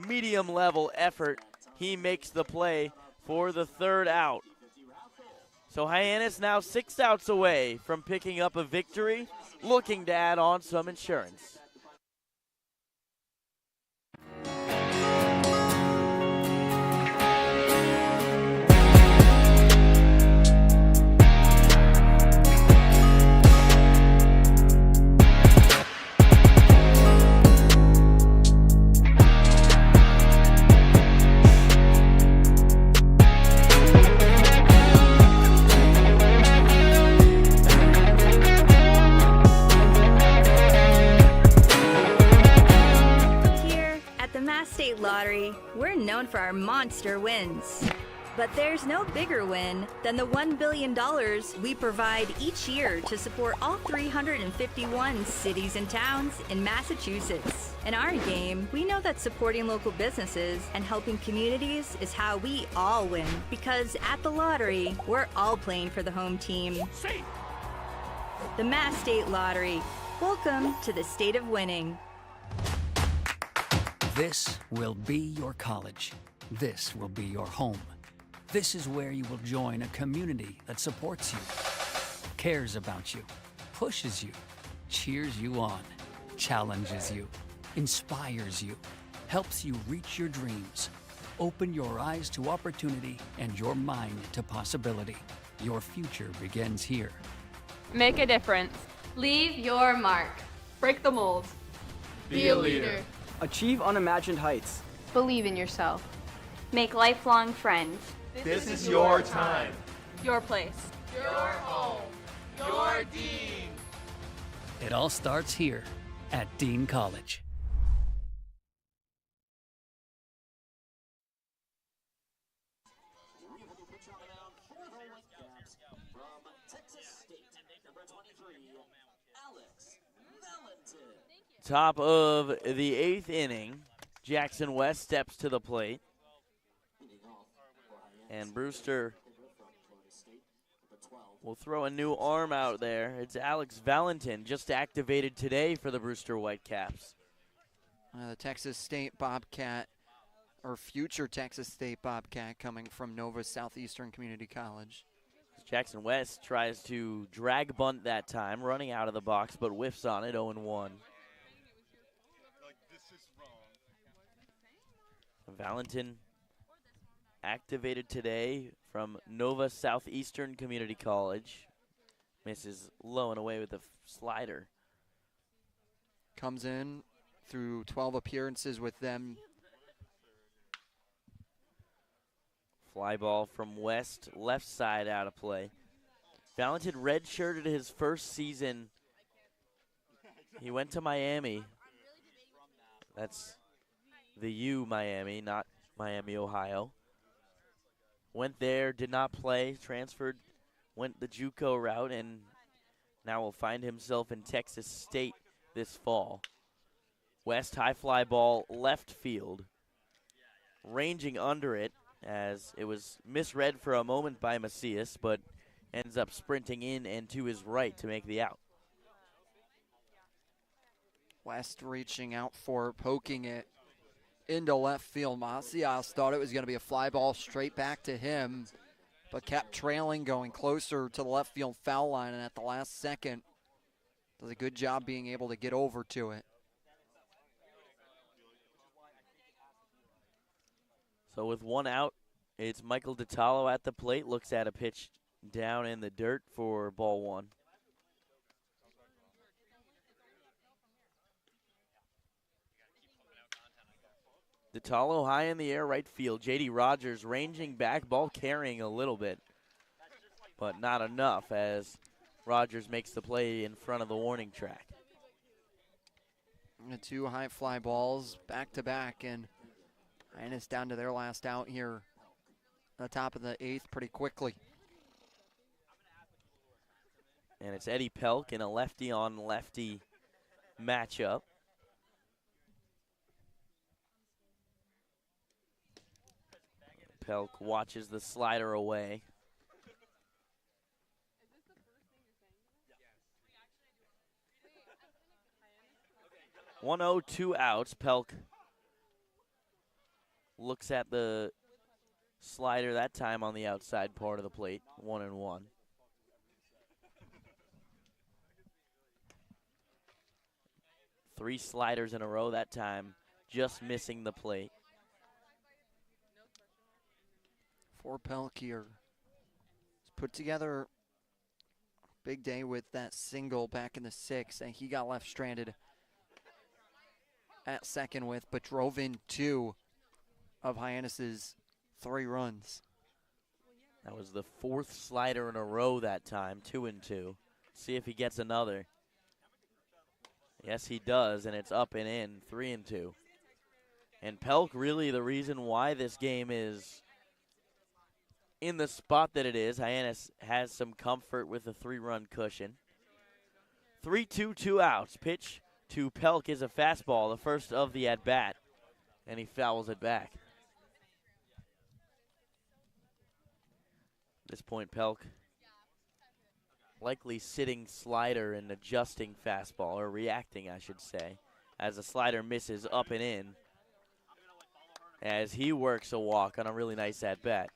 medium level effort, he makes the play for the 3rd out. So Hyannis now 6 outs away from picking up a victory, looking to add on some insurance. Lottery, we're known for our monster wins. But there's no bigger win than the $1 billion we provide each year to support all 351 cities and towns in Massachusetts. In our game, we know that supporting local businesses and helping communities is how we all win. Because at the lottery, we're all playing for the home team. The Mass State Lottery. Welcome to the state of winning. This will be your college. This will be your home. This is where you will join a community that supports you, cares about you, pushes you, cheers you on, challenges you, inspires you, helps you reach your dreams. Open your eyes to opportunity and your mind to possibility. Your future begins here. Make a difference. Leave your mark. Break the mold. Be a leader. Achieve unimagined heights. Believe in yourself. Make lifelong friends. This is your time. Your place. Your home. Your Dean. It all starts here at Dean College. Top of the 8th inning, Jackson West steps to the plate. And Brewster will throw a new arm out there. It's Alex Valentin, just activated today for the Brewster Whitecaps. The Texas State Bobcat, or future Texas State Bobcat, coming from Nova Southeastern Community College. Jackson West tries to drag bunt that time, running out of the box, but whiffs on it, 0-1. Valentin activated today from Nova Southeastern Community College. Misses low and away with a slider. Comes in through 12 appearances with them. Fly ball from West, left side out of play. Valentin redshirted his first season He went to Miami. That's the U Miami, not Miami, Ohio. Went there, did not play, transferred, went the JUCO route, and now will find himself in Texas State this fall. West high fly ball left field. Ranging under it as it was misread for a moment by Macias, but ends up sprinting in and to his right to make the out. West reaching out for poking it into left field. Macias thought it was going to be a fly ball straight back to him, but kept trailing, going closer to the left field foul line, and at the last second does a good job being able to get over to it. So with one out, it's Michael DiTallo at the plate, looks at a pitch down in the dirt for ball one. DiTallo high in the air, right field. J.D. Rogers ranging back, ball carrying a little bit, but not enough as Rogers makes the play in front of the warning track. The two high fly balls back to back, and Hyannis down to their last out here at the top of the eighth pretty quickly. And it's Eddie Pelk in a lefty on lefty matchup. Pelk watches the slider away. One 0, 2 outs. Pelk looks at the slider that time on the outside part of the plate. 1-1. Three sliders in a row that time, just missing the plate. For Pelk here. He's put together a big day with that single back in the sixth, and he got left stranded at second with, but drove in two of Hyannis's 3 runs. That was the 4th slider in a row that time, 2-2. See if he gets another. Yes, he does, and it's up and in, 3-2. And Pelk really the reason why this game is in the spot that it is. Hyannis has some comfort with a 3-run cushion. 3-2, 2 outs. Pitch to Pelk is a fastball, the first of the at-bat, and he fouls it back. At this point, Pelk likely sitting slider and adjusting fastball, or reacting, I should say, as the slider misses up and in, as he works a walk on a really nice at-bat.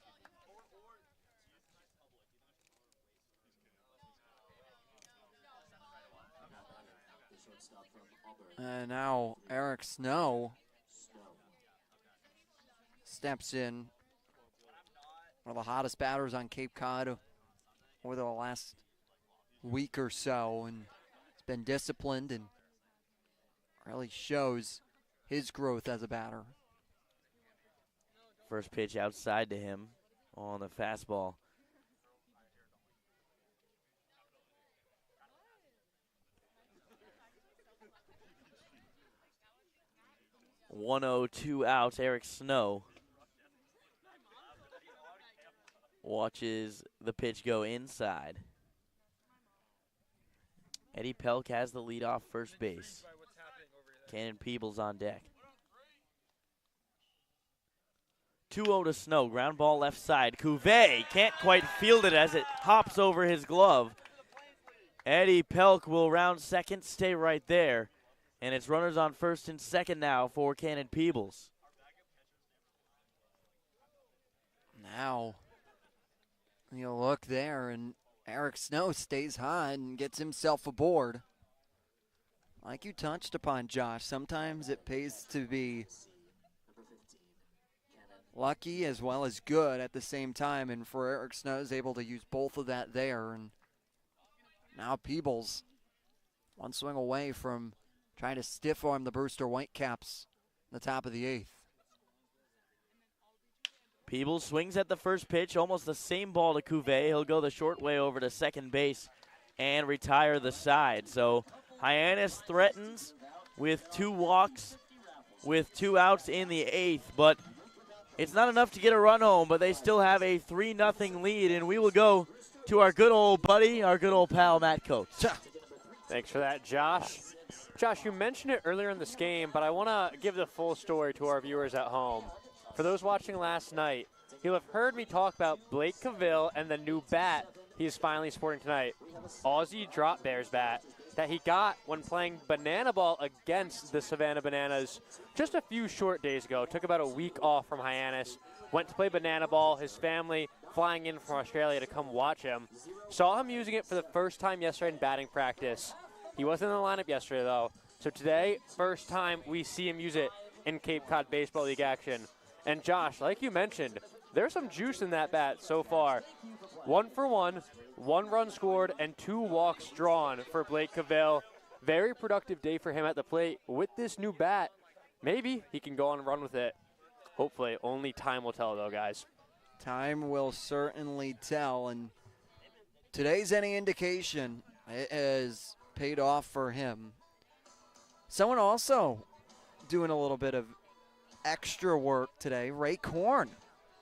And now Eric Snow steps in, one of the hottest batters on Cape Cod over the last week or so, and has been disciplined and really shows his growth as a batter. First pitch outside to him on the fastball. One 0, 2 outs. Eric Snow watches the pitch go inside. Eddie Pelk has the lead off first base. Cannon Peebles on deck. 2-0 to Snow. Ground ball left side. Cuvée can't quite field it as it hops over his glove. Eddie Pelk will round second, stay right there. And it's runners on first and second now for Cannon Peebles. Now, you look there, and Eric Snow stays hot and gets himself aboard. Like you touched upon, Josh, sometimes it pays to be lucky as well as good at the same time, and for Eric Snow is able to use both of that there. And now Peebles, one swing away from trying to stiff arm the Brewster Whitecaps in the top of the eighth. Peebles swings at the first pitch, almost the same ball to Cuvée. He'll go the short way over to second base and retire the side. So Hyannis threatens with 2 walks with 2 outs in the 8th, but it's not enough to get a run home, but they still have a 3-0 lead, and we will go to our good old buddy, our good old pal, Matt Coates. Thanks for that, Josh. Josh, you mentioned it earlier in this game, but I want to give the full story to our viewers at home. For those watching last night, you'll have heard me talk about Blake Cavill and the new bat he is finally sporting tonight. Aussie Drop Bears bat that he got when playing banana ball against the Savannah Bananas just a few short days ago. Took about a week off from Hyannis, went to play banana ball. His family flying in from Australia to come watch him. Saw him using it for the first time yesterday in batting practice. He wasn't in the lineup yesterday, though. So today, first time we see him use it in Cape Cod Baseball League action. And Josh, like you mentioned, there's some juice in that bat so far. 1 for 1, 1 run scored, and 2 walks drawn for Blake Cavill. Very productive day for him at the plate with this new bat. Maybe he can go on and run with it. Hopefully, only time will tell, though, guys. Time will certainly tell, and today's any indication, it has paid off for him. Someone also doing a little bit of extra work today, Ray Korn,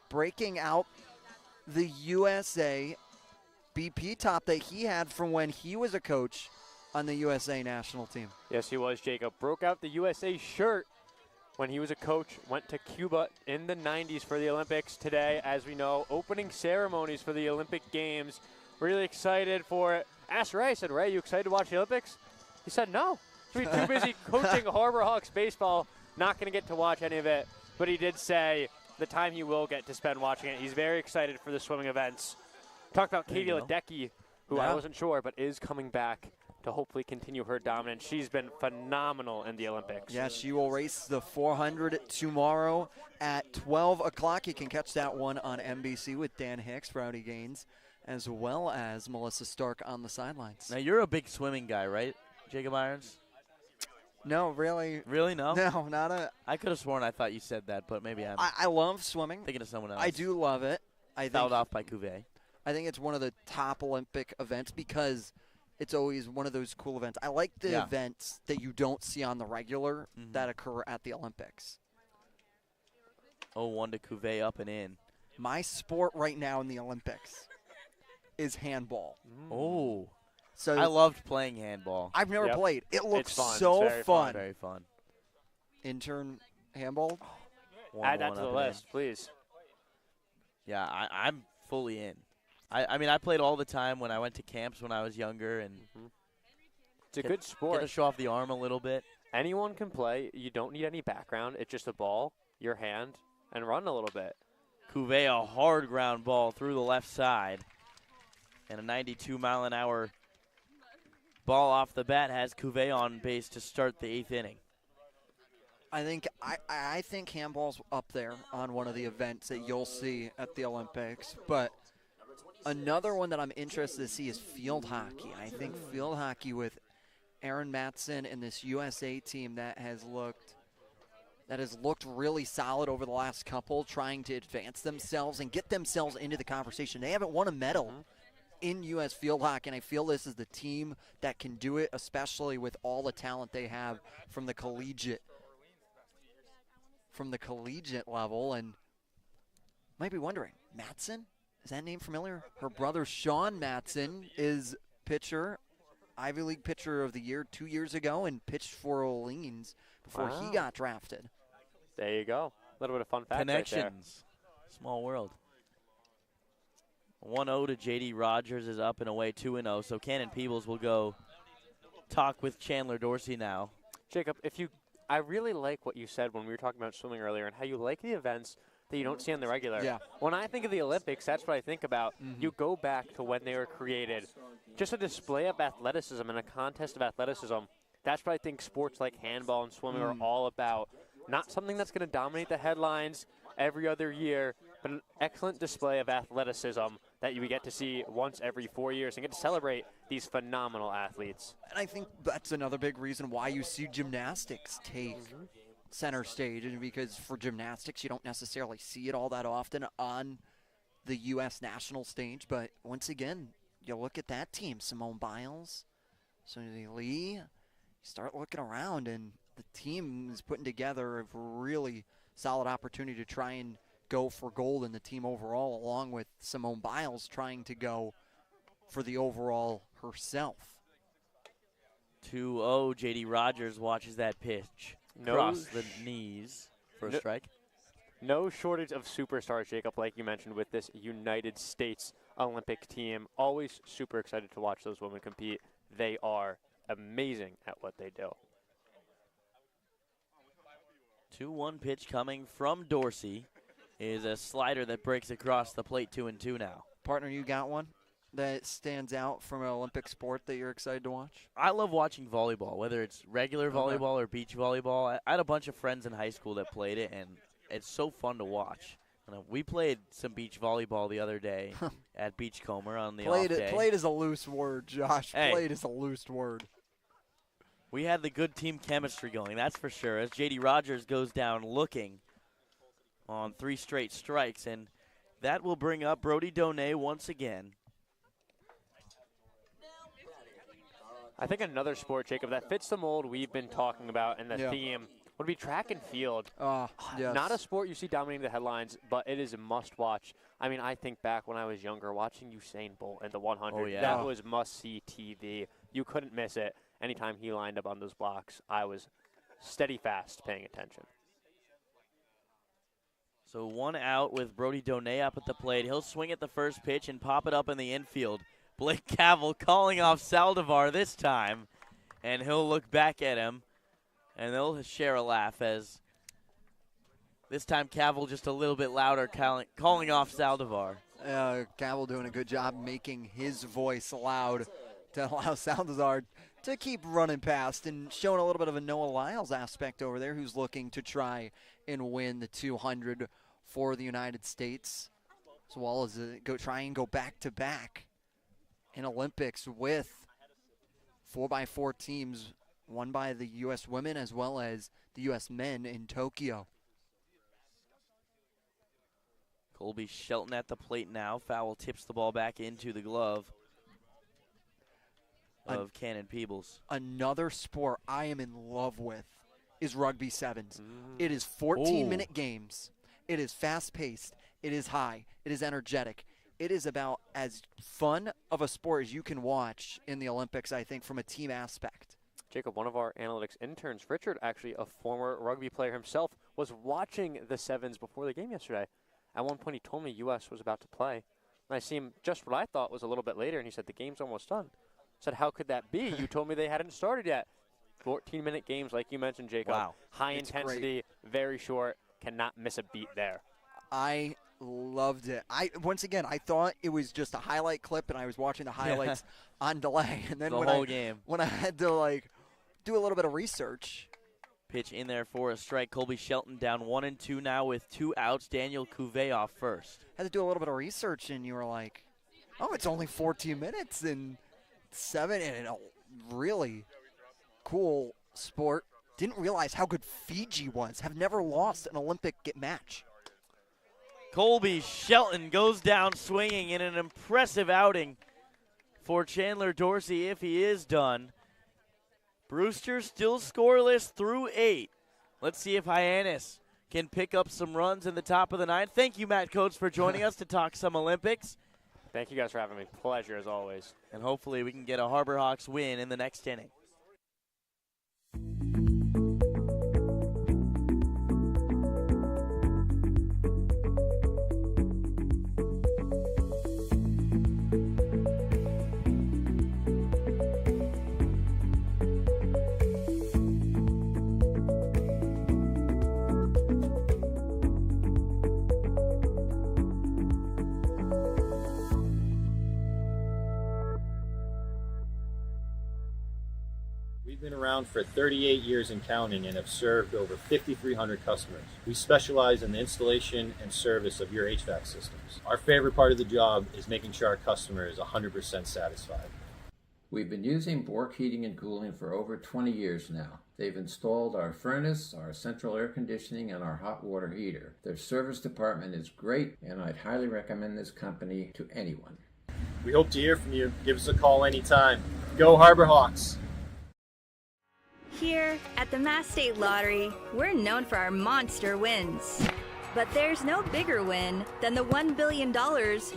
breaking out the USA BP top that he had from when he was a coach on the USA national team. Yes, he was, Jacob. Broke out the USA shirt when he was a coach, went to Cuba in the 90s for the Olympics. Today, as we know, opening ceremonies for the Olympic Games. Really excited for it. Asked Ray, I said, Ray, you excited to watch the Olympics? He said no. He's too busy coaching Harbor Hawks baseball, not going to get to watch any of it. But he did say the time he will get to spend watching it. He's very excited for the swimming events. Talked about Katie Ledecky, who I wasn't sure, but is coming back to hopefully continue her dominance. She's been phenomenal in the Olympics. Yeah, she will race the 400 tomorrow at 12 o'clock. You can catch that one on NBC with Dan Hicks, Rowdy Gaines, as well as Melissa Stark on the sidelines. Now, you're a big swimming guy, right, Jacob Irons? No, really. Really, no? No, not a. I could have sworn I thought you said that, but maybe I'm I love swimming. thinking of someone else. I do love it. Fouled off by Cuvée. I think it's one of the top Olympic events because it's always one of those cool events. I like the events that you don't see on the regular that occur at the Olympics. 0-1 to Cuvée, up and in. My sport right now in the Olympics is handball. Oh. So I loved playing handball. I've never played. It looks fun. so fun. Very fun. Intern handball? Add that to the list, please. Yeah, I'm fully in. I mean, I played all the time when I went to camps when I was younger. And it's a good sport. Get to show off the arm a little bit. Anyone can play. You don't need any background. It's just a ball, your hand, and run a little bit. Cuvée, a hard ground ball through the left side. And a 92-mile-an-hour ball off the bat has Cuvée on base to start the 8th inning. I think handball's up there on one of the events that you'll see at the Olympics. But another one that I'm interested to see is field hockey. I think field hockey with Aaron Matson and this USA team that has looked really solid over the last couple, trying to advance themselves and get themselves into the conversation. They haven't won a medal in U.S. field hockey, and I feel this is the team that can do it, especially with all the talent they have from the collegiate level. And might be wondering, Matson, is that name familiar? Her brother Sean Matson is pitcher, Ivy League Pitcher of the Year 2 years ago, and pitched for Orleans before he got drafted. There you go. A little bit of fun fact Connections. right there. Small world. 1-0 to J.D. Rogers is up and away 2-0. So Cannon Peebles will go talk with Chandler Dorsey now. Jacob, I really like what you said when we were talking about swimming earlier and how you like the events that you don't see on the regular. Yeah. When I think of the Olympics, that's what I think about. You go back to when they were created. Just a display of athleticism and a contest of athleticism. That's what I think sports like handball and swimming are all about. Not something that's going to dominate the headlines every other year, but an excellent display of athleticism that you get to see once every 4 years and get to celebrate these phenomenal athletes. And I think that's another big reason why you see gymnastics take center stage, and because for gymnastics you don't necessarily see it all that often on the U.S. national stage. But once again, you look at that team, Simone Biles, Susie Lee, start looking around, and the team is putting together a really solid opportunity to try and go for gold in the team overall, along with Simone Biles trying to go for the overall herself. 2-0, J.D. Rogers watches that pitch. Cross the knees for a strike. No shortage of superstars, Jacob, like you mentioned, with this United States Olympic team. Always super excited to watch those women compete. They are amazing at what they do. 2-1 pitch coming from Dorsey is a slider that breaks across the plate. 2-2 now. Partner, you got one that stands out from an Olympic sport that you're excited to watch? I love watching volleyball, whether it's regular volleyball or beach volleyball. I had a bunch of friends in high school that played it, and it's so fun to watch. We played some beach volleyball the other day at Beachcomber on the off day. Played is a loose word, Josh. Hey. Played is a loose word. We had the good team chemistry going, that's for sure, as J.D. Rogers goes down looking on 3 straight strikes, and that will bring up Brody Donay once again. I think another sport, Jacob, that fits the mold we've been talking about and the theme would be track and field. Yes. Not a sport you see dominating the headlines, but it is a must-watch. I mean, I think back when I was younger, watching Usain Bolt in the 100, that was must-see TV. You couldn't miss it. Anytime he lined up on those blocks, I was steady fast paying attention. So 1 out with Brody Donay up at the plate. He'll swing at the first pitch and pop it up in the infield. Blake Cavill calling off Saldivar this time, and he'll look back at him, and they'll share a laugh as this time Cavill just a little bit louder calling off Saldivar. Cavill doing a good job making his voice loud to allow Saldivar to keep running past and showing a little bit of a Noah Lyles aspect over there, who's looking to try and win the 200 for the United States, as well as try and go back-to-back in Olympics with 4x4 teams, won by the U.S. women as well as the U.S. men in Tokyo. Colby Shelton at the plate now. Foul tips the ball back into the glove of Cannon Peebles. Another sport I am in love with is rugby sevens. It is 14-minute games. It is fast-paced. It is high. It is energetic. It is about as fun of a sport as you can watch in the Olympics, I think, from a team aspect. Jacob, one of our analytics interns, Richard, actually a former rugby player himself, was watching the sevens before the game yesterday. At one point, he told me U.S. was about to play. And I see him just what I thought was a little bit later, and he said, the game's almost done. I said, how could that be? You told me they hadn't started yet. 14-minute games, like you mentioned, Jacob. Wow. High intensity, very short, cannot miss a beat there. I loved it. Once again, I thought it was just a highlight clip, and I was watching the highlights on delay. And then when I had to do a little bit of research. Pitch in there for a strike. Colby Shelton down 1-2 now with 2 outs. Daniel Cuvée off first. Had to do a little bit of research, and you were like, oh, it's only 14 minutes and 7, and a really cool sport. Didn't realize how good Fiji was. Have never lost an Olympic match. Colby Shelton goes down swinging in an impressive outing for Chandler Dorsey if he is done. Brewster still scoreless through 8. Let's see if Hyannis can pick up some runs in the top of the 9th. Thank you, Matt Coates, for joining us to talk some Olympics. Thank you guys for having me. Pleasure as always. And hopefully we can get a Harbor Hawks win in the next inning. We've been around for 38 years and counting and have served over 5,300 customers. We specialize in the installation and service of your HVAC systems. Our favorite part of the job is making sure our customer is 100% satisfied. We've been using Bork Heating and Cooling for over 20 years now. They've installed our furnace, our central air conditioning, and our hot water heater. Their service department is great, and I'd highly recommend this company to anyone. We hope to hear from you. Give us a call anytime. Go Harbor Hawks! Here at the Mass State Lottery, we're known for our monster wins. But there's no bigger win than the $1 billion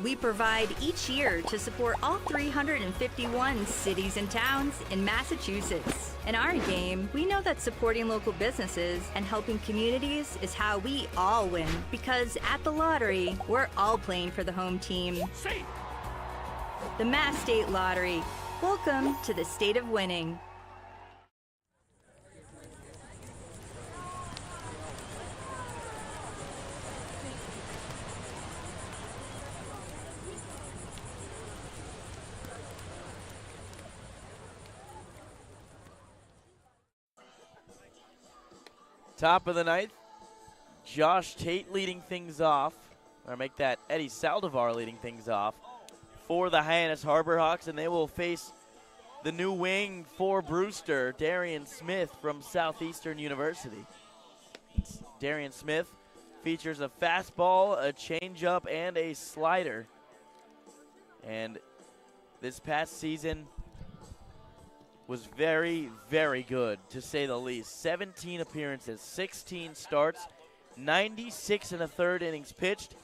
we provide each year to support all 351 cities and towns in Massachusetts. In our game, we know that supporting local businesses and helping communities is how we all win. Because at the lottery, we're all playing for the home team. The Mass State Lottery. Welcome to the state of winning. Top of the ninth, Josh Tate leading things off, or make that Eddie Saldivar leading things off for the Hyannis Harbor Hawks, and they will face the new wing for Brewster, Darian Smith from Southeastern University. Darian Smith features a fastball, a changeup, and a slider. And this past season was very, very good, to say the least. 17 appearances, 16 starts, 96 and a third innings pitched,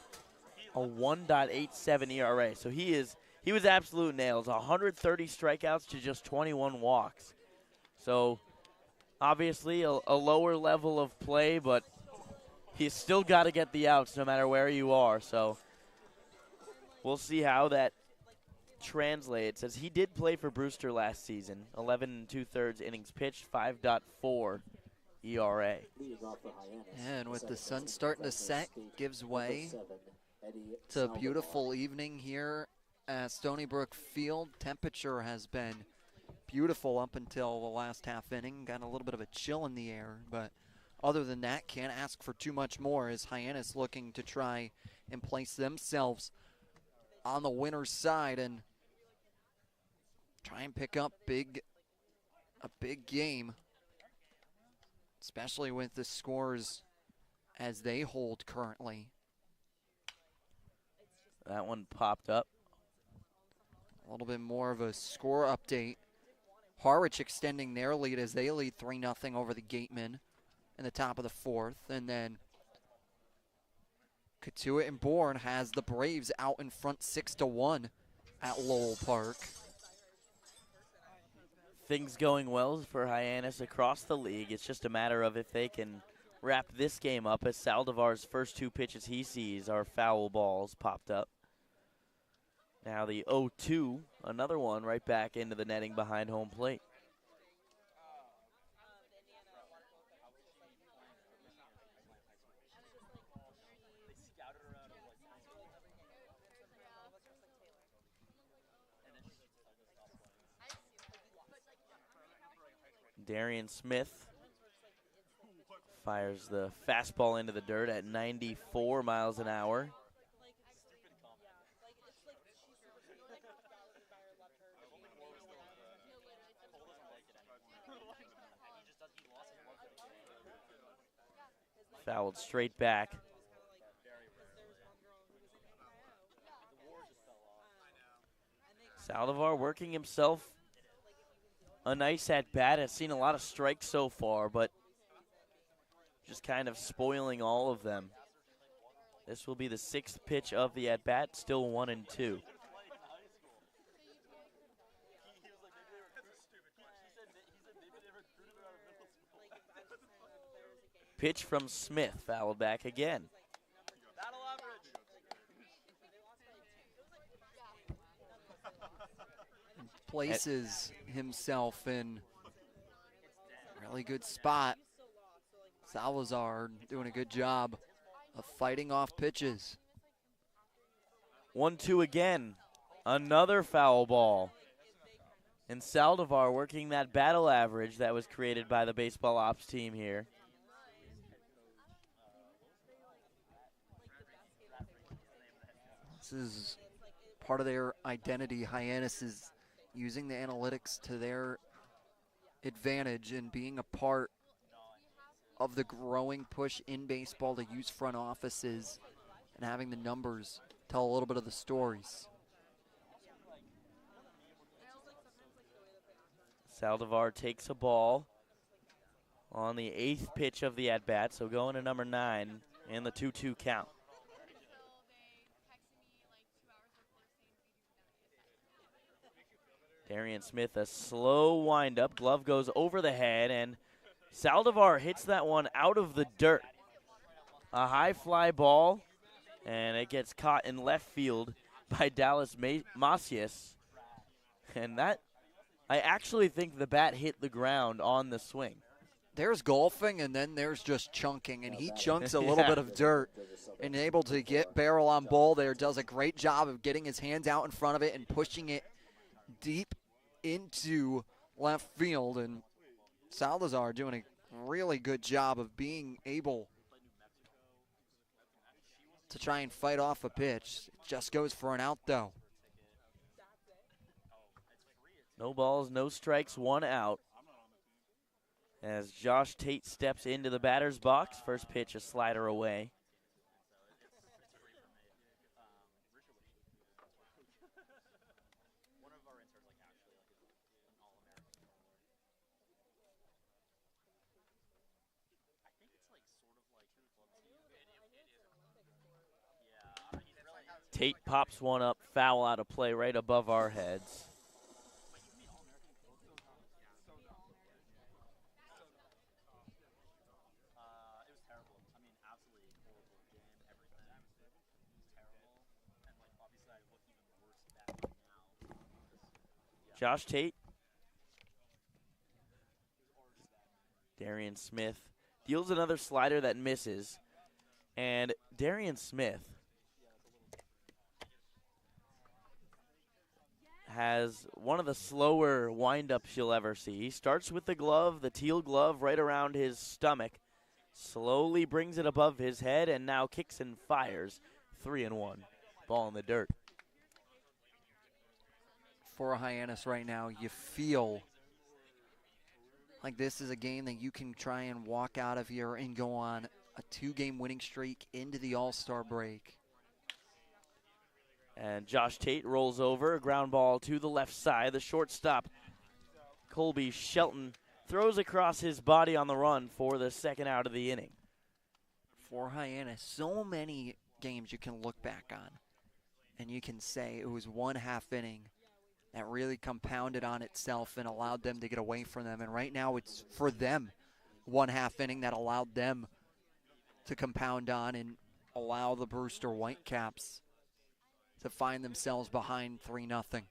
a 1.87 ERA. So he was absolute nails. 130 strikeouts to just 21 walks. So obviously a lower level of play, but he's still got to get the outs no matter where you are. So we'll see how that translates, as he did play for Brewster last season. 11 2/3 innings pitched, 5.4 ERA. And with the sun starting to set, gives way to a beautiful evening here at Stony Brook Field. Temperature has been beautiful up until the last half inning. Got a little bit of a chill in the air, but other than that, can't ask for too much more, as Hyannis looking to try and place themselves on the winner's side and try and pick up a big game, especially with the scores as they hold currently. That one popped up. A little bit more of a score update. Harwich extending their lead as they lead 3-0 over the Gatemen in the top of the fourth. And then Cotuit and Bourne has the Braves out in front 6-1 at Lowell Park. Things going well for Hyannis across the league. It's just a matter of if they can wrap this game up, as Saldivar's first two pitches he sees are foul balls popped up. Now the 0-2, another one right back into the netting behind home plate. Darian Smith fires the fastball into the dirt at 94 miles an hour. Fouled straight back. Saldivar working himself a nice at-bat. Has seen a lot of strikes so far, but just kind of spoiling all of them. This will be the sixth pitch of the at-bat, still 1-2. Pitch from Smith, fouled back again. Places himself in a really good spot. Salazar doing a good job of fighting off pitches. 1-2 again. Another foul ball. And Saldivar working that battle average that was created by the baseball ops team here. This is part of their identity. Hyannis is using the analytics to their advantage and being a part of the growing push in baseball to use front offices and having the numbers tell a little bit of the stories. Saldivar takes a ball, on the 8th pitch of the at-bat, so going to number 9 in the 2-2 count. Darian Smith, a slow windup. Glove goes over the head, and Saldivar hits that one out of the dirt. A high fly ball, and it gets caught in left field by Dallas Macias. And that, I actually think the bat hit the ground on the swing. There's golfing, and then there's just chunking, and he chunks a little bit of dirt and able to get barrel on ball there. Does a great job of getting his hands out in front of it and pushing it deep into left field, and Salazar doing a really good job of being able to try and fight off a pitch. It just goes for an out, though. No balls, no strikes, 1 out. As Josh Tate steps into the batter's box, first pitch a slider away. Tate pops one up, foul out of play right above our heads. Josh Tate. Darian Smith deals another slider that misses. And Darian Smith has one of the slower windups you'll ever see. He starts with the glove, the teal glove right around his stomach, slowly brings it above his head, and now kicks and fires. 3-1. Ball in the dirt. For Hyannis right now, you feel like this is a game that you can try and walk out of here and go on a 2-game winning streak into the All-Star break. And Josh Tate rolls over, a ground ball to the left side. The shortstop, Colby Shelton, throws across his body on the run for the second out of the inning. For Hyannis, so many games you can look back on, and you can say it was 1/2 inning that really compounded on itself and allowed them to get away from them. And right now it's for them 1/2 inning that allowed them to compound on and allow the Brewster Whitecaps to find themselves behind 3-0.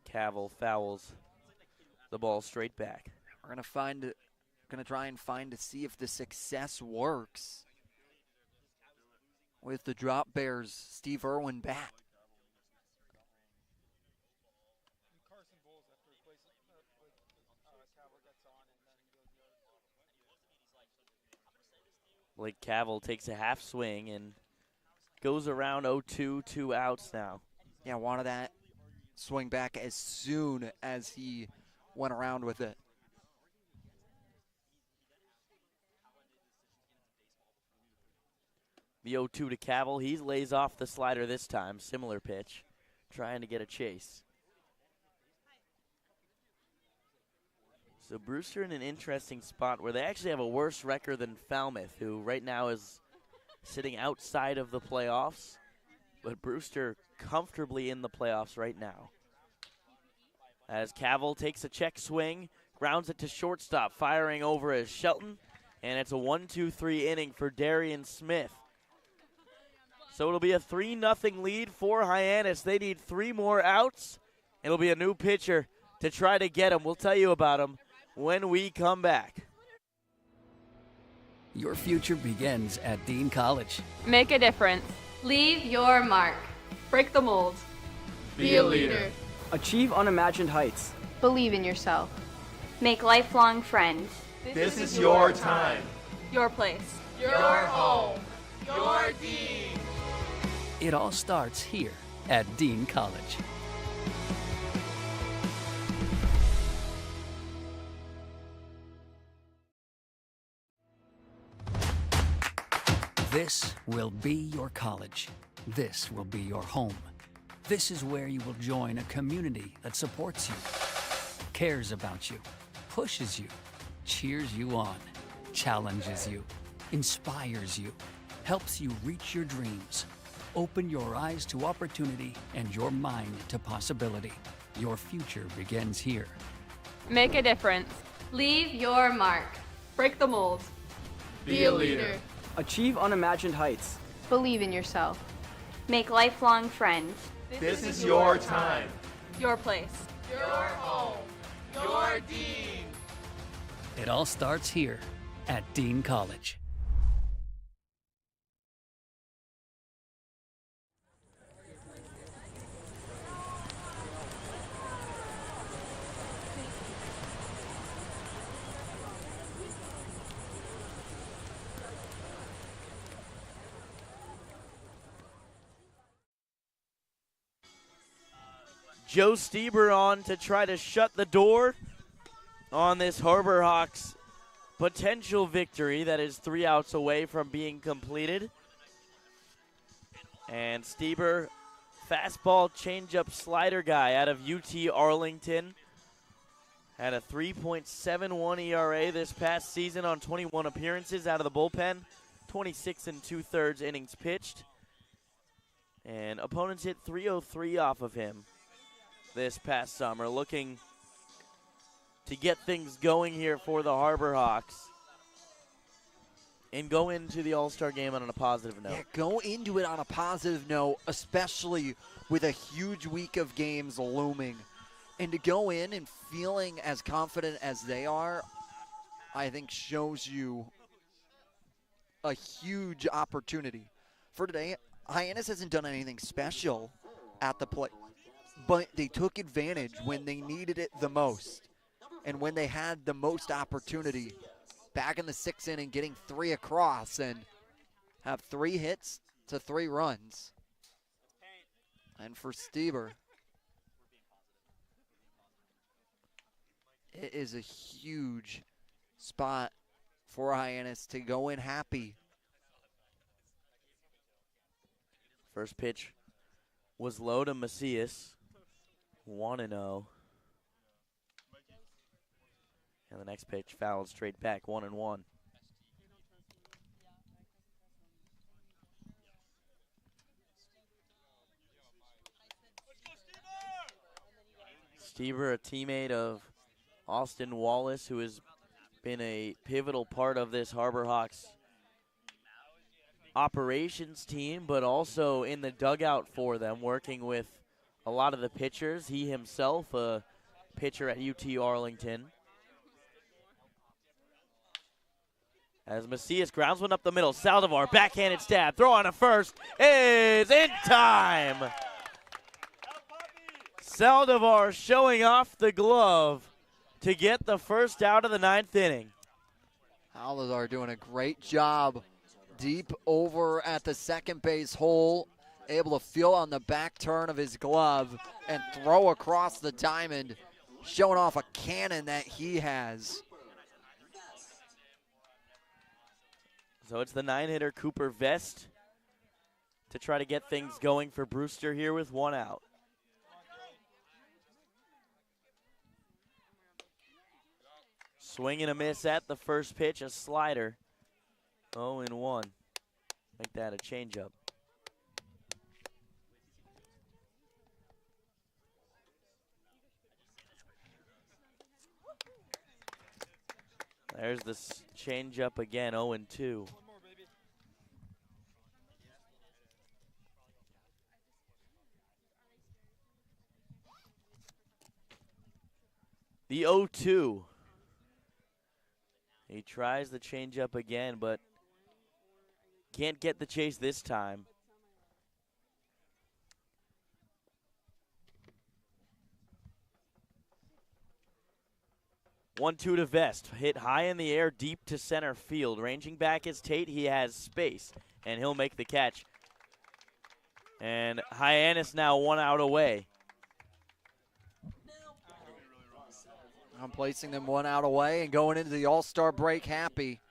Cavill fouls the ball straight back. We're gonna try and find to see if the success works with the Drop Bears Steve Irwin bat. Blake Cavill takes a half swing and goes around 0-2, 2 outs now. Yeah, wanted that swing back as soon as he went around with it. The 0-2 to Cavill. He lays off the slider this time. Similar pitch. Trying to get a chase. So Brewster in an interesting spot where they actually have a worse record than Falmouth, who right now is sitting outside of the playoffs. But Brewster comfortably in the playoffs right now. As Cavill takes a check swing, grounds it to shortstop, firing over as Shelton. And it's a 1-2-3 inning for Darian Smith. So it'll be a 3-0 lead for Hyannis. They need 3 more outs. It'll be a new pitcher to try to get him. We'll tell you about him when we come back. Your future begins at Dean College. Make a difference. Leave your mark. Break the mold. Be a leader. Achieve unimagined heights. Believe in yourself. Make lifelong friends. This is your time. Your place. Your home. Your Dean. It all starts here at Dean College. This will be your college. This will be your home. This is where you will join a community that supports you, cares about you, pushes you, cheers you on, challenges you, inspires you, helps you reach your dreams. Open your eyes to opportunity and your mind to possibility. Your future begins here. Make a difference. Leave your mark. Break the mold. Be a leader. Achieve unimagined heights. Believe in yourself. Make lifelong friends. This is your time. Your place. Your home. Your Dean. It all starts here at Dean College. Joe Stieber on to try to shut the door on this Harbor Hawks potential victory that is 3 outs away from being completed. And Stieber, fastball changeup slider guy out of UT Arlington. Had a 3.71 ERA this past season on 21 appearances out of the bullpen. 26 2/3 innings pitched. And opponents hit .303 off of him this past summer, looking to get things going here for the Harbor Hawks and go into the All-Star game on a positive note. Yeah, go into it on a positive note, especially with a huge week of games looming. And to go in and feeling as confident as they are, I think shows you a huge opportunity. For today, Hyannis hasn't done anything special at the plate, but they took advantage when they needed it the most. And when they had the most opportunity, back in the 6th inning, getting 3 across and have 3 hits to 3 runs. And for Stieber, it is a huge spot for Hyannis to go in happy. First pitch was low to Macias, 1-0. And the next pitch fouled straight back, 1-1. Stieber, a teammate of Austin Wallace, who has been a pivotal part of this Harbor Hawks operations team, but also in the dugout for them, working with a lot of the pitchers. He himself, a pitcher at UT Arlington. As Macias grounds one up the middle, Saldivar, backhanded stab, throw on a first, is in time. Saldivar showing off the glove to get the first out of the 9th inning. Saldivar doing a great job deep over at the second base hole, able to feel on the back turn of his glove and throw across the diamond, showing off a cannon that he has. So it's the 9-hitter Cooper Vest to try to get things going for Brewster here with 1 out. Swing and a miss at the first pitch, a slider. 0-1. Make that a changeup. There's the changeup again, 0-2. The 0-2. He tries the changeup again, but can't get the chase this time. One-two to Vest, hit high in the air, deep to center field. Ranging back is Tate. He has space, and he'll make the catch. And Hyannis now 1 out away. I'm placing them 1 out away and going into the All-Star break happy.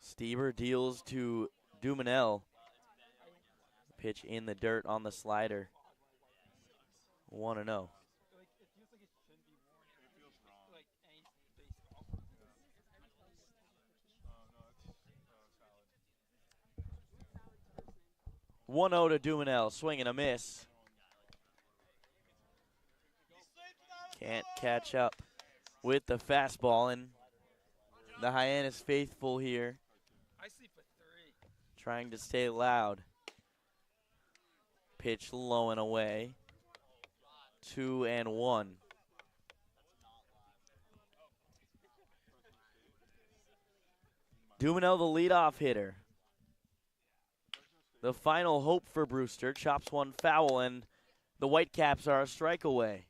Stieber deals to Dumanel. Pitch in the dirt on the slider. 1-0. To Dumanel, swing and a miss. Can't catch up with the fastball, and the Hyannis faithful here trying to stay loud. Pitch low and away. 2-1. Dumanel, the leadoff hitter. The final hope for Brewster. Chops one foul, and the Whitecaps are a strike away.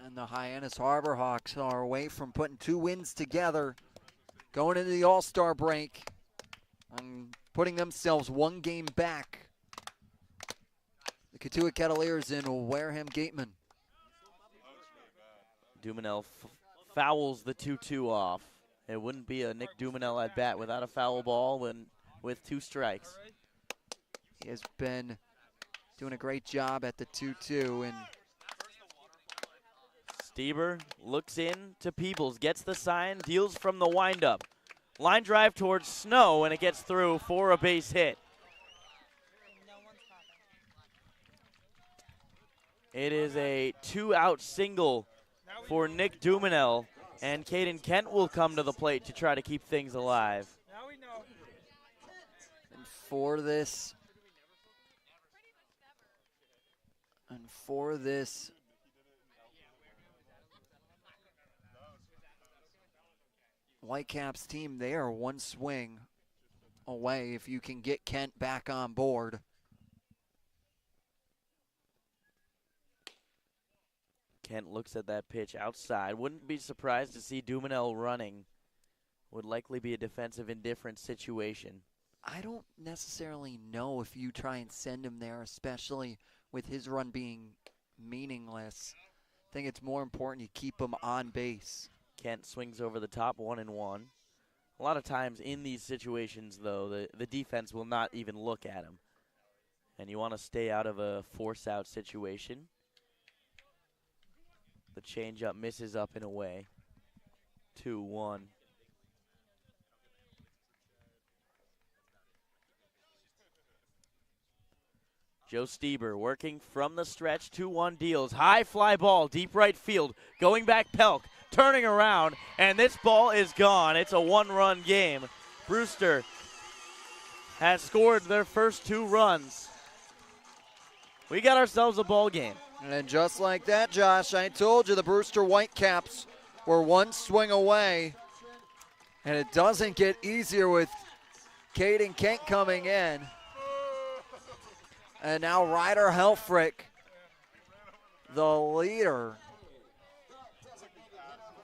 And the Hyannis Harbor Hawks are away from putting 2 wins together, going into the All-Star break, and putting themselves 1 game back. The Cotuit Kettleers in Wareham Gateman. Dumanel fouls the 2-2 off. It wouldn't be a Nick Dumanel at bat without a foul ball with 2 strikes. He has been doing a great job at the 2-2, and Stieber looks in to Peebles, gets the sign, deals from the windup. Line drive towards Snow, and it gets through for a base hit. It is a 2-out single for Nick Dumanel, and Caden Kent will come to the plate to try to keep things alive. And for this Whitecaps team, they are 1 swing away if you can get Kent back on board. Kent looks at that pitch outside. Wouldn't be surprised to see Dumanel running. Would likely be a defensive indifference situation. I don't necessarily know if you try and send him there, especially with his run being meaningless. I think it's more important you keep him on base. Kent swings over the top, 1-1. A lot of times in these situations, though, the defense will not even look at him. And you want to stay out of a force-out situation. The changeup misses up and away. 2-1. Joe Stieber working from the stretch, 2-1 deals. High fly ball, deep right field. Going back Pelk, turning around, and this ball is gone. It's a 1-run game. Brewster has scored their first 2 runs. We got ourselves a ball game. And just like that, Josh, I told you the Brewster Whitecaps were 1 swing away. And it doesn't get easier with Caden Kent coming in. And now Ryder Helfrich, the leader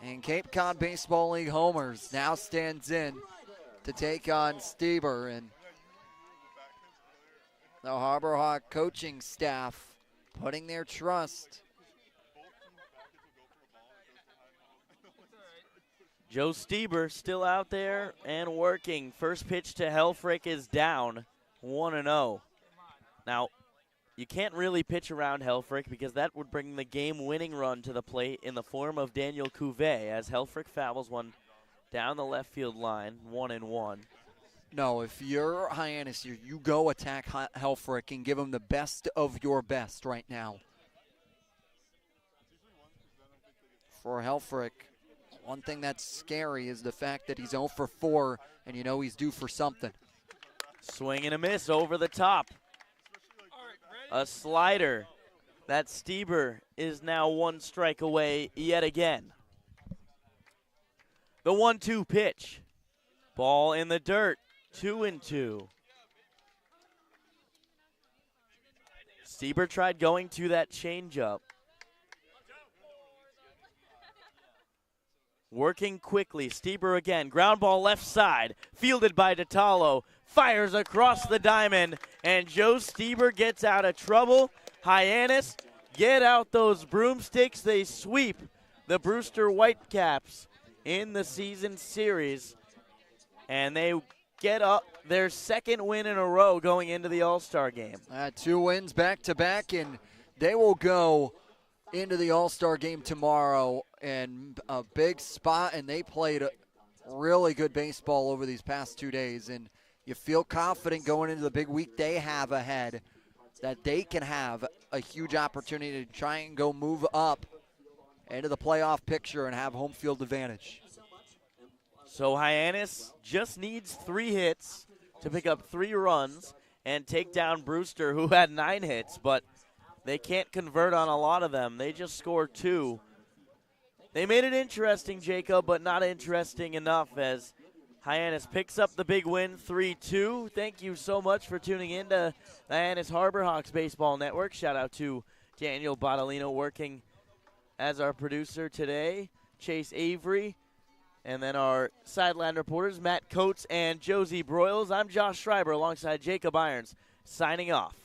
in Cape Cod Baseball League homers, now stands in to take on Stieber. And the Harbor Hawk coaching staff putting their trust. Joe Stieber still out there and working. First pitch to Helfrich is down, 1-0. Now, you can't really pitch around Helfrich because that would bring the game-winning run to the plate in the form of Daniel Cuvée as Helfrich fouls one down the left field line, 1-1. No, if you're Hyannis, you go attack Helfrich and give him the best of your best right now. For Helfrich, one thing that's scary is the fact that he's 0 for 4, and you know he's due for something. Swing and a miss over the top. A slider. That Stieber is now 1 strike away yet again. The 1-2 pitch. Ball in the dirt. 2-2. Stieber tried going to that changeup. Working quickly. Stieber again. Ground ball left side. Fielded by DeTalo. Fires across the diamond. And Joe Stieber gets out of trouble. Hyannis get out those broomsticks. They sweep the Brewster Whitecaps in the season series. and they get up their second win in a row going into the All-Star game. 2 wins back-to-back, and they will go into the All-Star game tomorrow in a big spot, and they played really good baseball over these past 2 days, and you feel confident going into the big week they have ahead that they can have a huge opportunity to try and go move up into the playoff picture and have home field advantage. So Hyannis just needs 3 hits to pick up 3 runs and take down Brewster, who had 9 hits, but they can't convert on a lot of them. They just scored 2. They made it interesting, Jacob, but not interesting enough as Hyannis picks up the big win, 3-2. Thank you so much for tuning in to the Hyannis Harbor Hawks Baseball Network. Shout out to Daniel Bottolino working as our producer today, Chase Avery, and then our sideline reporters, Matt Coates and Josie Broyles. I'm Josh Schreiber alongside Jacob Irons, signing off.